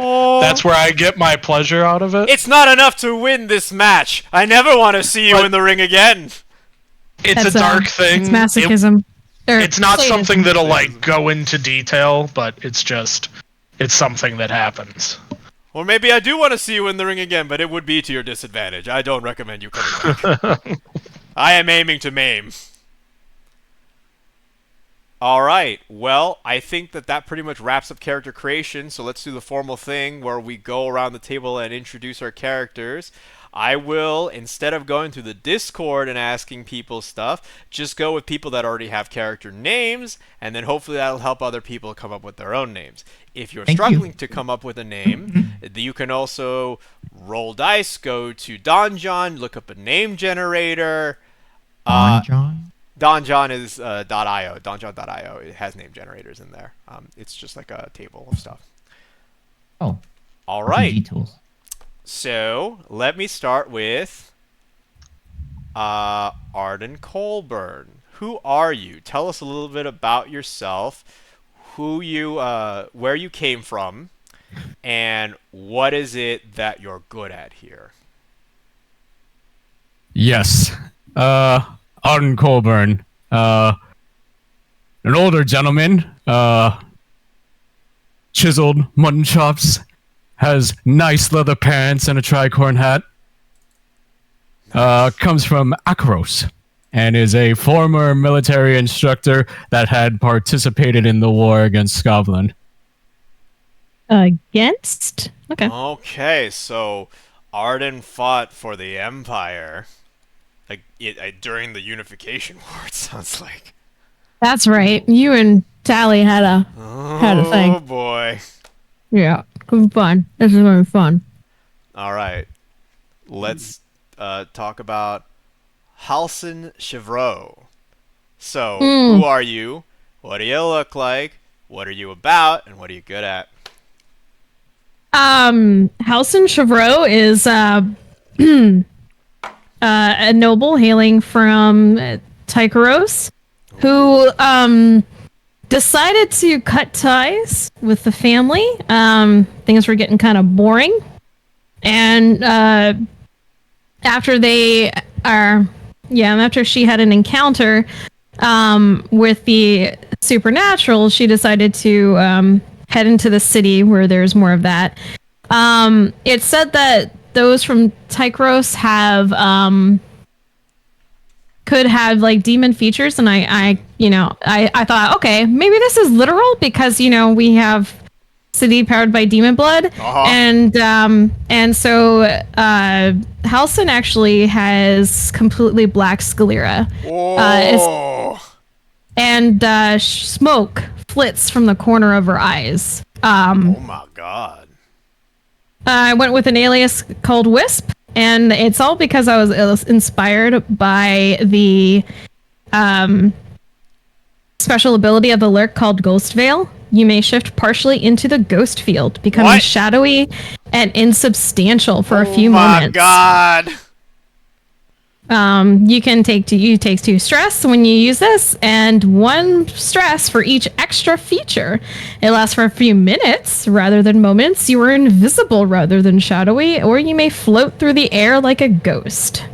no. that's where I get my pleasure out of it. It's not enough to win this match. I never want to see you in the ring again. It's a dark thing. It's masochism. It's not something that'll like go into detail, but it's something that happens. Or maybe I do want to see you in the ring again, but it would be to your disadvantage. I don't recommend you coming back. I am aiming to maim. Alright, well, I think that pretty much wraps up character creation, so let's do the formal thing where we go around the table and introduce our characters. I will, instead of going through the Discord and asking people stuff, just go with people that already have character names, and then hopefully that'll help other people come up with their own names. If you're struggling to come up with a name, you can also roll dice, go to Donjon, look up a name generator. Donjon? Donjon is .io. Donjon.io. It has name generators in there. It's just like a table of stuff. Oh. All right. RPG tools. So let me start with Arden Colburn. Who are you? Tell us a little bit about yourself, who you, where you came from, and what is it that you're good at here? Yes. Arden Colburn. An older gentleman. Chiseled mutton chops. Has nice leather pants and a tricorn hat. Comes from Akros. And is a former military instructor that had participated in the war against Scotland. Against? Okay. Okay, so Arden fought for the Empire. During the Unification War, it sounds like. That's right. You and Tally had a thing. Oh boy. Yeah, gonna be fun. This is gonna be fun. All right. Let's talk about Halsin Chevreau. So, who are you? What do you look like? What are you about? And what are you good at? Halsin Chevreau is a noble hailing from Tycheros who decided to cut ties with the family. Things were getting kind of boring. And after she had an encounter with the supernatural, she decided to head into the city where there's more of that. It said that those from Tycheros could have like demon features, and I thought, okay, maybe this is literal because we have city powered by demon blood, and so Halsin actually has completely black sclera, and smoke flits from the corner of her eyes. Oh my god. I went with an alias called Wisp, and it's all because I was inspired by the special ability of the lurk called Ghost Veil. You may shift partially into the ghost field, becoming shadowy and insubstantial for a few moments. Oh my god! You can take two stress when you use this, and 1 stress for each extra feature. It lasts for a few minutes rather than moments. You are invisible rather than shadowy, or you may float through the air like a ghost.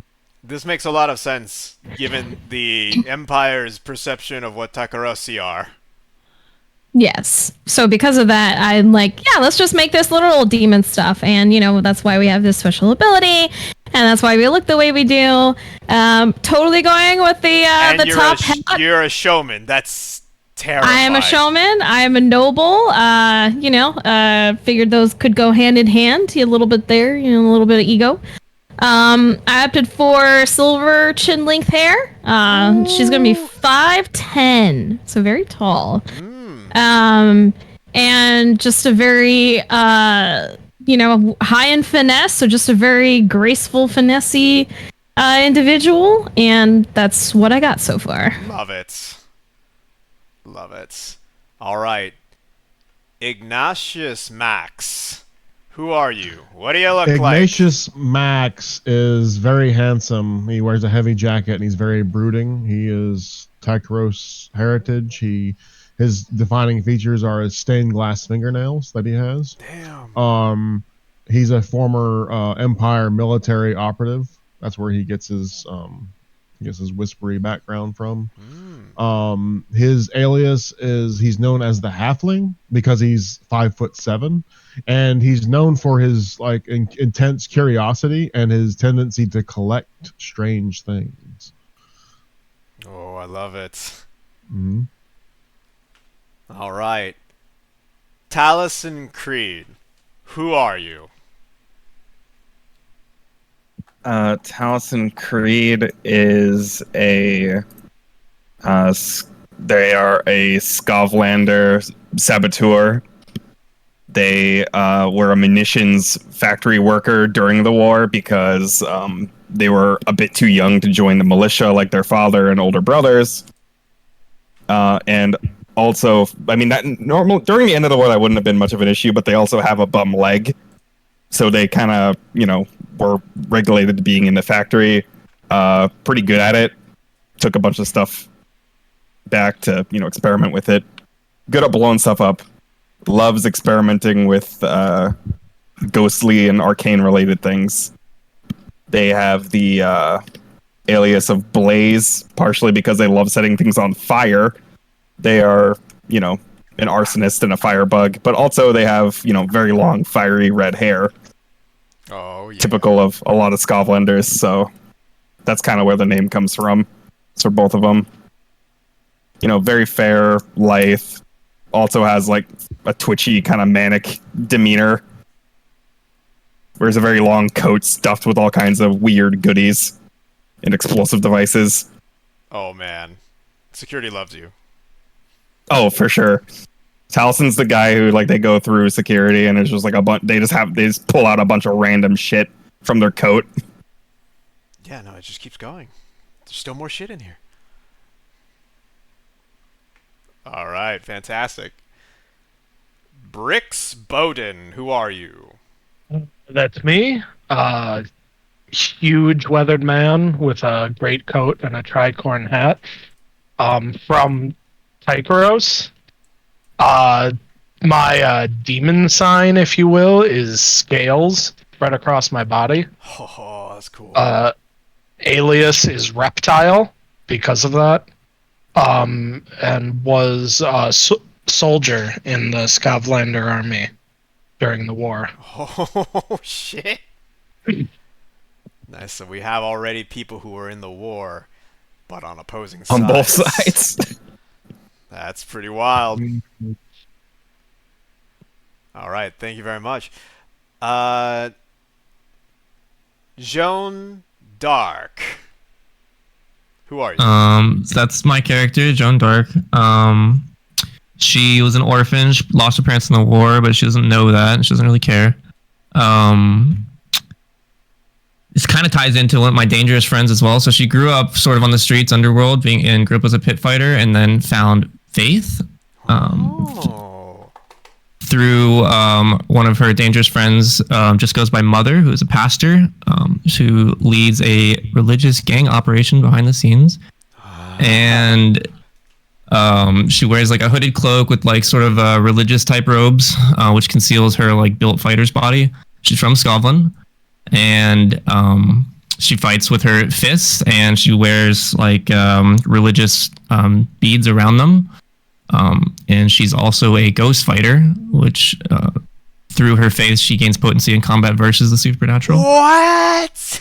This makes a lot of sense, given the Empire's perception of what Tycherosi are. Yes. So because of that, I'm like, yeah, let's just make this literal demon stuff. And, that's why we have this special ability. And that's why we look the way we do. Totally going with the top hat. You're a showman. That's terrifying. I am a showman. I am a noble. Figured those could go hand in hand. A little bit there, a little bit of ego. I opted for silver chin length hair. She's going to be 5'10", so very tall. And just a very, high in finesse, so just a very graceful, finessey individual, and that's what I got so far. Love it. Love it. All right. Ignatius Max. Who are you? What do you look like? Ignatius Max is very handsome. He wears a heavy jacket and he's very brooding. He is Tycheros heritage. His defining features are his stained glass fingernails that he has. Damn. He's a former Empire military operative. That's where he gets his whispery background from. His alias is he's known as the Halfling because he's 5'7", and he's known for his intense curiosity and his tendency to collect strange things. Oh, I love it. Mm-hmm. All right. Taliesin Creed. Who are you? Taliesin Creed is a they are a Skovlander saboteur. They were a munitions factory worker during the war because they were a bit too young to join the militia like their father and older brothers. And also, I mean, that during the end of the war, that wouldn't have been much of an issue, but they also have a bum leg. So they kind of, were regulated to being in the factory. Pretty good at it. Took a bunch of stuff back to, experiment with it. Good at blowing stuff up. Loves experimenting with ghostly and arcane related things. They have the alias of Blaze, partially because they love setting things on fire. They are, an arsonist and a firebug, but also they have, very long, fiery red hair. Oh, yeah. Typical of a lot of Skovlanders, so that's kind of where the name comes from. It's for both of them. Very fair, lithe. Also has like a twitchy kind of manic demeanor. Wears a very long coat stuffed with all kinds of weird goodies and explosive devices. Oh man, security loves you. Oh, for sure. Talison's the guy who they go through security and it's just like a bunch. They just pull out a bunch of random shit from their coat. Yeah, no, it just keeps going. There's still more shit in here. All right, fantastic. Brix Bowden, who are you? That's me. Huge weathered man with a great coat and a tricorn hat. From Tykeros. My demon sign, if you will, is scales spread across my body. Oh, that's cool. Alias is reptile because of that. And was a soldier in the Skovlander army during the war. Oh, shit. Nice. So we have already people who were in the war, but on opposing sides. On both sides. That's pretty wild. All right. Thank you very much. Joan Dark. Who are you? That's my character, Joan Dark. She was an orphan. She lost her parents in the war, but she doesn't know that. She doesn't really care. This kind of ties into one of my dangerous friends as well. So she grew up sort of on the streets, underworld, grew up as a pit fighter, and then found faith through one of her dangerous friends. Just goes by Mother, who is a pastor, who leads a religious gang operation behind the scenes. And she wears a hooded cloak with sort of religious type robes, which conceals her built fighter's body. She's from Scotland, and she fights with her fists, and she wears religious beads around them. And she's also a ghost fighter, which through her faith she gains potency in combat versus the supernatural. What?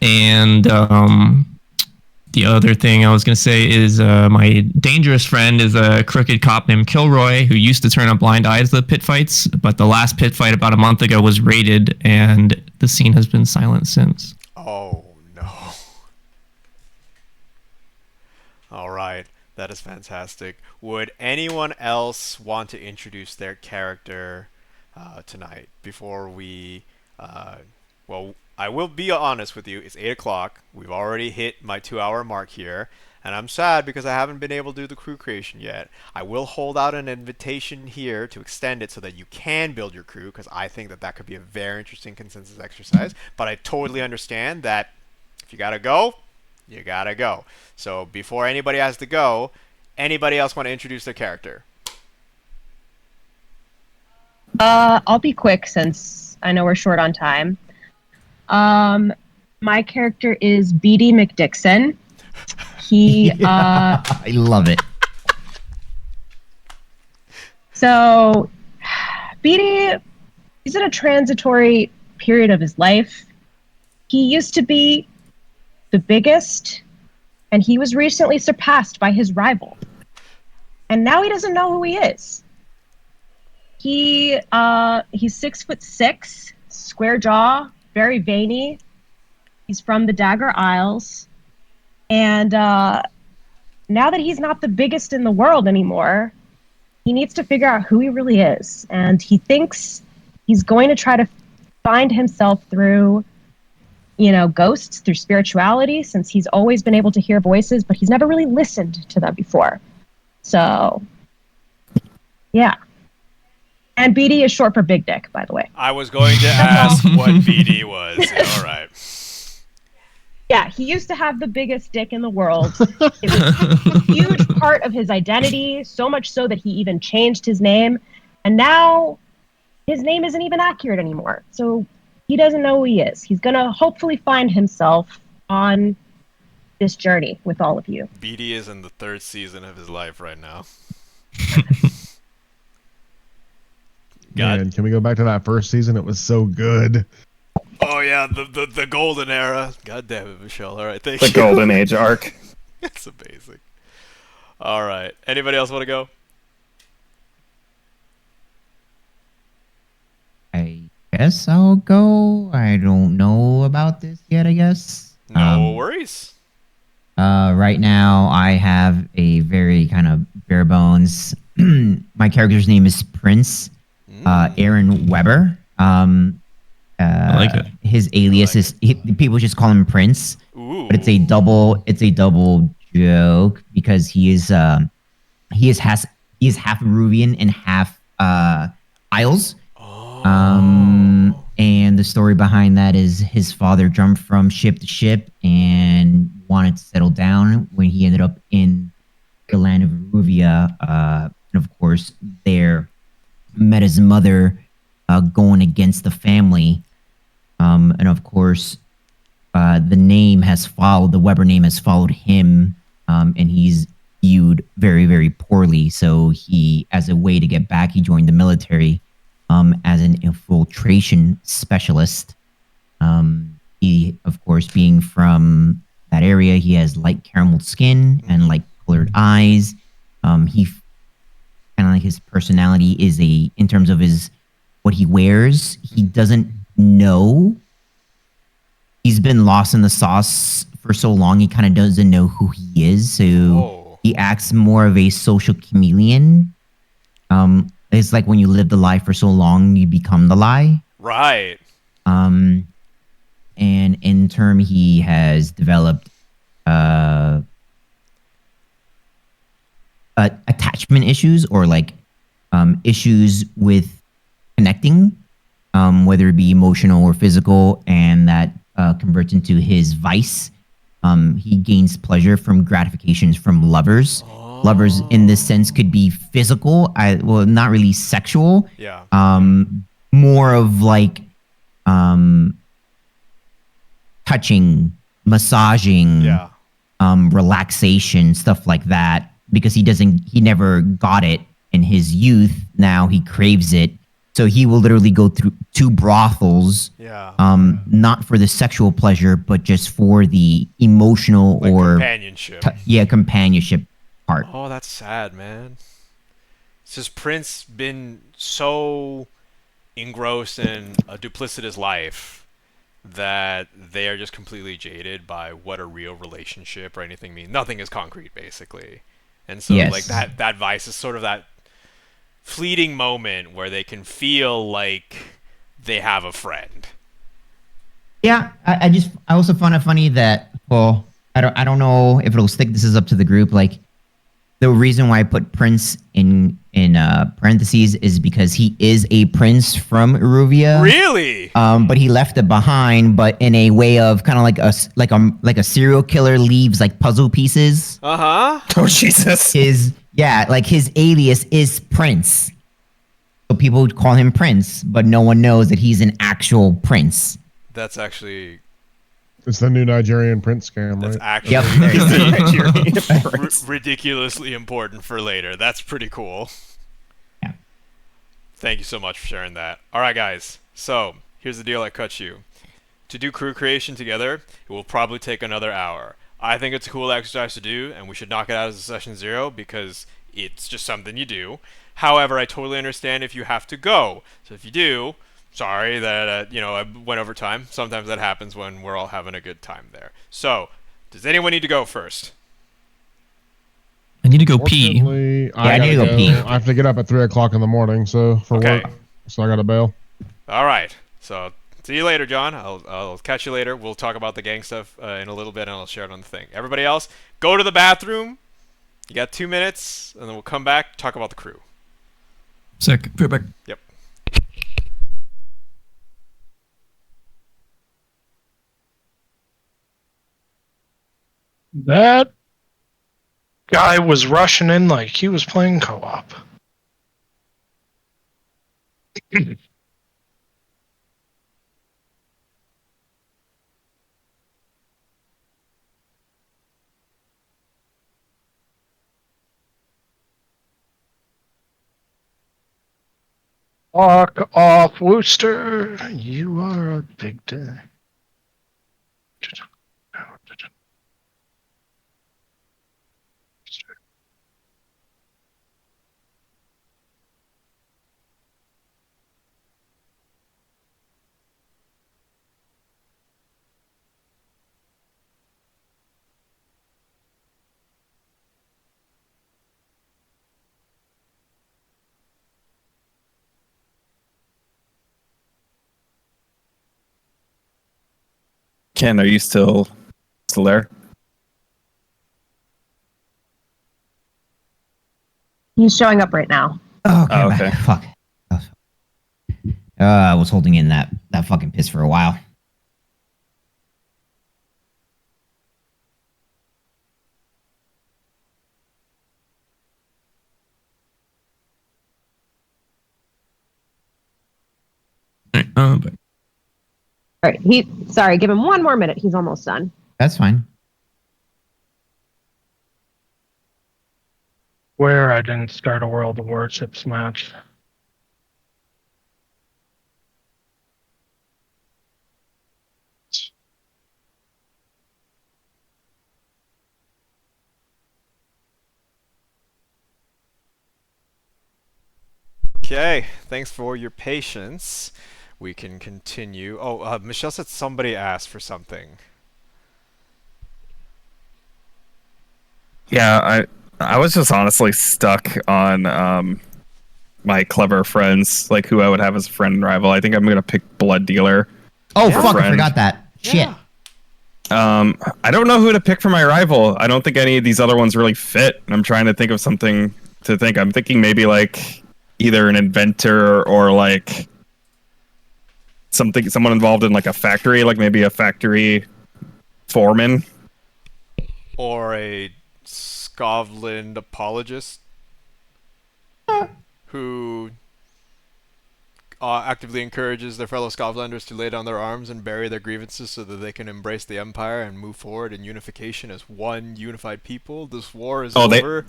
And the other thing I was going to say is my dangerous friend is a crooked cop named Kilroy, who used to turn a blind eye to the pit fights, but the last pit fight about a month ago was raided, and the scene has been silent since. Oh, no. All right. That is fantastic. Would anyone else want to introduce their character tonight before we... well, I will be honest with you. It's 8 o'clock. We've already hit my 2-hour mark here. And I'm sad because I haven't been able to do the crew creation yet. I will hold out an invitation here to extend it so that you can build your crew, because I think that could be a very interesting consensus exercise. But I totally understand that if you gotta go, you gotta go. So before anybody has to go, anybody else want to introduce their character? I'll be quick since I know we're short on time. My character is Beatty McDixon. He I love it. So Beatty, he's in a transitory period of his life. He used to be the biggest, and he was recently surpassed by his rival. And now he doesn't know who he is. He's 6'6", square jaw, very veiny. He's from the Dagger Isles. And now that he's not the biggest in the world anymore, he needs to figure out who he really is. And he thinks he's going to try to find himself through, ghosts, through spirituality, since he's always been able to hear voices, but he's never really listened to them before. So, yeah. And BD is short for big dick, by the way. I was going to ask what BD was. All right. Yeah, he used to have the biggest dick in the world. It was a huge part of his identity, so much so that he even changed his name. And now his name isn't even accurate anymore. So he doesn't know who he is. He's going to hopefully find himself on this journey with all of you. BD is in the 3rd season of his life right now. Man, can we go back to that first season? It was so good. Oh yeah, the golden era. God damn it, Michelle. All right, thank The you. Golden Age arc. It's amazing. All right. Anybody else want to go? I guess I'll go. I don't know about this yet, I guess. No worries. Right now, I have a very kind of bare bones. My character's name is Prince Aaron Weber. I like it. His alias is people just call him Prince, Ooh. but it's a double joke because he is half Peruvian and half Isles. And the story behind that is his father jumped from ship to ship and wanted to settle down when he ended up in the land of Ruvia. And of course, there met his mother going against the family. And of course, the Weber name has followed him, and he's viewed very, very poorly. So he, as a way to get back, he joined the military as an infiltration specialist. He, of course, being from that area, he has light caramel skin and light colored eyes. He kind of like his personality is in terms of what he wears, he doesn't know. He's been lost in the sauce for so long, he kind of doesn't know who he is. So he acts more of a social chameleon. It's like when you live the lie for so long, you become the lie. Right. And in turn, he has developed attachment issues or issues with connecting, whether it be emotional or physical, and that converts into his vice. He gains pleasure from gratifications from lovers. Lovers, in this sense, could be physical, not really sexual. Yeah. More of touching, massaging, relaxation, stuff like that. Because he never got it in his youth. Now he craves it. So he will literally go through 2 brothels, not for the sexual pleasure, but just for the emotional or companionship. Companionship part. Oh, that's sad, man. It's just Prince been so engrossed in a duplicitous life that they are just completely jaded by what a real relationship or anything means. Nothing is concrete, basically. And so, that vice is sort of that fleeting moment where they can feel like they have a friend. Yeah, I also found it funny that, well, I don't know if it'll stick. This is up to the group. The reason why I put Prince in parentheses is because he is a prince from Eruvia. Really? But he left it behind, but in a way of kind of like a serial killer leaves puzzle pieces. Uh-huh. Oh Jesus. His alias is Prince. So people would call him Prince, but no one knows that he's an actual prince. That's actually... It's the new Nigerian prince scam, That's right? actually ridiculously important for later. That's pretty cool. Yeah. Thank you so much for sharing that. All right, guys. So here's the deal I cut you. To do crew creation together, it will probably take another hour. I think it's a cool exercise to do, and we should knock it out as a session 0 because it's just something you do. However, I totally understand if you have to go. So if you do, sorry that I went over time. Sometimes that happens when we're all having a good time there. So, does anyone need to go first? I need to go pee. Fortunately, I need to gotta go pee. I have to get up at 3 o'clock in the morning, so for Okay. work. So I gotta bail. All right. So, see you later, John. I'll catch you later. We'll talk about the gang stuff in a little bit, and I'll share it on the thing. Everybody else, go to the bathroom. You got 2 minutes, and then we'll come back, talk about the crew. Sick. Put it back. Yep. That guy was rushing in like he was playing co-op. Walk off, Wooster. You are a big day. Ken, are you still there? He's showing up right now. Oh, okay. Oh, okay. Fuck. I was holding in that fucking piss for a while. But All right. Sorry, give him 1 more minute. He's almost done. That's fine. Where I didn't start a World of Warships match. Okay, thanks for your patience. We can continue. Oh, Michelle said somebody asked for something. Yeah, I was just honestly stuck on my clever friends, like who I would have as a friend and rival. I think I'm gonna pick Blood Dealer. Oh, Yeah. fuck, I Friend. forgot that. Shit. Yeah. I don't know who to pick for my rival. I don't think any of these other ones really fit. I'm trying to think of something to think. I'm thinking maybe like either an inventor or like someone involved in like a factory, like maybe a factory foreman. Or a Scotland apologist who actively encourages their fellow Scotlanders to lay down their arms and bury their grievances so that they can embrace the Empire and move forward in unification as one unified people. This war is over.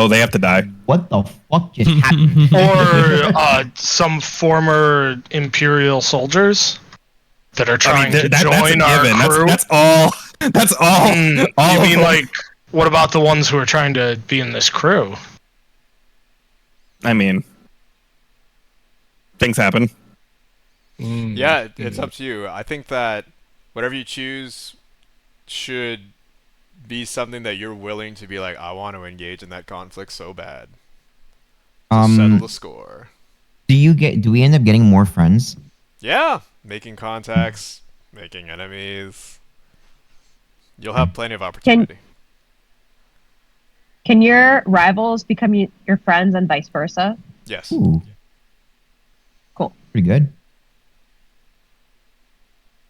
They have to die. What the fuck just happened? Or some former Imperial soldiers that are trying to that's a join our given. crew. That's all. That's all. all You of mean them. like, what about the ones who are trying to be in this crew? I mean, things happen. Yeah, it's up to you. I think that whatever you choose should be something that you're willing to be like, I want to engage in that conflict so bad. To settle the score. Do we end up getting more friends? Yeah, making contacts, making enemies. You'll have plenty of opportunity. Can your rivals become your friends and vice versa? Yes. Ooh. Cool. Pretty good.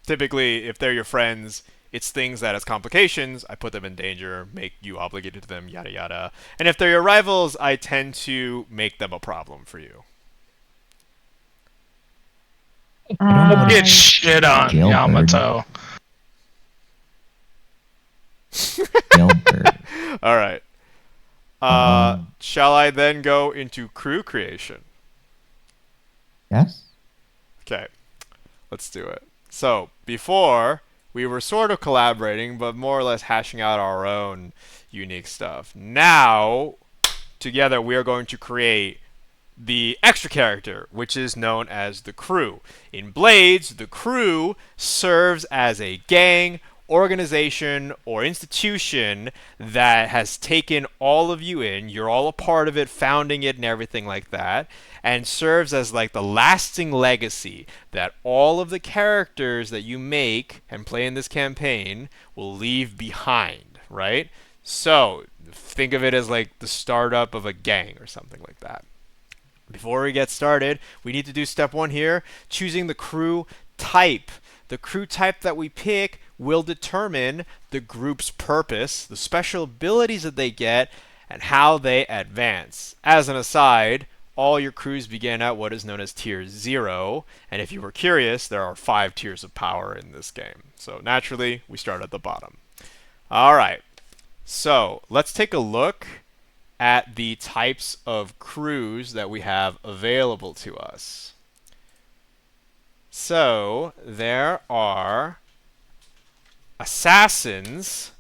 Typically, if they're your friends, it's things that as complications, I put them in danger, make you obligated to them, yada yada. And if they're your rivals, I tend to make them a problem for you. Get shit on, Jailbird. Yamato. Jailbird. All right. Shall I then go into crew creation? Yes. Okay, let's do it. So, before, we were sort of collaborating, but more or less hashing out our own unique stuff. Now, together, we are going to create the extra character, which is known as the crew. In Blades, the crew serves as a gang, organization, or institution that has taken all of you in. You're all a part of it, founding it and everything like that, and serves as like the lasting legacy that all of the characters that you make and play in this campaign will leave behind, right? So think of it as like the startup of a gang or something like that. Before we get started, we need to do step 1 here, choosing the crew type. The crew type that we pick will determine the group's purpose, the special abilities that they get, and how they advance. As an aside, all your crews begin at what is known as tier 0, and if you were curious, there are 5 tiers of power in this game. So naturally, we start at the bottom. Alright, so let's take a look at the types of crews that we have available to us. So there are assassins,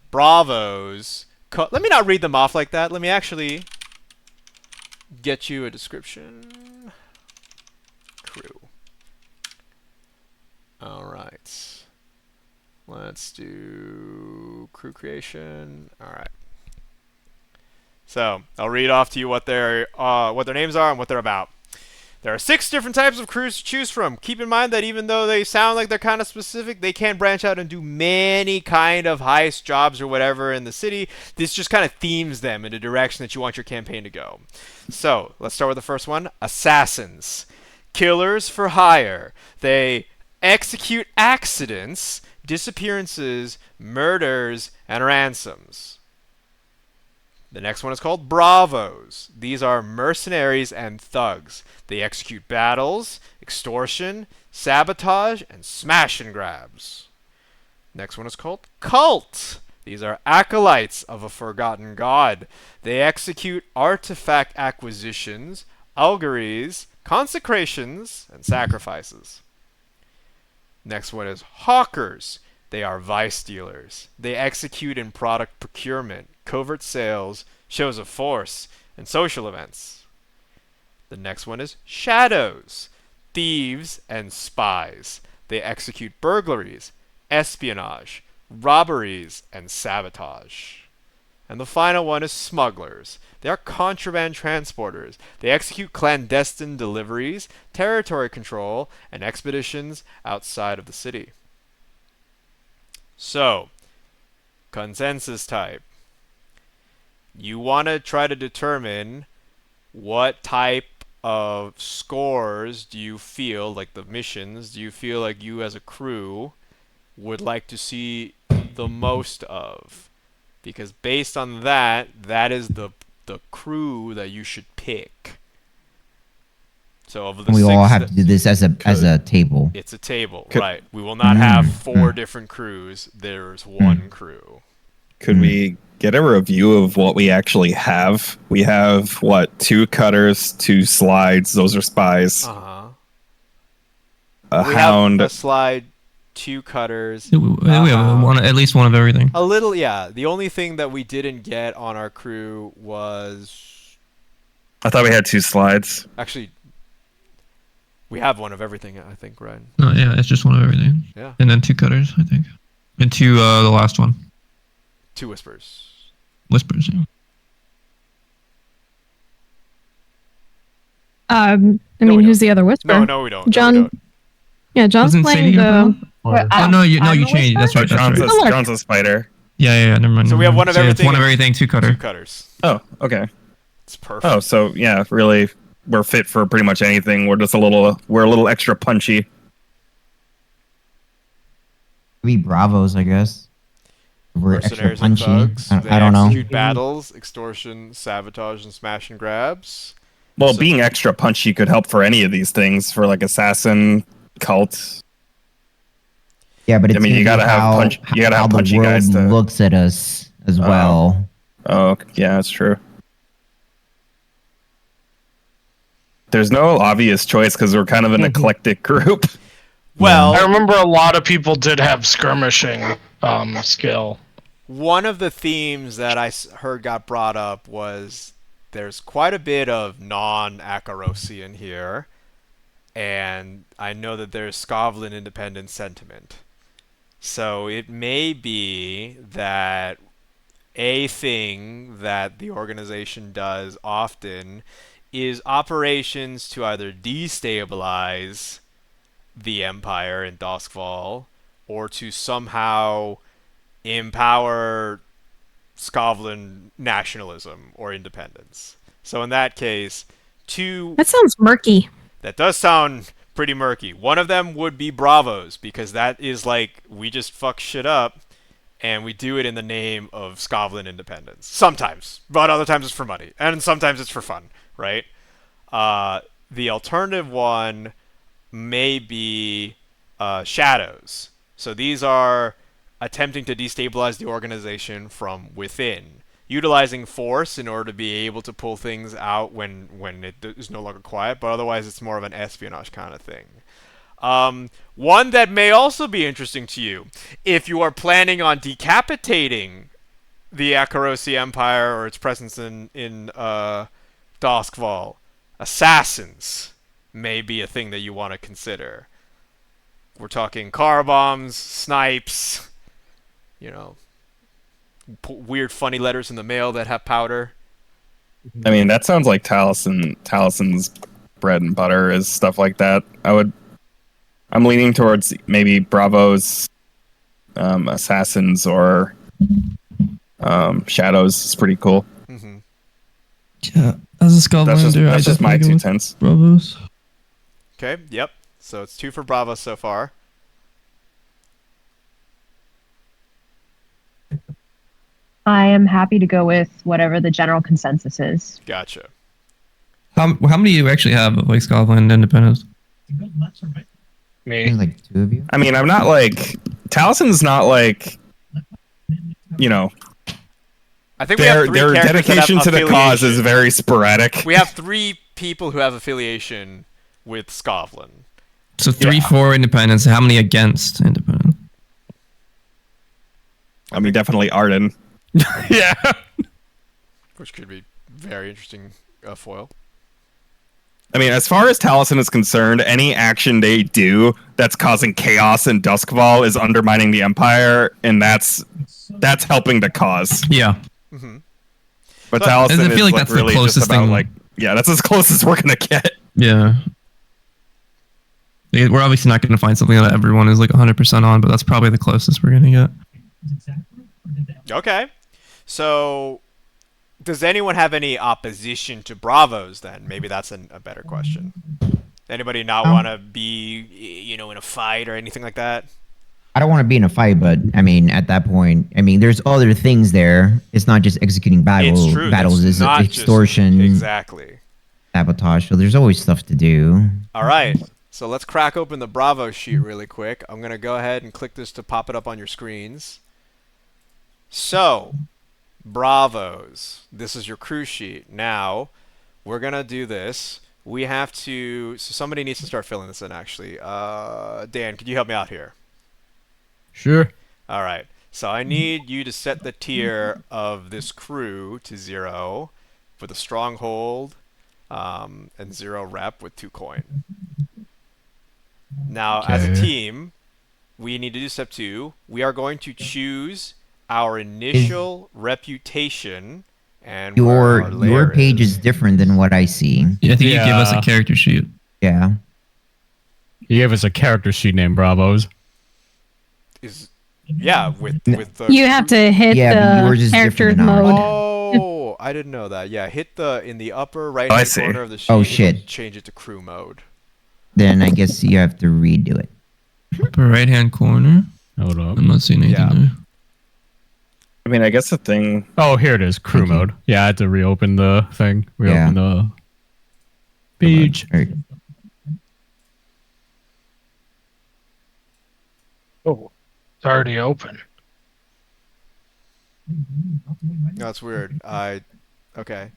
bravos. Let me not read them off like that. Let me actually get you a description. Crew. All right. Let's do crew creation. All right. So I'll read off to you what their names are and what they're about. There are 6 different types of crews to choose from. Keep in mind that even though they sound like they're kind of specific, they can branch out and do many kind of heist jobs or whatever in the city. This just kind of themes them in a direction that you want your campaign to go. So let's start with the first one. Assassins. Killers for hire. They execute accidents, disappearances, murders, and ransoms. The next one is called Bravos. These are mercenaries and thugs. They execute battles, extortion, sabotage, and smash and grabs. Next one is called Cult. These are acolytes of a forgotten god. They execute artifact acquisitions, auguries, consecrations, and sacrifices. Next one is Hawkers. They are vice dealers. They execute in product procurement, covert sales, shows of force, and social events. The next one is Shadows. Thieves and spies. They execute burglaries, espionage, robberies, and sabotage. And the final one is Smugglers. They are contraband transporters. They execute clandestine deliveries, territory control, and expeditions outside of the city. So, consensus type. You want to try to determine what type of scores do you feel, like the missions, do you feel like you as a crew would like to see the most of? Because based on that, that is the crew that you should pick. So of the we all have to do this as a table. It's a table, right? We will not have 4 different crews. There's one crew. Could we get a review of what we actually have? We have, 2 cutters, 2 slides. Those are spies. Uh-huh. A we hound. have a slide, 2 cutters. We have at least one of everything. A little, yeah. The only thing that we didn't get on our crew was... I thought we had 2 slides. Actually, we have one of everything, I think, right? No, yeah, it's just one of everything. Yeah. And then 2 cutters, I think. And 2, the last one. 2 whispers. Whispers, yeah. I No, mean, we who's the other whisperer? No, we don't. John. No, we don't. Yeah, John's Wasn't playing Sadie the. Oh no, you I'm a changed. That's right. That's John's, right. John's a spider. Yeah. Never mind. So we have one of It's everything one of and everything. 2 cutter. 2 cutters. Oh, okay. It's perfect. Oh, so yeah, really, we're fit for pretty much anything. We're just a little extra punchy. Maybe Bravos, I guess. We're extra Mercenaries and punchy. thugs. I don't know. Execute battles, extortion, sabotage, and smash and grabs. Well, being extra punchy could help for any of these things. For like assassin, cult. Yeah, but it's I mean, you gonna be gotta have punch. You gotta how have the punchy world guys to. looks at us as well. Oh, yeah, that's true. There's no obvious choice because we're kind of an eclectic group. Well, I remember a lot of people did have skirmishing skill. one of the themes that I heard got brought up was there's quite a bit of non-Akarosian here, and I know that there's Skovlan independent sentiment. So it may be that a thing that the organization does often is operations to either destabilize the Empire in Doskvol or to somehow empower Skovlan nationalism or independence. So in that case, That sounds murky. that does sound pretty murky. One of them would be Bravos, because that is like, we just fuck shit up and we do it in the name of Skovlan independence. Sometimes, but other times it's for money, and sometimes it's for fun, right? The alternative one may be Shadows. So these are attempting to destabilize the organization from within, utilizing force in order to be able to pull things out when it is no longer quiet, but otherwise it's more of an espionage kind of thing. One that may also be interesting to you, if you are planning on decapitating the Akarosi Empire or its presence in Doskvol, assassins may be a thing that you want to consider. We're talking car bombs, snipes, weird funny letters in the mail that have powder. I mean, that sounds like Talison's bread and butter is stuff like that. I'm leaning towards maybe Bravos, Assassins, or Shadows. It's pretty cool. Mm-hmm. Yeah, as a Scotlander, That's just my 2 cents. Bravos. Okay, yep. So it's 2 for Bravo so far. I am happy to go with whatever the general consensus is. Gotcha. How many do you actually have of like Scotland independence? Me. There's like 2 of you. I mean, I'm not like Talison's not like, I think we have 3 their characters that dedication have to the cause is affiliation. very sporadic. We have 3 people who have affiliation with Skovlan. So 3 Yeah. for independence. How many against independence? I mean, definitely Arden. Yeah. Which could be very interesting foil. I mean, as far as Taliesin is concerned, any action they do that's causing chaos in Duskval is undermining the Empire, and that's helping the cause. Yeah. Mm-hmm. But But- Taliesin I is feel like like that's the really just closest about thing. that's as close as we're gonna get. Yeah. We're obviously not going to find something that everyone is like 100% on, but that's probably the closest we're going to get. Okay. So, does anyone have any opposition to Bravos then? Maybe that's a better question. Anybody not want to be, in a fight or anything like that? I don't want to be in a fight, but I mean, at that point, there's other things there. It's not just executing It's true. battles. It's It's not just- extortion, Exactly. sabotage. So there's always stuff to do. All right. So let's crack open the Bravo sheet really quick. I'm going to go ahead and click this to pop it up on your screens. So, Bravos. This is your crew sheet. Now, we're going to do this. We have to... So somebody needs to start filling this in, actually. Dan, could you help me out here? Sure. All right. So I need you to set the tier of this crew to 0 with a stronghold and 0 rep with 2 coin. Now, as a Okay. team, we need to do step 2. We are going to choose our initial reputation and where our Your layer page is different than what I see. Yeah, I think you give us a Yeah. character sheet. Yeah. He gave us a character sheet named Bravos. with the You have to hit Yeah, but yours the is characters different than ours. mode. Oh, I didn't know that. Yeah, hit in the upper right I hand see. corner of the sheet. Oh, it'll shit. Change it to crew mode. Then I guess you have to redo it. Upper right hand corner. Hold up. I'm not seeing anything Yeah. there. I mean, I guess the thing. Oh, here it is. Crew Thank you. mode. Yeah, I had to reopen the thing. Reopen the page. All right. Oh, it's already open. No, that's weird. Okay.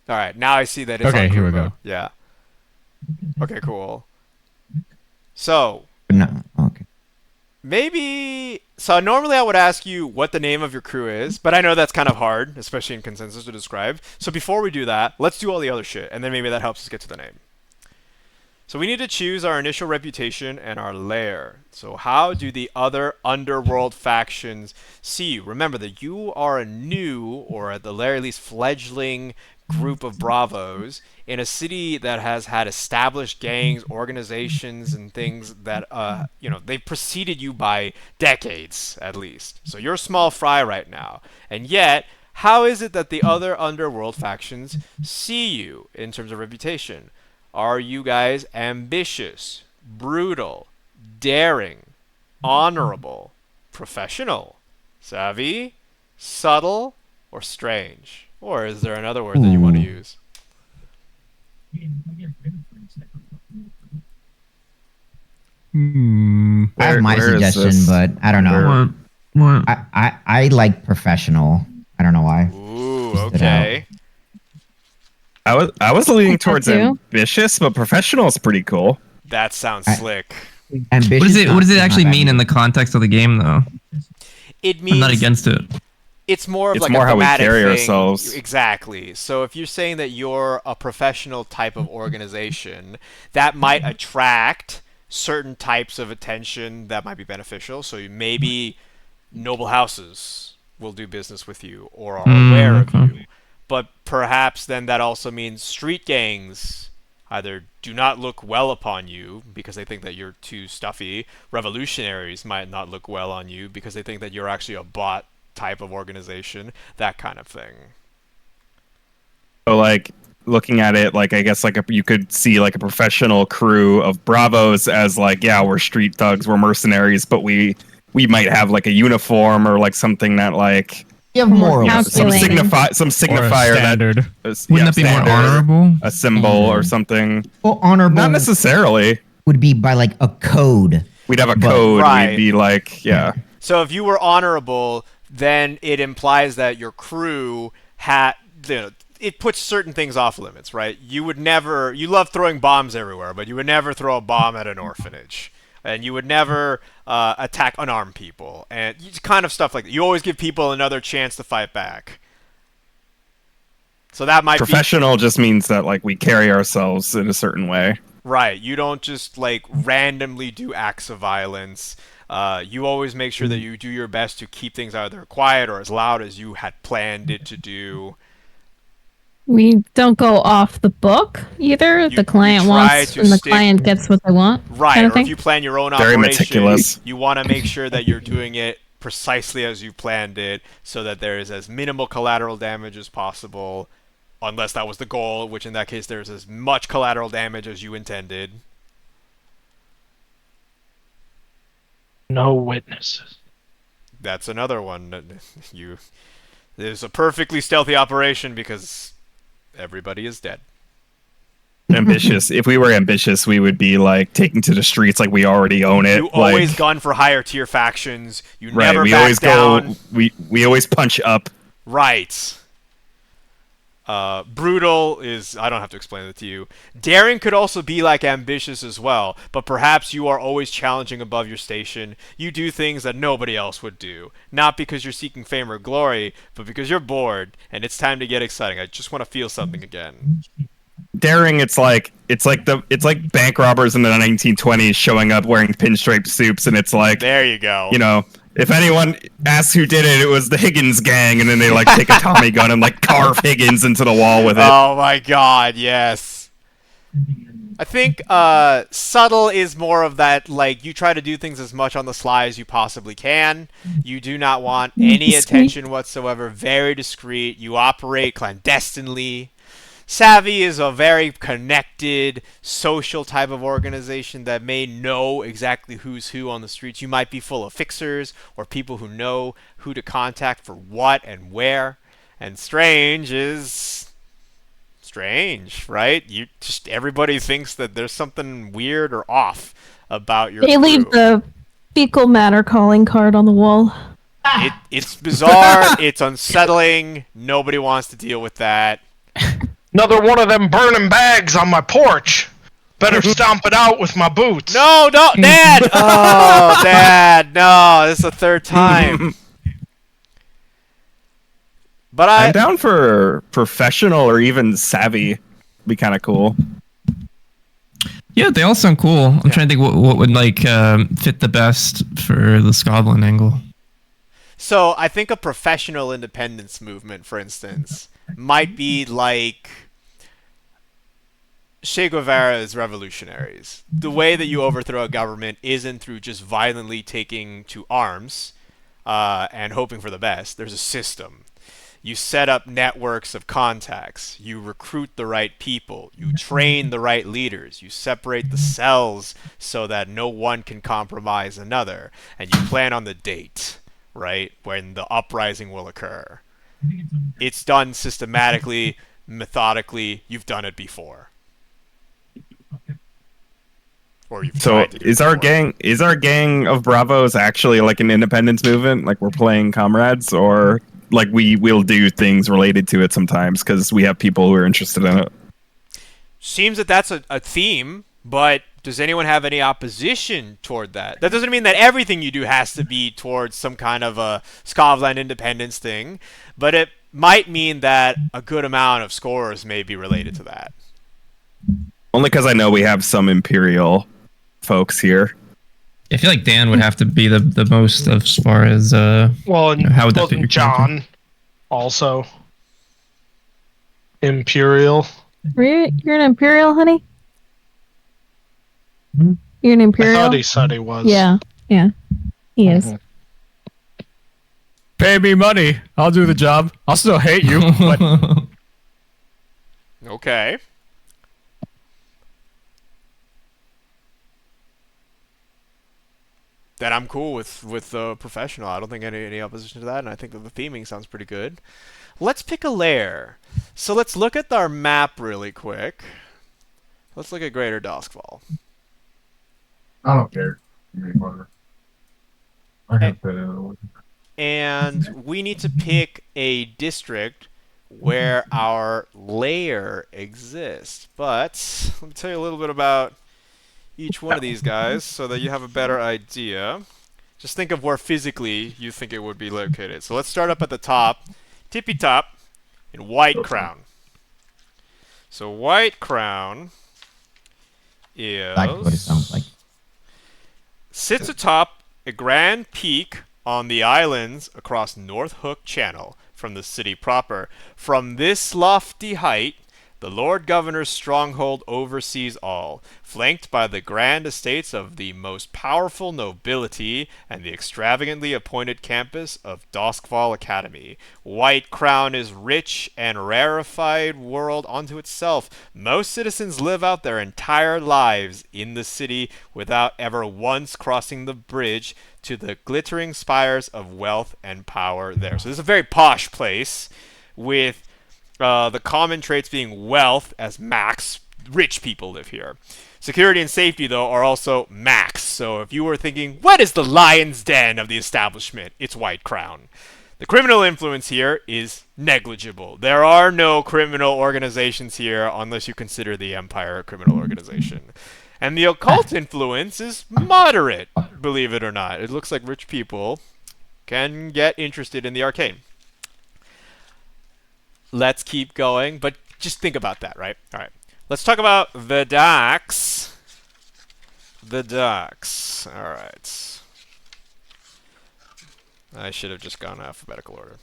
All right, now I see that it's Okay, on here crew we go. mode. Yeah. Okay, cool. So, But no. Okay. maybe. So normally I would ask you what the name of your crew is, but I know that's kind of hard, especially in consensus to describe. So before we do that, let's do all the other shit, and then maybe that helps us get to the name. So we need to choose our initial reputation and our lair. So how do the other underworld factions see you? Remember that you are a new, or at the very least fledgling, group of bravos in a city that has had established gangs, organizations, and things that, they've preceded you by decades, at least. So you're a small fry right now. And yet, how is it that the other underworld factions see you in terms of reputation? Are you guys ambitious, brutal, daring, honorable, professional, savvy, subtle, or strange? Or is there another word that you want to use? I have my suggestion, but I don't know. What? I like professional. I don't know why. Ooh, okay. I was leaning that towards too. ambitious, but professional is pretty cool. That sounds slick. Ambitious. What does it not actually bad mean in either. the context of the game, though? It I'm means not against it. it's more of It's like more a how we thematic carry thing. ourselves. Exactly. So if you're saying that you're a professional type of organization, that might attract certain types of attention that might be beneficial. So maybe noble houses will do business with you or are aware of okay. you. But perhaps then that also means street gangs either do not look well upon you because they think that you're too stuffy. Revolutionaries might not look well on you because they think that you're actually a bot type of organization, that kind of thing. So like looking at it, like I guess like you could see like a professional crew of bravos as like, yeah, we're street thugs, we're mercenaries, but we might have like a uniform or like something that like You have moral. some Calculating. signifier standard. that Wouldn't that be more standard, honorable? a symbol or something. Well, honorable Not necessarily. would be by like a code. We'd have a But- code. Right. We'd be like, yeah. So if you were honorable, then it implies that your crew had, it puts certain things off limits, right? You love throwing bombs everywhere, but you would never throw a bomb at an orphanage. And you would never attack unarmed people. And kind of stuff like that. You always give people another chance to fight back. So that might Professional just means that like we carry ourselves in a certain way. Right. You don't just like randomly do acts of violence. You always make sure that you do your best to keep things either quiet or as loud as you had planned it to do. We don't go off the book either. The client try wants, to and the stick- client gets what they want. Right. kind of Or thing. if you plan your own Very operation, meticulous. you want to make sure that you're doing it precisely as you planned it so that there is as minimal collateral damage as possible, unless that was the goal, which in that case there's as much collateral damage as you intended. No witnesses. That's another one. There's a perfectly stealthy operation because everybody is dead. Ambitious. If we were ambitious, we would be like taking to the streets like we already own it. You always like, gun for higher tier factions. You right. never We back always down. go. We always punch up. Right. Brutal is, I don't have to explain it to you. Daring could also be like ambitious as well, but perhaps you are always challenging above your station. You do things that nobody else would do. Not because you're seeking fame or glory, but because you're bored and it's time to get exciting. I just want to feel something again. Daring, it's like bank robbers in the 1920s showing up wearing pinstripe suits, and it's like, There you go. you know, if anyone asks who did it, it was the Higgins gang, and then they like take a Tommy gun and like carve Higgins into the wall with it. Oh my god, yes. I think subtle is more of that, like, you try to do things as much on the sly as you possibly can. You do not want any Discreet. attention whatsoever. Very discreet. You operate clandestinely. Savvy is a very connected, social type of organization that may know exactly who's who on the streets. You might be full of fixers or people who know who to contact for what and where. And strange is strange, right? Everybody thinks that there's something weird or off about your They leave crew. the fecal matter calling card on the wall. It's bizarre. It's unsettling. Nobody wants to deal with that. Another one of them burning bags on my porch. Better stomp it out with my boots. No, Dad! Oh, Dad, no, this is the third time. But I'm down for professional or even savvy. Be kind of cool. Yeah, they all sound cool. I'm trying to think what would like fit the best for the Scotland angle. So I think a professional independence movement, for instance, might be like Che Guevara's revolutionaries. The way that you overthrow a government isn't through just violently taking to arms and hoping for the best. There's a system. You set up networks of contacts. You recruit the right people. You train the right leaders. You separate the cells so that no one can compromise another. And you plan on the date, right, when the uprising will occur. It's done systematically, methodically. You've done it before. Or you've So tried to do is it our before. gang of Bravos actually like an independence movement? Like we're playing comrades, or like we'll do things related to it sometimes because we have people who are interested in it. Seems that that's a theme, but does anyone have any opposition toward that? That doesn't mean that everything you do has to be towards some kind of a Scotland independence thing, but it might mean that a good amount of scores may be related to that. Only because I know we have some Imperial folks here. I feel like Dan would have to be the most as far as Well, and how would that fit wasn't your John also Imperial? You're an Imperial, honey? You're an I Imperial? thought he said he was. Yeah, he is. Pay me money. I'll do the job. I'll still hate you, but Okay. Then I'm cool with professional. I don't think any opposition to that, and I think that the theming sounds pretty good. Let's pick a layer. So let's look at our map really quick. Let's look at Greater Doskvol. I don't care. Whatever. I can fit in. And we need to pick a district where our layer exists. But let me tell you a little bit about each one of these guys so that you have a better idea. Just think of where physically you think it would be located. So let's start up at the top, tippy top, in White Crown. So White Crown is Exactly what it sounds like. sits atop a grand peak on the islands across North Hook Channel from the city proper. From this lofty height, the Lord Governor's stronghold oversees all, flanked by the grand estates of the most powerful nobility and the extravagantly appointed campus of Doskvol Academy. White Crown is rich and rarefied world unto itself. Most citizens live out their entire lives in the city without ever once crossing the bridge to the glittering spires of wealth and power there. So this is a very posh place with the common traits being wealth as max. Rich people live here. Security and safety, though, are also max. So if you were thinking, what is the lion's den of the establishment? It's White Crown. The criminal influence here is negligible. There are no criminal organizations here unless you consider the Empire a criminal organization. And the occult influence is moderate, believe it or not. It looks like rich people can get interested in the arcane. Let's keep going, but just think about that, right? All right. Let's talk about the docks. The docks. All right. I should have just gone alphabetical order.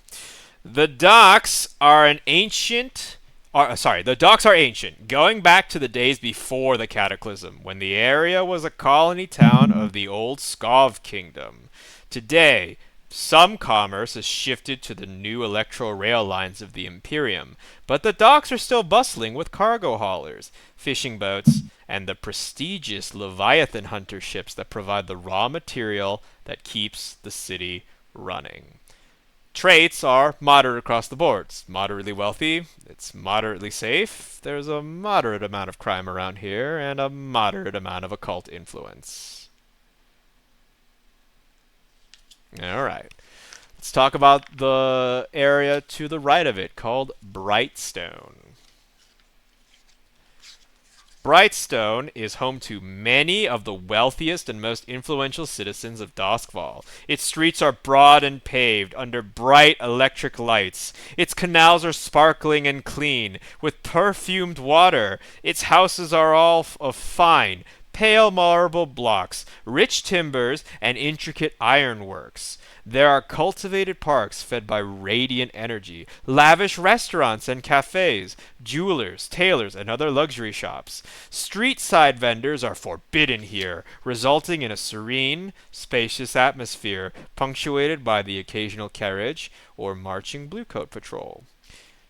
The docks are an ancient... the docks are ancient, going back to the days before the Cataclysm, when the area was a colony town of the old Skov Kingdom. Today, some commerce has shifted to the new electro rail lines of the Imperium, but the docks are still bustling with cargo haulers, fishing boats, and the prestigious Leviathan hunter ships that provide the raw material that keeps the city running. Traits are moderate across the board. It's moderately wealthy, it's moderately safe, there's a moderate amount of crime around here, and a moderate amount of occult influence. Alright. Let's talk about the area to the right of it, called Brightstone. Brightstone is home to many of the wealthiest and most influential citizens of Doskvol. Its streets are broad and paved under bright electric lights. Its canals are sparkling and clean, with perfumed water. Its houses are all of fine, pale marble blocks, rich timbers, and intricate ironworks. There are cultivated parks fed by radiant energy, lavish restaurants and cafes, jewelers, tailors, and other luxury shops. Street-side vendors are forbidden here, resulting in a serene, spacious atmosphere, punctuated by the occasional carriage or marching bluecoat patrol.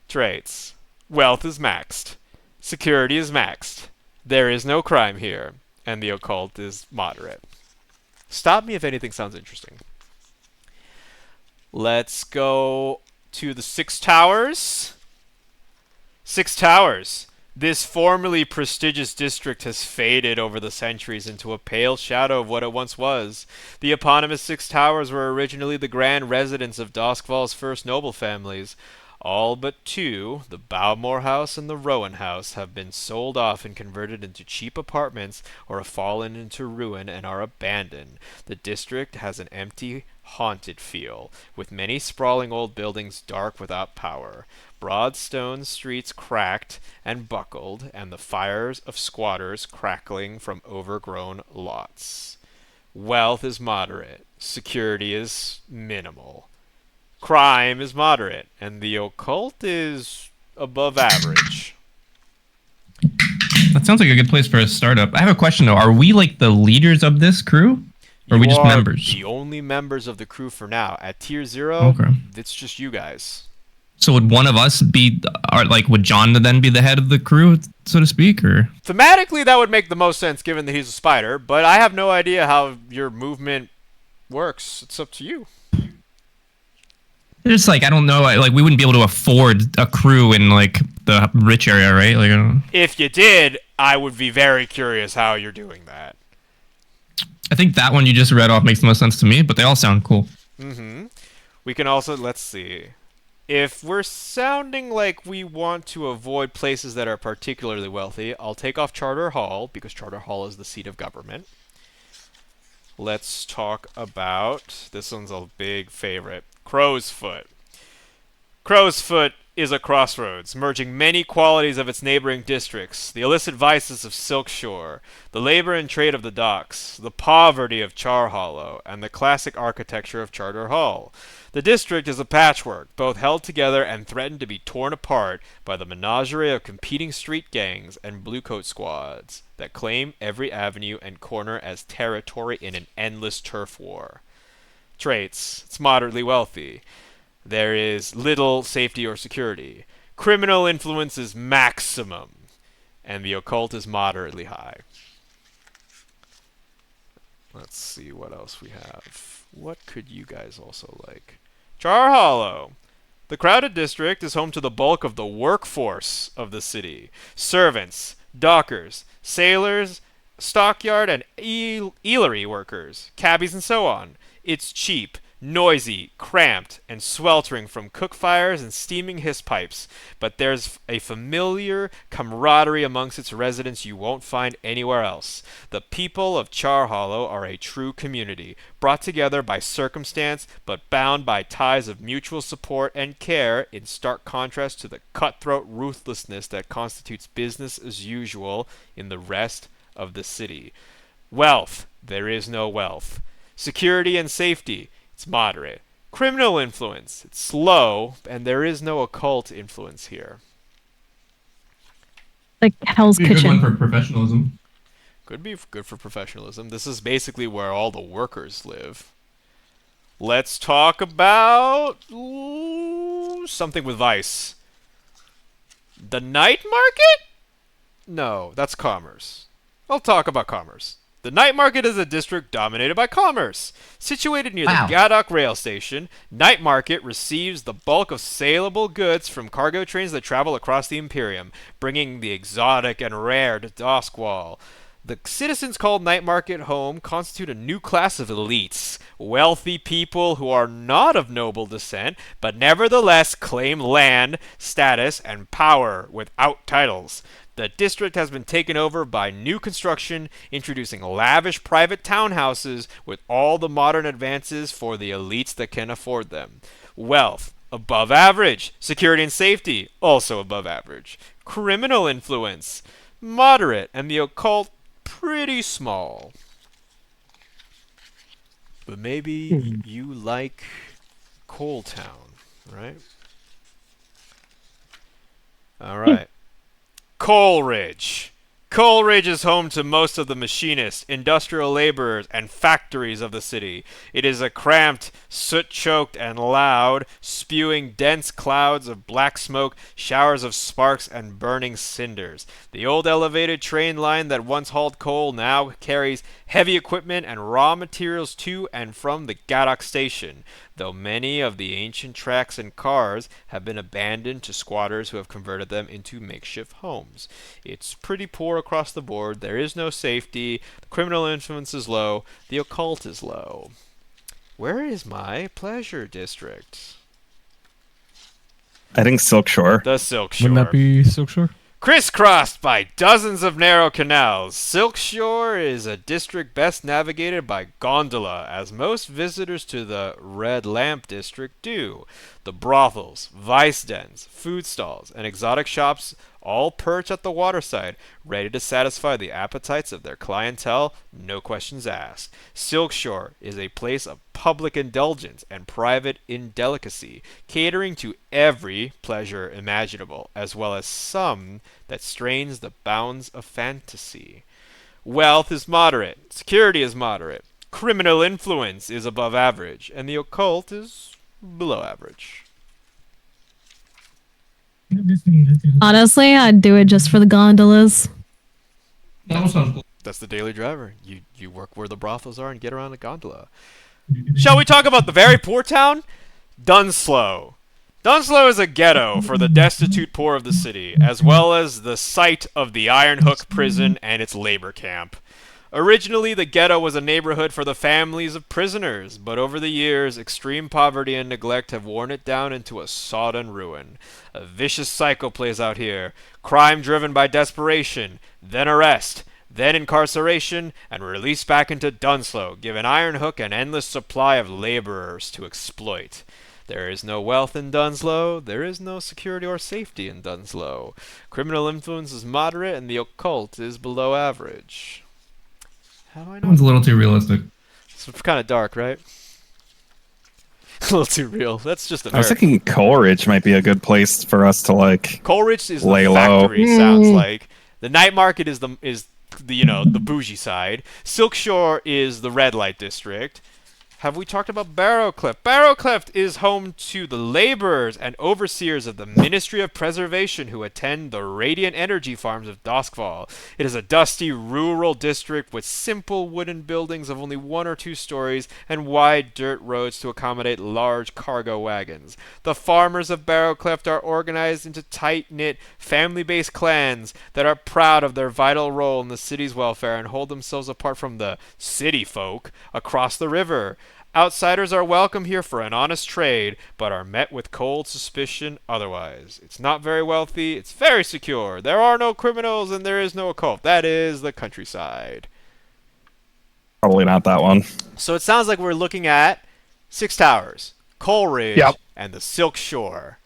Traits. Wealth is maxed. Security is maxed. There is no crime here, and the occult is moderate. Stop me if anything sounds interesting. Let's go to the Six Towers. Six Towers. This formerly prestigious district has faded over the centuries into a pale shadow of what it once was. The eponymous Six Towers were originally the grand residence of Doskvol's first noble families. All but two, the Bowmore House and the Rowan House, have been sold off and converted into cheap apartments or have fallen into ruin and are abandoned. The district has an empty, haunted feel, with many sprawling old buildings dark without power. Broad stone streets cracked and buckled, and the fires of squatters crackling from overgrown lots. Wealth is moderate. Security is minimal. Crime is moderate, and the occult is above average. That sounds like a good place for a startup. I have a question though. Are we like the leaders of this crew? Or are we just members? The only members of the crew for now. At tier 0, it's just you guys. So would one of us be, would John then be the head of the crew, so to speak, or? Thematically, that would make the most sense given that he's a spider, but I have no idea how your movement works. It's up to you. It's like, I don't know, we wouldn't be able to afford a crew in like the rich area, right? Like, I don't know. If you did, I would be very curious how you're doing that. I think that one you just read off makes the most sense to me, but they all sound cool. Mm-hmm. We can also, let's see. If we're sounding like we want to avoid places that are particularly wealthy, I'll take off Charter Hall, because Charter Hall is the seat of government. Let's talk about, this one's a big favorite, Crow's Foot. Crow's Foot is a crossroads, merging many qualities of its neighboring districts, the illicit vices of Silkshore, the labor and trade of the docks, the poverty of Char Hollow, and the classic architecture of Charter Hall. The district is a patchwork, both held together and threatened to be torn apart by the menagerie of competing street gangs and bluecoat squads that claim every avenue and corner as territory in an endless turf war. Traits. It's moderately wealthy. There is little safety or security. Criminal influence is maximum, and the occult is moderately high. Let's see what else we have. What could you guys also like? Char Hollow. The crowded district is home to the bulk of the workforce of the city. Servants, dockers, sailors, stockyard and ealery workers, cabbies and so on. It's cheap, noisy, cramped, and sweltering from cook fires and steaming hiss pipes, but there's a familiar camaraderie amongst its residents you won't find anywhere else. The people of Char Hollow are a true community, brought together by circumstance, but bound by ties of mutual support and care, in stark contrast to the cutthroat ruthlessness that constitutes business as usual in the rest of the city. Wealth. There is no wealth. Security and safety. It's moderate. Criminal influence. It's slow, and there is no occult influence here. Like Hell's Be a good Kitchen. one for professionalism. Could be good for professionalism. This is basically where all the workers live. Let's talk about something with vice. The night market? No, that's commerce. I'll talk about commerce. The night market is a district dominated by commerce. Situated near the Gadok rail station, night market receives the bulk of saleable goods from cargo trains that travel across the Imperium, bringing the exotic and rare to Doskwall. The citizens called night market home constitute a new class of elites, wealthy people who are not of noble descent, but nevertheless claim land, status, and power without titles. The district has been taken over by new construction, introducing lavish private townhouses with all the modern advances for the elites that can afford them. Wealth, above average. Security and safety, also above average. Criminal influence, moderate. And the occult, pretty small. But maybe you like Coal Town, right? All right. Coleridge. Coleridge is home to most of the machinists, industrial laborers, and factories of the city. It is a cramped, soot-choked, and loud, spewing dense clouds of black smoke, showers of sparks, and burning cinders. The old elevated train line that once hauled coal now carries heavy equipment and raw materials to and from the Gaddock station, though many of the ancient tracks and cars have been abandoned to squatters who have converted them into makeshift homes. It's pretty poor across the board. There is no safety. The criminal influence is low. The occult is low. Where is my pleasure district? I think Silk Shore. The Silk Shore. Wouldn't that be Silk Shore? Crisscrossed by dozens of narrow canals, Silk Shore is a district best navigated by gondola, as most visitors to the Red Lamp district do. The brothels, vice dens, food stalls, and exotic shops all perch at the waterside, ready to satisfy the appetites of their clientele, no questions asked. Silk Shore is a place of public indulgence and private indelicacy, catering to every pleasure imaginable, as well as some that strains the bounds of fantasy. Wealth is moderate, security is moderate, criminal influence is above average, and the occult is below average. Honestly, I'd do it just for the gondolas. That's the daily driver. You work where the brothels are and get around a gondola. Shall we talk about the very poor town? Dunslow. Dunslow is a ghetto for the destitute poor of the city, as well as the site of the Iron Hook prison and its labor camp. Originally, the ghetto was a neighborhood for the families of prisoners, but over the years, extreme poverty and neglect have worn it down into a sodden ruin. A vicious cycle plays out here. Crime driven by desperation, then arrest, then incarceration, and release back into Dunslow, giving Iron Hook an endless supply of laborers to exploit. There is no wealth in Dunslow. There is no security or safety in Dunslow. Criminal influence is moderate, and the occult is below average. How do I That know? one's a little too realistic. It's kind of dark, right? A little too real. That's just a I was thinking Coleridge might be a good place for us to like. Coleridge is lay the low. factory. Sounds like the night market is the the bougie side. Silk Shore is the red light district. Have we talked about Barrowcliff? Barrowcliff is home to the laborers and overseers of the Ministry of Preservation who attend the radiant energy farms of Doskval. It is a dusty rural district with simple wooden buildings of only 1 or 2 stories and wide dirt roads to accommodate large cargo wagons. The farmers of Barrowcliff are organized into tight-knit, family-based clans that are proud of their vital role in the city's welfare and hold themselves apart from the city folk across the river. Outsiders are welcome here for an honest trade, but are met with cold suspicion otherwise. It's not very wealthy, it's very secure. There are no criminals and there is no occult. That is the countryside. Probably not that one. So it sounds like we're looking at Six Towers, Coleridge, Yep. and the Silk Shore.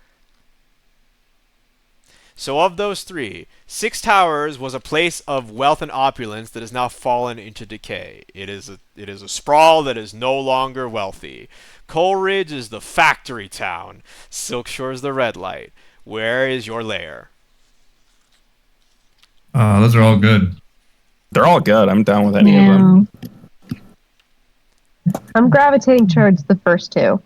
So of those 3, Six Towers was a place of wealth and opulence that has now fallen into decay. It is a sprawl that is no longer wealthy. Coleridge is the factory town. Silk Shore is the red light. Where is your lair? Those are all good. They're all good. I'm down with any of them. I'm gravitating towards the first 2.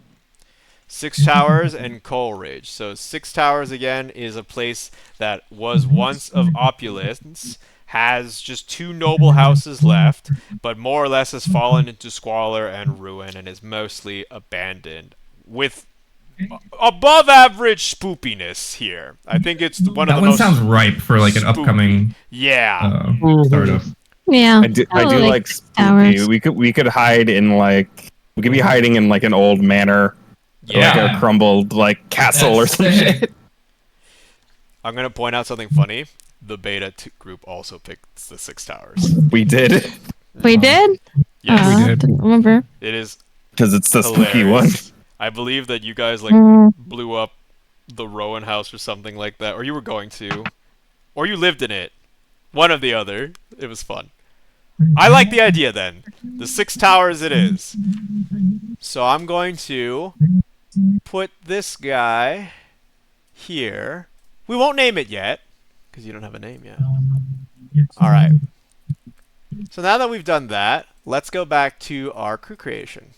Six Towers and Coleridge. So Six Towers, again, is a place that was once of opulence, has just 2 noble houses left, but more or less has fallen into squalor and ruin and is mostly abandoned, with above average spoopiness here. I think it's one of That the one most sounds ripe for like an spooky. upcoming Yeah. startup. Yeah. I do like spooky. Towers. We could hide in like we could be hiding in like an old manor. Yeah. Like a crumbled like castle or some shit. I'm going to point out something funny. the beta group also picked the 6 towers. We did. We did? Yes, We did. Didn't remember. it is Because it's the spooky one. hilarious. I believe that you guys like Mm. blew up the Rowan house or something like that, or you were going to, or you lived in it. One or the other. It was fun. I like the idea then. The 6 towers it is. So I'm going to put this guy here. We won't name it yet, because you don't have a name yet. Alright. So now that we've done that, let's go back to our crew creation.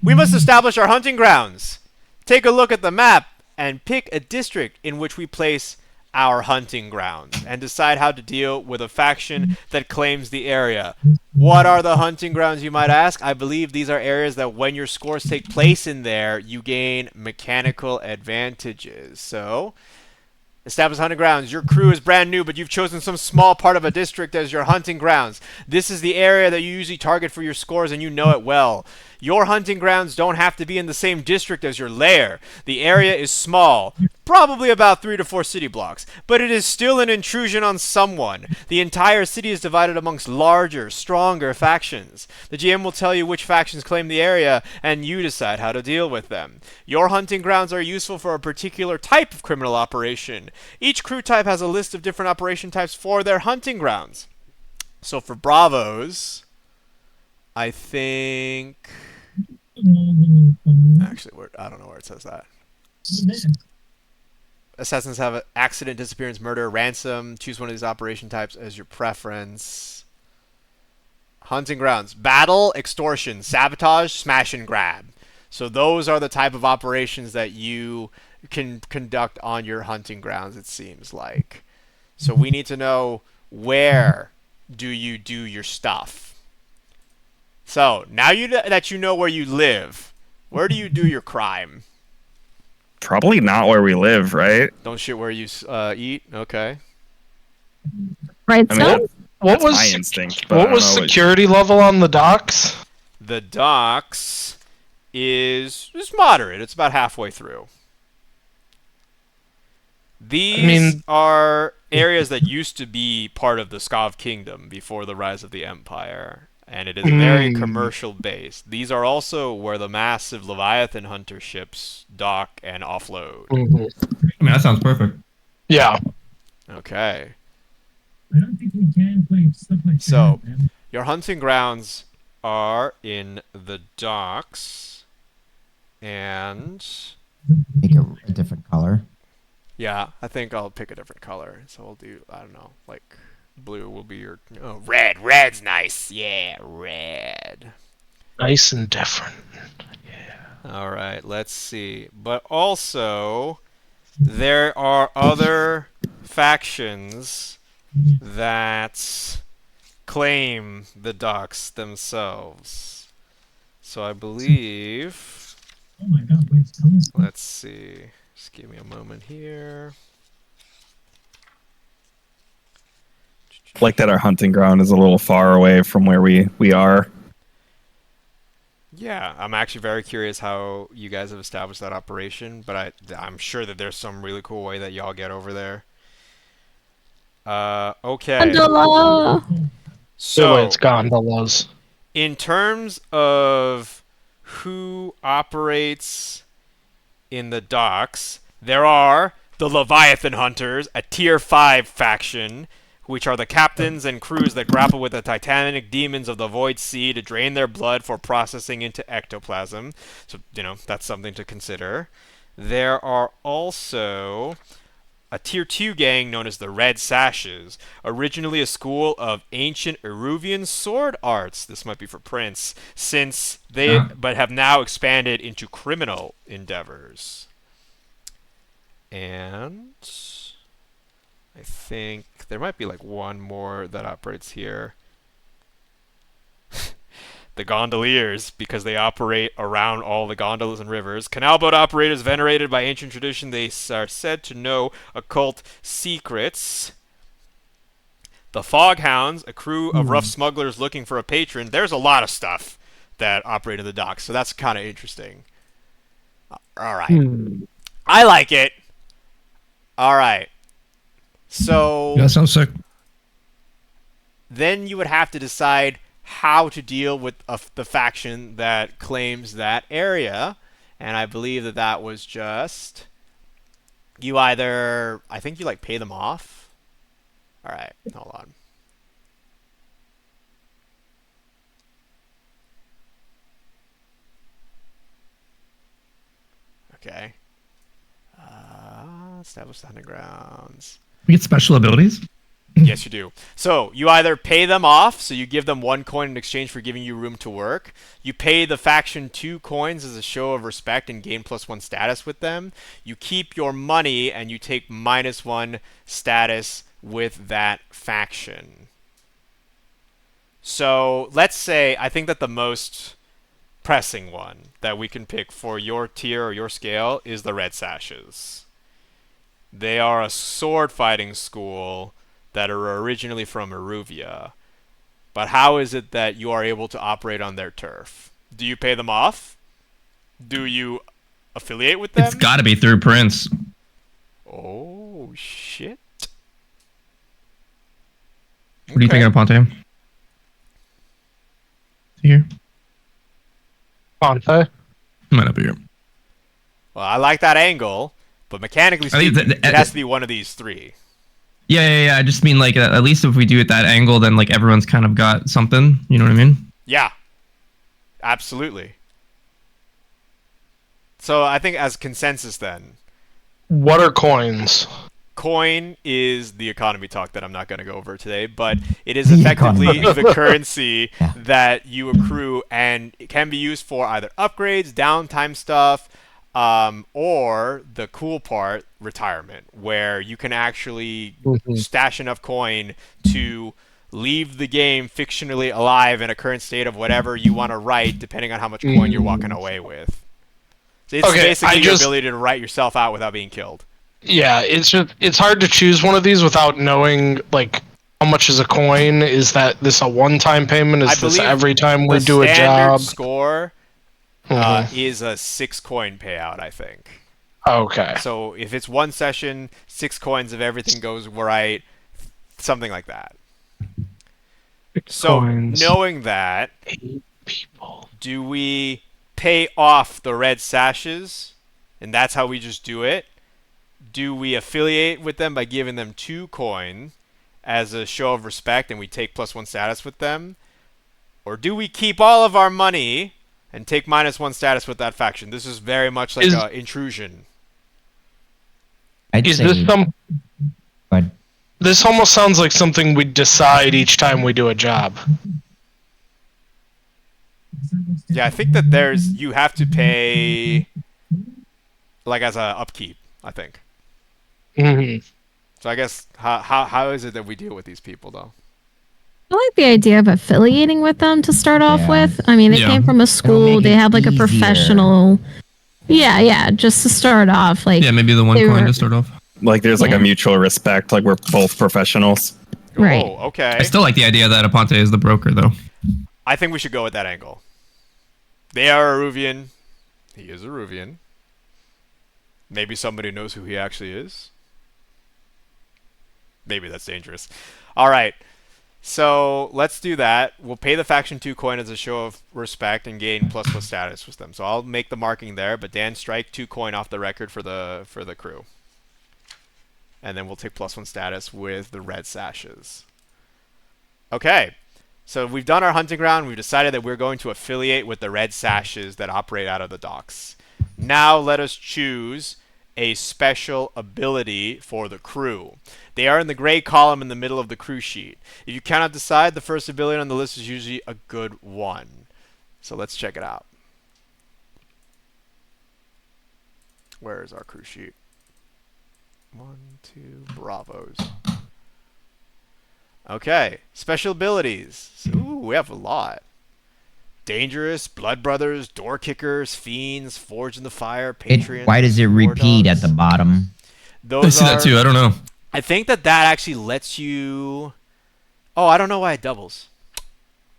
We must establish our hunting grounds. Take a look at the map and pick a district in which we place our hunting grounds and decide how to deal with a faction that claims the area. What are the hunting grounds, you might ask? I believe these are areas that when your scores take place in there, you gain mechanical advantages. So, establish hunting grounds. Your crew is brand new, but you've chosen some small part of a district as your hunting grounds. This is the area that you usually target for your scores, and you know it well. Your hunting grounds don't have to be in the same district as your lair. The area is small, probably about 3 to 4 city blocks, but it is still an intrusion on someone. The entire city is divided amongst larger, stronger factions. The GM will tell you which factions claim the area, and you decide how to deal with them. Your hunting grounds are useful for a particular type of criminal operation. Each crew type has a list of different operation types for their hunting grounds. So for Bravos, I think... Actually, I don't know where it says that. Assassins have accident, disappearance, murder, ransom. Choose one of these operation types as your preference. Hunting grounds. Battle, extortion, sabotage, smash and grab. So those are the type of operations that you can conduct on your hunting grounds, it seems like. So we need to know, where do you do your stuff? So, now that you know where you live, where do you do your crime? Probably not where we live, right? Don't shit where you eat? Okay. Right, I mean, so? that's my instinct. But I What don't was know what- security level on the docks? The docks is moderate. It's about halfway through. These are areas that used to be part of the Skav Kingdom before the rise of the Empire. And it is very commercial based. These are also where the massive Leviathan hunter ships dock and offload. I mean, that sounds perfect. Yeah. Okay. I don't think we can play stuff like So, that. Man. your hunting grounds are in the docks. And Pick a different color. yeah, I think I'll pick a different color. So we'll do, I don't know, like blue will be your... Oh, red. Red's nice. Yeah, red. Nice and different. All right, let's see. But also, there are other factions that claim the docks themselves. So I believe... Oh my god, wait, tell me something. Let's see. Just give me a moment here. Like that our hunting ground is a little far away from where we are. Yeah, I'm actually very curious how you guys have established that operation, but I'm sure that there's some really cool way that y'all get over there. Okay. Gondola. So, it's gondolas. in terms of who operates in the docks, there are the Leviathan Hunters, a tier 5 faction, which are the captains and crews that grapple with the titanic demons of the Void Sea to drain their blood for processing into ectoplasm. So, that's something to consider. There are also a tier 2 gang known as the Red Sashes, originally a school of ancient Eruvian sword arts. This might be for Prince, but have now expanded into criminal endeavors. And I think there might be like one more that operates here. The Gondoliers, because they operate around all the gondolas and rivers. Canal boat operators venerated by ancient tradition. They are said to know occult secrets. The Foghounds, a crew of rough smugglers looking for a patron. There's a lot of stuff that operate in the docks, so that's kind of interesting. All right. I like it. All right. So That sounds sick. then you would have to decide how to deal with the faction that claims that area. And I believe that that was just you either, I think you like pay them off. All right, hold on. Okay. Establish the hunting grounds. We get special abilities. Yes, you do. So you either pay them off, so you give them 1 coin in exchange for giving you room to work. You pay the faction 2 coins as a show of respect and gain +1 status with them. You keep your money and you take -1 status with that faction. So let's say, I think that the most pressing one that we can pick for your tier or your scale is the Red Sashes. They are a sword fighting school that are originally from Eruvia. But how is it that you are able to operate on their turf? Do you pay them off? Do you affiliate with them? It's got to be through Prince. Oh, shit. What are you thinking of, Ponte? Here? Ponte? Might not be here. Well, I like that angle, but mechanically speaking, it has to be one of these 3. Yeah. I just mean, like, at least if we do it that angle, then, like, everyone's kind of got something. You know what I mean? Yeah. Absolutely. So I think as consensus then, What are coins? coin is the economy talk that I'm not going to go over today, but it is effectively the currency that you accrue, and it can be used for either upgrades, downtime stuff, or the cool part, retirement, where you can actually stash enough coin to leave the game fictionally alive in a current state of whatever you want to write, depending on how much coin you're walking away with. So it's basically your ability to write yourself out without being killed. Yeah, it's hard to choose one of these without knowing, like, how much is a coin. Is that this a one-time payment? Is this every time we do a job? The standard score is a 6 coin payout, I think. Okay. So if it's 1 session, 6 coins if everything goes right, something like that. So coins. Knowing that, 8 people. Do we pay off the Red Sashes, and that's how we just do it? Do we affiliate with them by giving them 2 coin as a show of respect and we take +1 status with them? Or do we keep all of our money and take -1 status with that faction? This is very much like an intrusion. Is this some... But this almost sounds like something we decide each time we do a job. Yeah, I think that you have to pay like as a upkeep, I think. Mm-hmm. So I guess how is it that we deal with these people though? I like the idea of affiliating with them to start off with. I mean, they came from a school. They have like a professional. Yeah, just to start off, like maybe the 1 coin to start off. Like there's like a mutual respect, like we're both professionals. Right. Oh, okay. I still like the idea that Aponte is the broker, though. I think we should go with that angle. They are Eruvian. He is Eruvian. Maybe somebody knows who he actually is. Maybe that's dangerous. All right. So let's do that. We'll pay the faction 2 coin as a show of respect and gain +1 status with them. So I'll make the marking there, but Dan, strike 2 coin off the record for the crew. And then we'll take +1 status with the Red Sashes. Okay. So we've done our hunting ground. We've decided that we're going to affiliate with the Red Sashes that operate out of the docks. Now let us choose a special ability for the crew. They are in the gray column in the middle of the crew sheet. If you cannot decide, the first ability on the list is usually a good one. So let's check it out. Where is our crew sheet? 1, 2, bravos. Okay, special abilities. Ooh, we have a lot. Dangerous, Blood Brothers, Door Kickers, Fiends, Forged in the Fire, Patreon. Why does it repeat at the bottom? I see that too. I don't know. I think that actually lets you. Oh, I don't know why it doubles.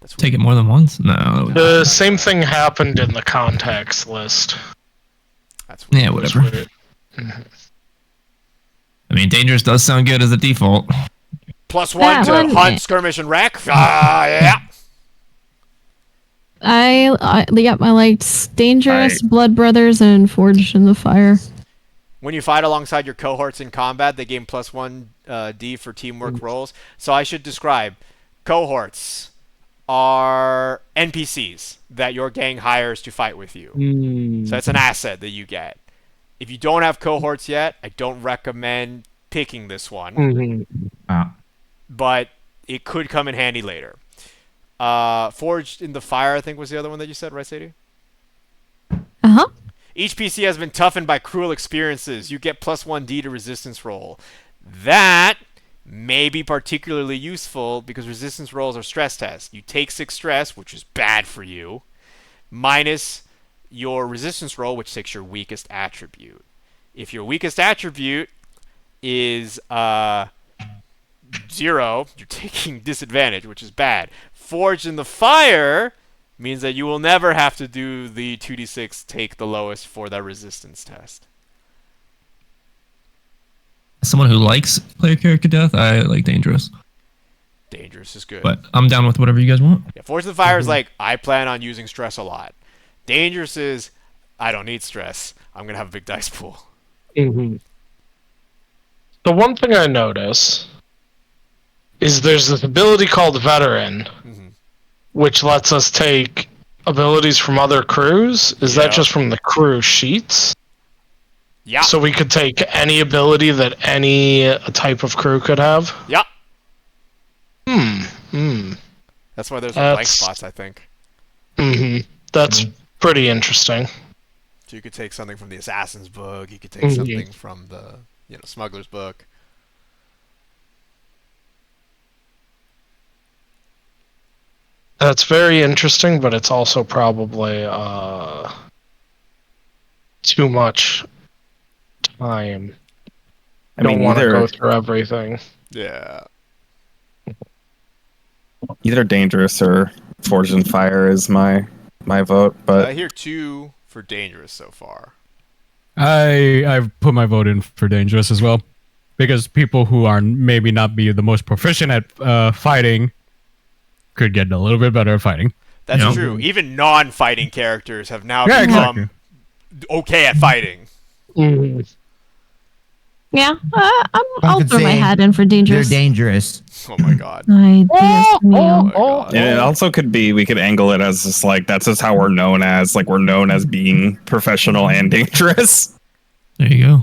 That's weird. Take it more than once? No. The same thing happened in the contacts list. That's weird. Yeah, whatever. Mm-hmm. I mean, dangerous does sound good as a default. +1 to one- hunt, skirmish, and wreck. Yeah. I liked Dangerous, Blood Brothers, and Forged in the Fire. When you fight alongside your cohorts in combat, they gain +1 D for teamwork rolls. So I should describe. Cohorts are NPCs that your gang hires to fight with you. So it's an asset that you get. If you don't have cohorts yet, I don't recommend picking this one. But it could come in handy later. Forged in the Fire, I think, was the other one that you said, right, Sadie? Uh-huh. Each PC has been toughened by cruel experiences. You get +1 D to resistance roll. That may be particularly useful because resistance rolls are stress tests. You take 6 stress, which is bad for you, minus your resistance roll, which takes your weakest attribute. If your weakest attribute is 0, you're taking disadvantage, which is bad. Forged in the Fire means that you will never have to do the 2d6 take the lowest for that resistance test. As someone who likes player character death, I like dangerous. Dangerous is good. But I'm down with whatever you guys want. Yeah, Forged in the Fire is like, I plan on using stress a lot. Dangerous is, I don't need stress. I'm going to have a big dice pool. The one thing I notice is there's this ability called Veteran, which lets us take abilities from other crews. Is that just from the crew sheets? Yeah. So we could take any ability that any type of crew could have? Yeah. Hmm. That's why there's blank spots, I think. That's pretty interesting. So you could take something from the Assassin's book. You could take something from the, Smuggler's book. That's very interesting, but it's also probably too much time. I don't want to go through everything. Yeah. Either Dangerous or Forged in Fire is my vote, but I hear 2 for Dangerous so far. I've put my vote in for Dangerous as well, because people who are maybe not be the most proficient at fighting could get a little bit better at fighting. That's true. Even non-fighting characters have now become okay at fighting. Yeah, I'll throw my hat in for Dangerous. They're dangerous. Oh my god. Dios mío. Oh and it also could be, we could angle it as just like, that's just how we're known as, like, we're known as being professional and dangerous. There you go.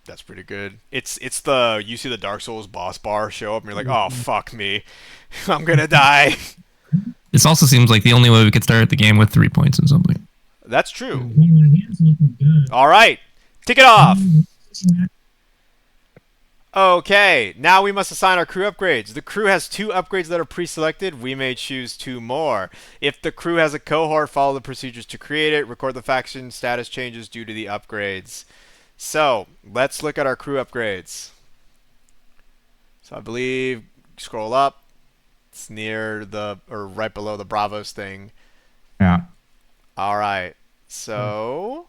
That's pretty good. It's the, you see the Dark Souls boss bar show up and you're like, oh, fuck me. I'm gonna die. This also seems like the only way we could start the game with 3 points and something. That's true. My hand's looking good. All right. Tick it off. Okay, now we must assign our crew upgrades. The crew has 2 upgrades that are pre-selected. We may choose 2 more. If the crew has a cohort, follow the procedures to create it. Record the faction status changes due to the upgrades. So, let's look at our crew upgrades. So I believe, scroll up. It's near the, or right below the Bravos thing. Yeah. All right. So,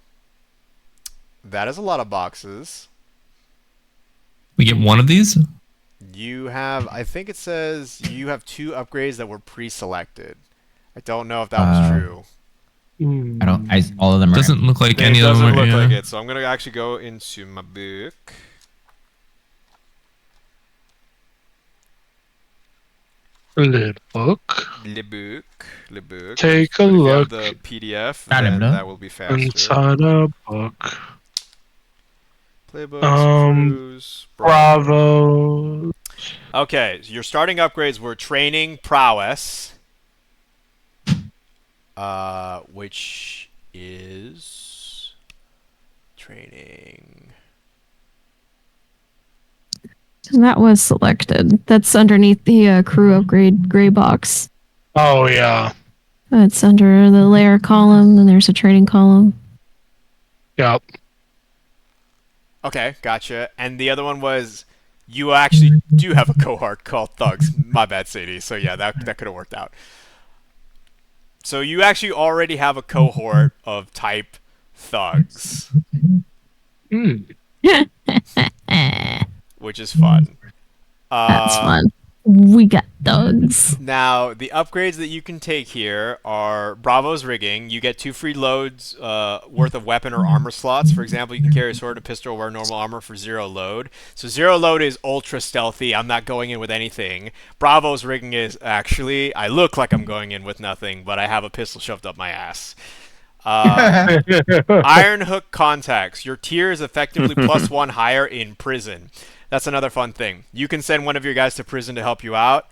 that is a lot of boxes. We get one of these? You have, I think it says you have 2 upgrades that were pre-selected. I don't know if that was true. I don't. All of them are. Doesn't look like It any of them doesn't are. look Yeah. like it, so I'm going to actually go into my book. Le book. Le book. Take a If you have look the PDF, Got him, then no? that will be faster. inside a book. Playbooks, crews, Bravo. Okay, so your starting upgrades were training, prowess, which is training. That was selected. That's underneath the crew upgrade gray box. Oh yeah. It's under the layer column, and there's a training column. Yep. Okay, gotcha. And the other one was you actually do have a cohort called Thugs. My bad, Sadie. So yeah, that could have worked out. So you actually already have a cohort of type Thugs. which is fun. That's fun. We got thugs. Now, the upgrades that you can take here are Bravo's rigging. You get 2 free loads worth of weapon or armor slots. For example, you can carry a sword, a pistol, or wear normal armor for 0 load. So 0 load is ultra stealthy. I'm not going in with anything. Bravo's rigging is actually, I look like I'm going in with nothing, but I have a pistol shoved up my ass. Iron Hook contacts. Your tier is effectively +1 higher in prison. That's another fun thing. You can send one of your guys to prison to help you out.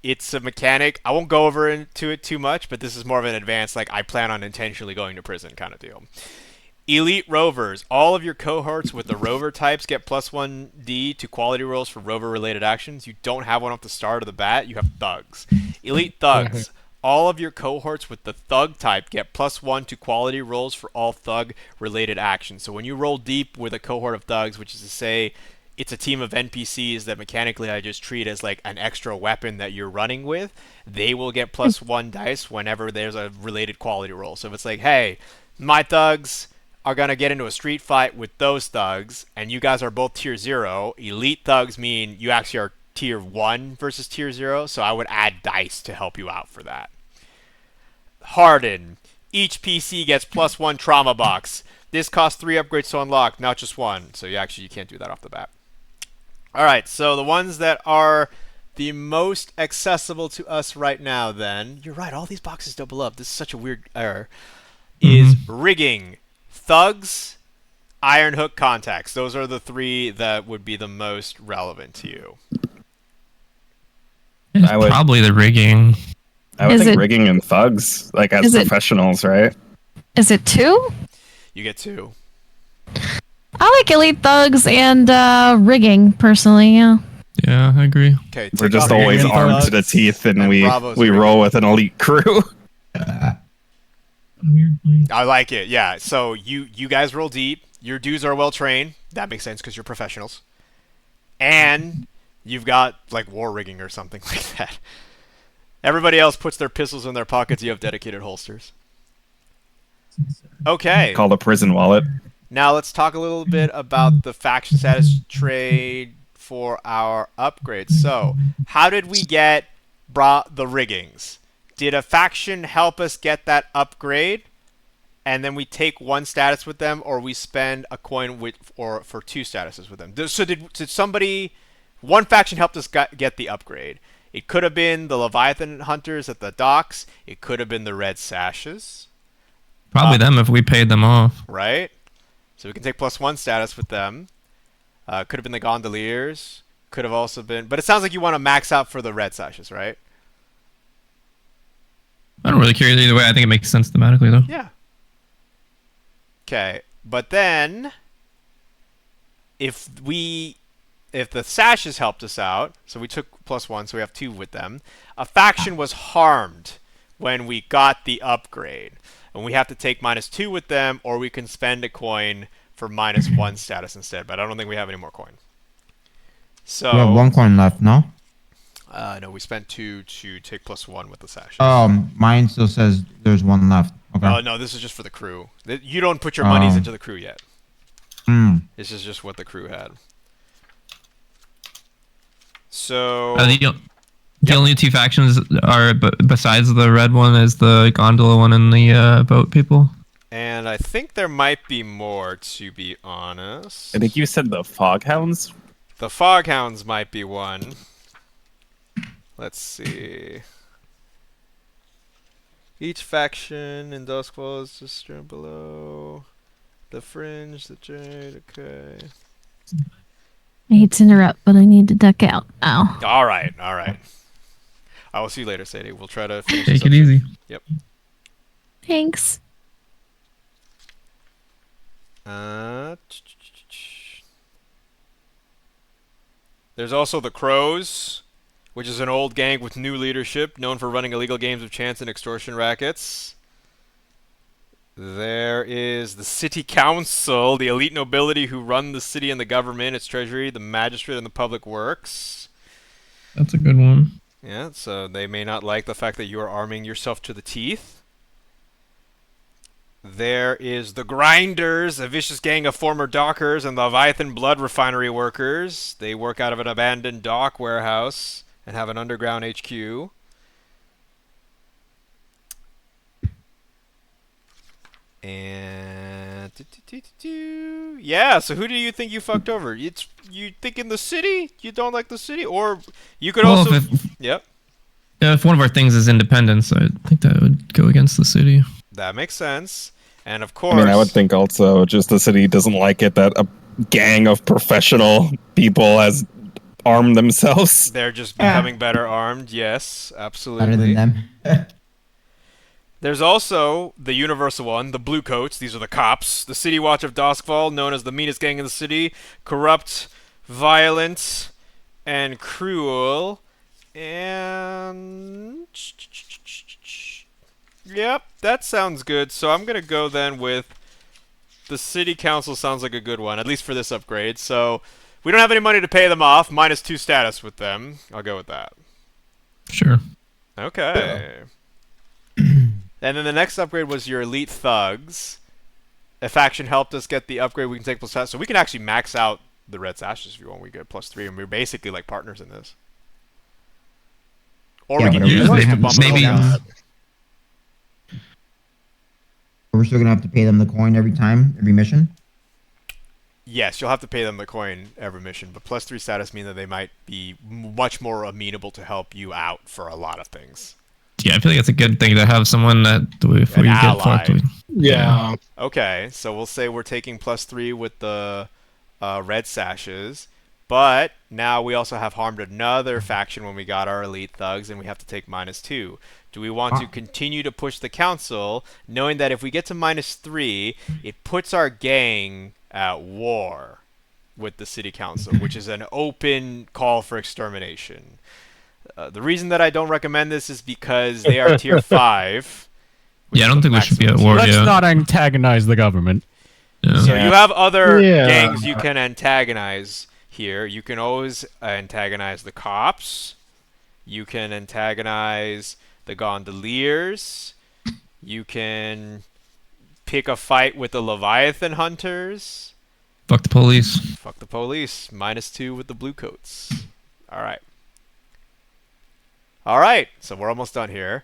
It's a mechanic. I won't go over into it too much, but this is more of an advanced, like, I plan on intentionally going to prison kind of deal. Elite Rovers. All of your cohorts with the rover types get +1D to quality rolls for rover-related actions. You don't have one off the start of the bat. You have thugs. Elite Thugs. All of your cohorts with the thug type get +1 to quality rolls for all thug-related actions. So when you roll deep with a cohort of thugs, which is to say it's a team of NPCs that mechanically I just treat as like an extra weapon that you're running with, they will get +1 dice whenever there's a related quality roll. So if it's like, hey, my thugs are going to get into a street fight with those thugs, and you guys are both tier 0, elite thugs mean you actually are tier 1 versus tier 0, so I would add dice to help you out for that. Harden. Each PC gets +1 trauma box. This costs 3 upgrades to unlock, not just 1, so you can't do that off the bat. Alright, so the ones that are the most accessible to us right now then, you're right, all these boxes double up, this is such a weird error, is rigging, thugs, Iron Hook contacts. Those are the 3 that would be the most relevant to you. It's probably the rigging. I would think rigging and thugs, like as professionals, right? Is it 2? You get 2. I like elite thugs and rigging personally. Yeah. Yeah, I agree. Okay, we're just always armed to the teeth, and we roll with an elite crew. I like it. Yeah. So you guys roll deep. Your dudes are well trained. That makes sense because you're professionals. And you've got like war rigging or something like that. Everybody else puts their pistols in their pockets. You have dedicated holsters. Okay. Called a prison wallet. Now let's talk a little bit about the faction status trade for our upgrades. So, how did we get the riggings? Did a faction help us get that upgrade, and then we take 1 status with them, or we spend a coin for 2 statuses with them? So did somebody, one faction helped us get the upgrade? It could have been the Leviathan Hunters at the docks. It could have been the Red Sashes. Probably them if we paid them off. Right? So we can take +1 status with them. Could have been the Gondoliers. Could have also been... But it sounds like you want to max out for the Red Sashes, right? I don't really care either way. I think it makes sense thematically, though. Yeah. Okay. But then... If the Sashes helped us out, so we took +1, so we have 2 with them, a faction was harmed when we got the upgrade. And we have to take -2 with them, or we can spend a coin for -1 status instead. But I don't think we have any more coin. So we have 1 coin left, no? No, we spent 2 to take +1 with the Sashes. Mine still says there's 1 left. Okay. Oh, no, this is just for the crew. You don't put your monies into the crew yet. This is just what the crew had. So... The only 2 factions are, besides the red one, is the gondola one and the boat people. And I think there might be more, to be honest. I think you said the Foghounds? The Foghounds might be one. Let's see. Each faction in Duskwall is just strewn below. The Fringe, the Jade, okay. I hate to interrupt, but I need to duck out now. Alright. I will see you later, Sadie. We'll try to finish Take it easy. Yep. Thanks. There's also the Crows, which is an old gang with new leadership, known for running illegal games of chance and extortion rackets. There is the City Council, the elite nobility who run the city and the government, its treasury, the magistrate, and the public works. That's a good one. Yeah, so they may not like the fact that you are arming yourself to the teeth. There is the Grinders, a vicious gang of former dockers and Leviathan blood refinery workers. They work out of an abandoned dock warehouse and have an underground HQ. And yeah, so who do you think you fucked over? You thinking the city? You don't like the city, or you could Well, also. if Yep, if one of our things is independence, I think that would go against the city. that makes sense. And of I course, mean, I would think also just the city doesn't like it that a gang of professional people has armed themselves. they're just becoming better armed. Yes, absolutely. Better than them. There's also the universal one, the Bluecoats. These are the cops. The City Watch of Duskfall, known as the meanest gang in the city. Corrupt, violent, and cruel. And... Yep, that sounds good. So I'm going to go then with the City Council sounds like a good one, at least for this upgrade. So we don't have any money to pay them off. -2 status with them. I'll go with that. Sure. Okay. And then the next upgrade was your Elite Thugs. A faction helped us get the upgrade. We can take +5. So we can actually max out the Red Sashes if you want. We get +3, and we're basically like partners in this. Or Yeah, we can but use are we this to gonna bump have- maybe- it up. We're still gonna have to pay them the coin every time, every mission. Yes, you'll have to pay them the coin every mission, but +3 status mean that they might be much more amenable to help you out for a lot of things. Yeah, I feel like it's a good thing to have someone that if we get ally. fucked with. Yeah. Okay, so we'll say we're taking +3 with the Red Sashes, but now we also have harmed another faction when we got our Elite Thugs, and we have to take -2. Do we want to continue to push the Council, knowing that if we get to -3, it puts our gang at war with the City Council, which is an open call for extermination? The reason that I don't recommend this is because they are tier 5. which Yeah, I is don't the think we should be at maximum war tier. Let's yet. not antagonize the government. Yeah. So you have other Yeah. gangs you can antagonize here. You can always antagonize the cops. You can antagonize the gondoliers. You can pick a fight with the Leviathan hunters. Fuck the police. Fuck the police. -2 with the Bluecoats. Alright. Alright, so we're almost done here.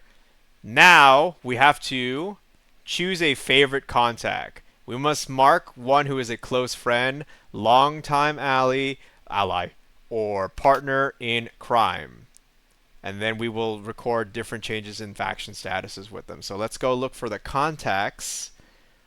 Now we have to choose a favorite contact. We must mark one who is a close friend, longtime ally, or partner in crime. And then we will record different changes in faction statuses with them. So let's go look for the contacts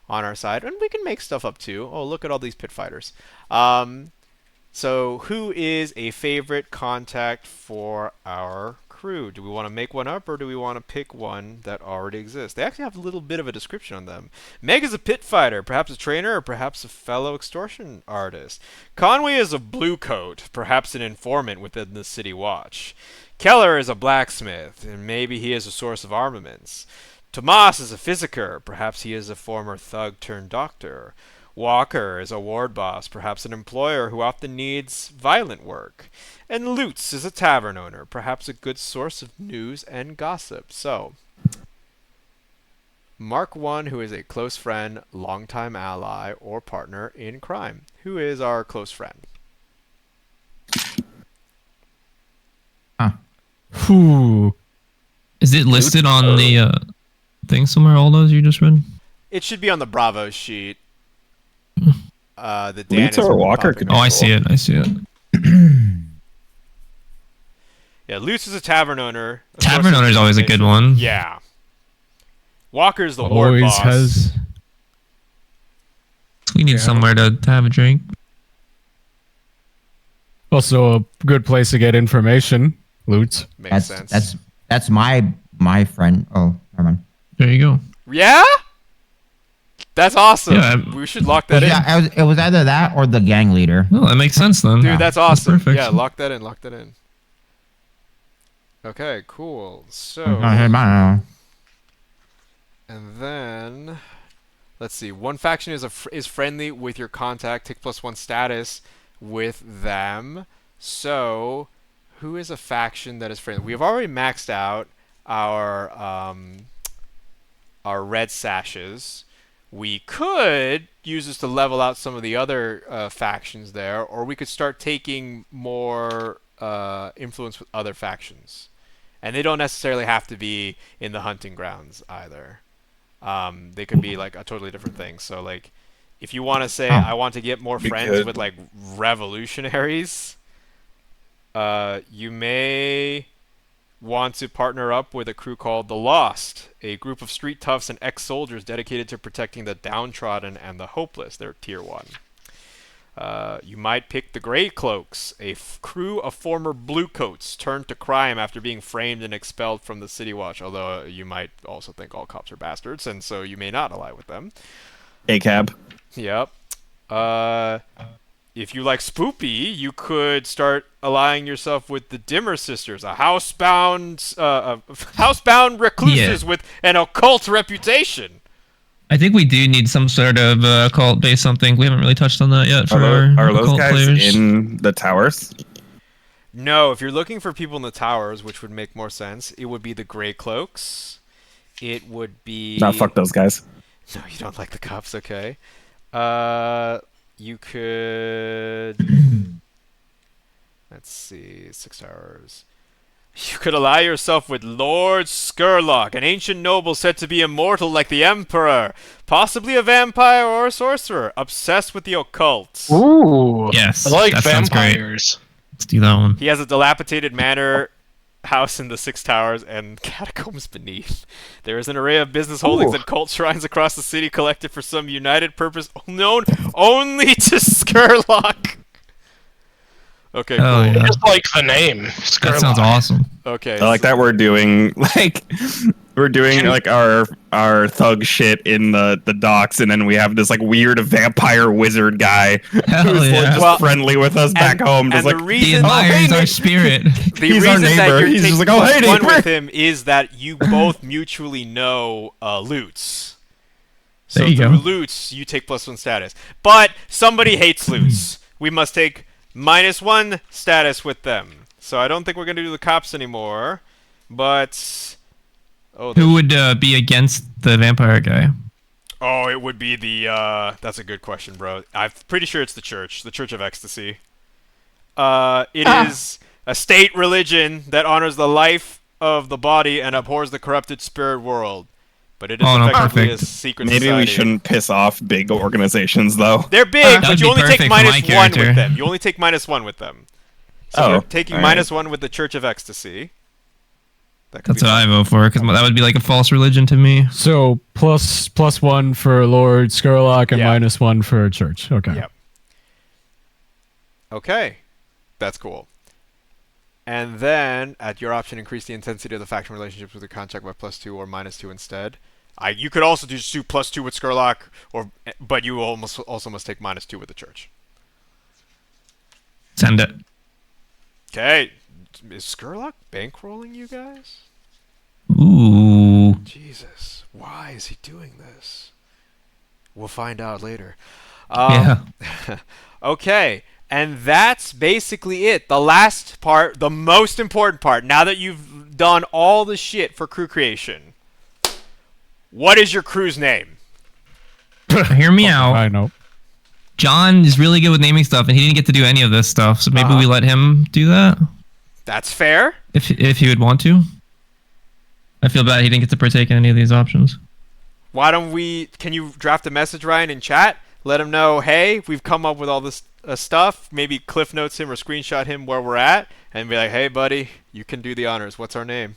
on our side. And we can make stuff up too. Oh, look at all these pit fighters. So who is a favorite contact for our crew? Do we want to make one up, or do we want to pick one that already exists? They actually have a little bit of a description on them. Meg is a pit fighter, perhaps a trainer, or perhaps a fellow extortion artist. Conway is a blue coat, perhaps an informant within the City Watch. Keller is a blacksmith, and maybe he is a source of armaments. Tomas is a physiker, perhaps he is a former thug turned doctor. Walker is a ward boss, perhaps an employer who often needs violent work. And Lutz is a tavern owner, perhaps a good source of news and gossip. So, mark one who is a close friend, longtime ally, or partner in crime. Who is our close friend? Whew. Is it listed on the thing somewhere? All those you just read? It should be on the Bravo sheet. The Lutz Dan is or Walker popping could up. Oh, I see it. I see it. Yeah, Lutz is a tavern owner. a Tavern source of owner is always a good information. one. Yeah. Walker's the ward Always boss. has. We need Yeah. somewhere to have a drink. Also a good place to get information. Loot. Makes sense. That's my friend. Oh, never mind. There you go. Yeah? That's awesome. Yeah, we should lock that in. Yeah, it was either that or the gang leader. Well, that makes sense then. Dude, that's awesome. perfect. Yeah, lock that in. Lock that in. Okay, cool. So, Oh. and then let's see. One faction is friendly with your contact. Take +1 status with them. So, who is a faction that is friendly? We have already maxed out our red sashes. We could use this to level out some of the other factions there, or we could start taking more influence with other factions. And they don't necessarily have to be in the hunting grounds either. They could be like a totally different thing. So like, if you want to say, I want to get more friends with like revolutionaries, you may want to partner up with a crew called the Lost, a group of street toughs and ex-soldiers dedicated to protecting the downtrodden and the hopeless. They're tier 1. You might pick the Grey Cloaks, a crew of former Bluecoats turned to crime after being framed and expelled from the City Watch, although you might also think all cops are bastards, and so you may not ally with them. ACAB. Yep. If you like spoopy, you could start allying yourself with the Dimmer Sisters, a housebound recluses with an occult reputation. I think we do need some sort of occult-based something. We haven't really touched on that yet for Are those occult guys players. in the towers? No, if you're looking for people in the towers, which would make more sense, it would be the Grey Cloaks. It would be... Nah, fuck those guys. No, you don't like the cops, okay. You could... Let's see, 6 hours. You could ally yourself with Lord Skurlock, an ancient noble said to be immortal like the Emperor, possibly a vampire or a sorcerer, obsessed with the occult. Ooh. Yes, I like that sounds great. vampires. Let's do that one. He has a dilapidated manor house in the 6 towers and catacombs beneath. There is an array of business holdings and cult shrines across the city collected for some united purpose known only to Skurlock. Okay, cool. Oh, yeah. Just like the name. That sounds awesome. Okay. I like that we're doing like our thug shit in the docks, and then we have this like weird vampire wizard guy Hell who's like, yeah. just Well, friendly with us back home. Just And like, the He reason, admires our spirit. the He's our reason that neighbor. you're He's taking just like, oh, hey, one neighbor. with him is that you both mutually know Lutz. So There you through go. Lutz, you take +1 status. But somebody hates Lutz. We must take -1 status with them. So I don't think we're going to do the cops anymore. But... Oh, Who would be against the vampire guy? Oh, it would be the, that's a good question, bro. I'm pretty sure it's the Church of Ecstasy. It is a state religion that honors the life of the body and abhors the corrupted spirit world. But it is Oh, no, effectively a perfect. secret maybe society. we shouldn't piss off big organizations, though. They're big, That but would you be only take perfect for my -1 with character. them. You only take -1 with them. So Oh, you're taking alright. -1 with the Church of Ecstasy. That could That's be what I fun. vote for, because that would be like a false religion to me. So +1 for Lord Skurlock and Yeah. -1 for Church. Okay. Yep. Okay, that's cool. And then, at your option, increase the intensity of the faction relationships with your contract by +2 or -2 instead. You could also just do +2 with Skurlock, but you also must take -2 with the Church. Send it. Okay, is Skurlock bankrolling you guys? Ooh. Jesus, why is he doing this? We'll find out later. Yeah. Okay, and that's basically it. The last part, the most important part, now that you've done all the shit for crew creation, what is your crew's name? Hear me out. I know. John is really good with naming stuff, and he didn't get to do any of this stuff. So maybe we let him do that That's fair. if he would want to. I feel bad he didn't get to partake in any of these options. Why don't can you draft a message, Ryan, in chat? Let him know, hey, we've come up with all this stuff. Maybe Cliff Notes him or screenshot him where we're at, and be like, hey, buddy, you can do the honors. What's our name?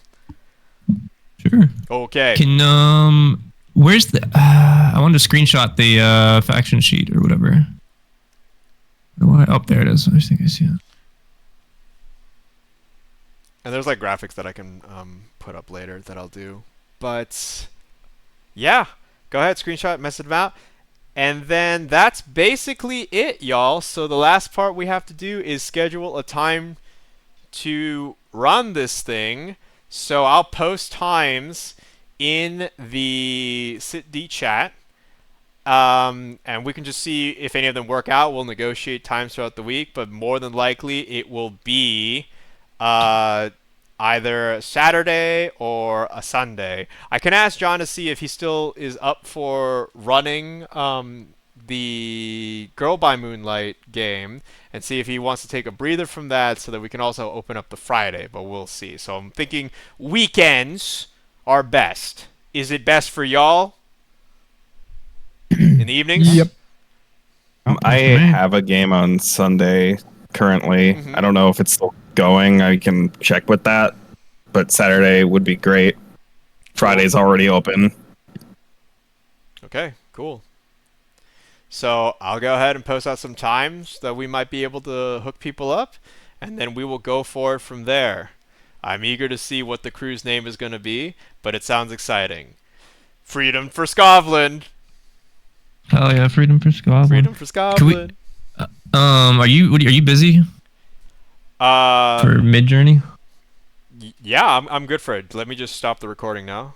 Sure. Okay. Can where's the? I wanted to screenshot the faction sheet or whatever. Oh, there it is. I think I see it. And there's like graphics that I can put up later that I'll do. But yeah, go ahead, screenshot, message them out. And then that's basically it, y'all. So the last part we have to do is schedule a time to run this thing. So I'll post times in the SitD chat. And we can just see if any of them work out. We'll negotiate times throughout the week, but more than likely it will be either Saturday or a Sunday. I can ask John to see if he still is up for running the Girl by Moonlight game and see if he wants to take a breather from that so that we can also open up the Friday, but we'll see. So I'm thinking weekends are best. Is it best for y'all? In the evenings? Yep. I have a game on Sunday currently. I don't know if it's still going. I can check with that. But Saturday would be great. Friday's already open. Okay, cool. So I'll go ahead and post out some times that we might be able to hook people up, and then we will go for it from there. I'm eager to see what the crew's name is going to be, but it sounds exciting. Freedom for Scotland! Hell yeah, freedom for Scotland. Freedom for Scotland! Are you busy for Midjourney? Yeah, I'm good for it. Let me just stop the recording now.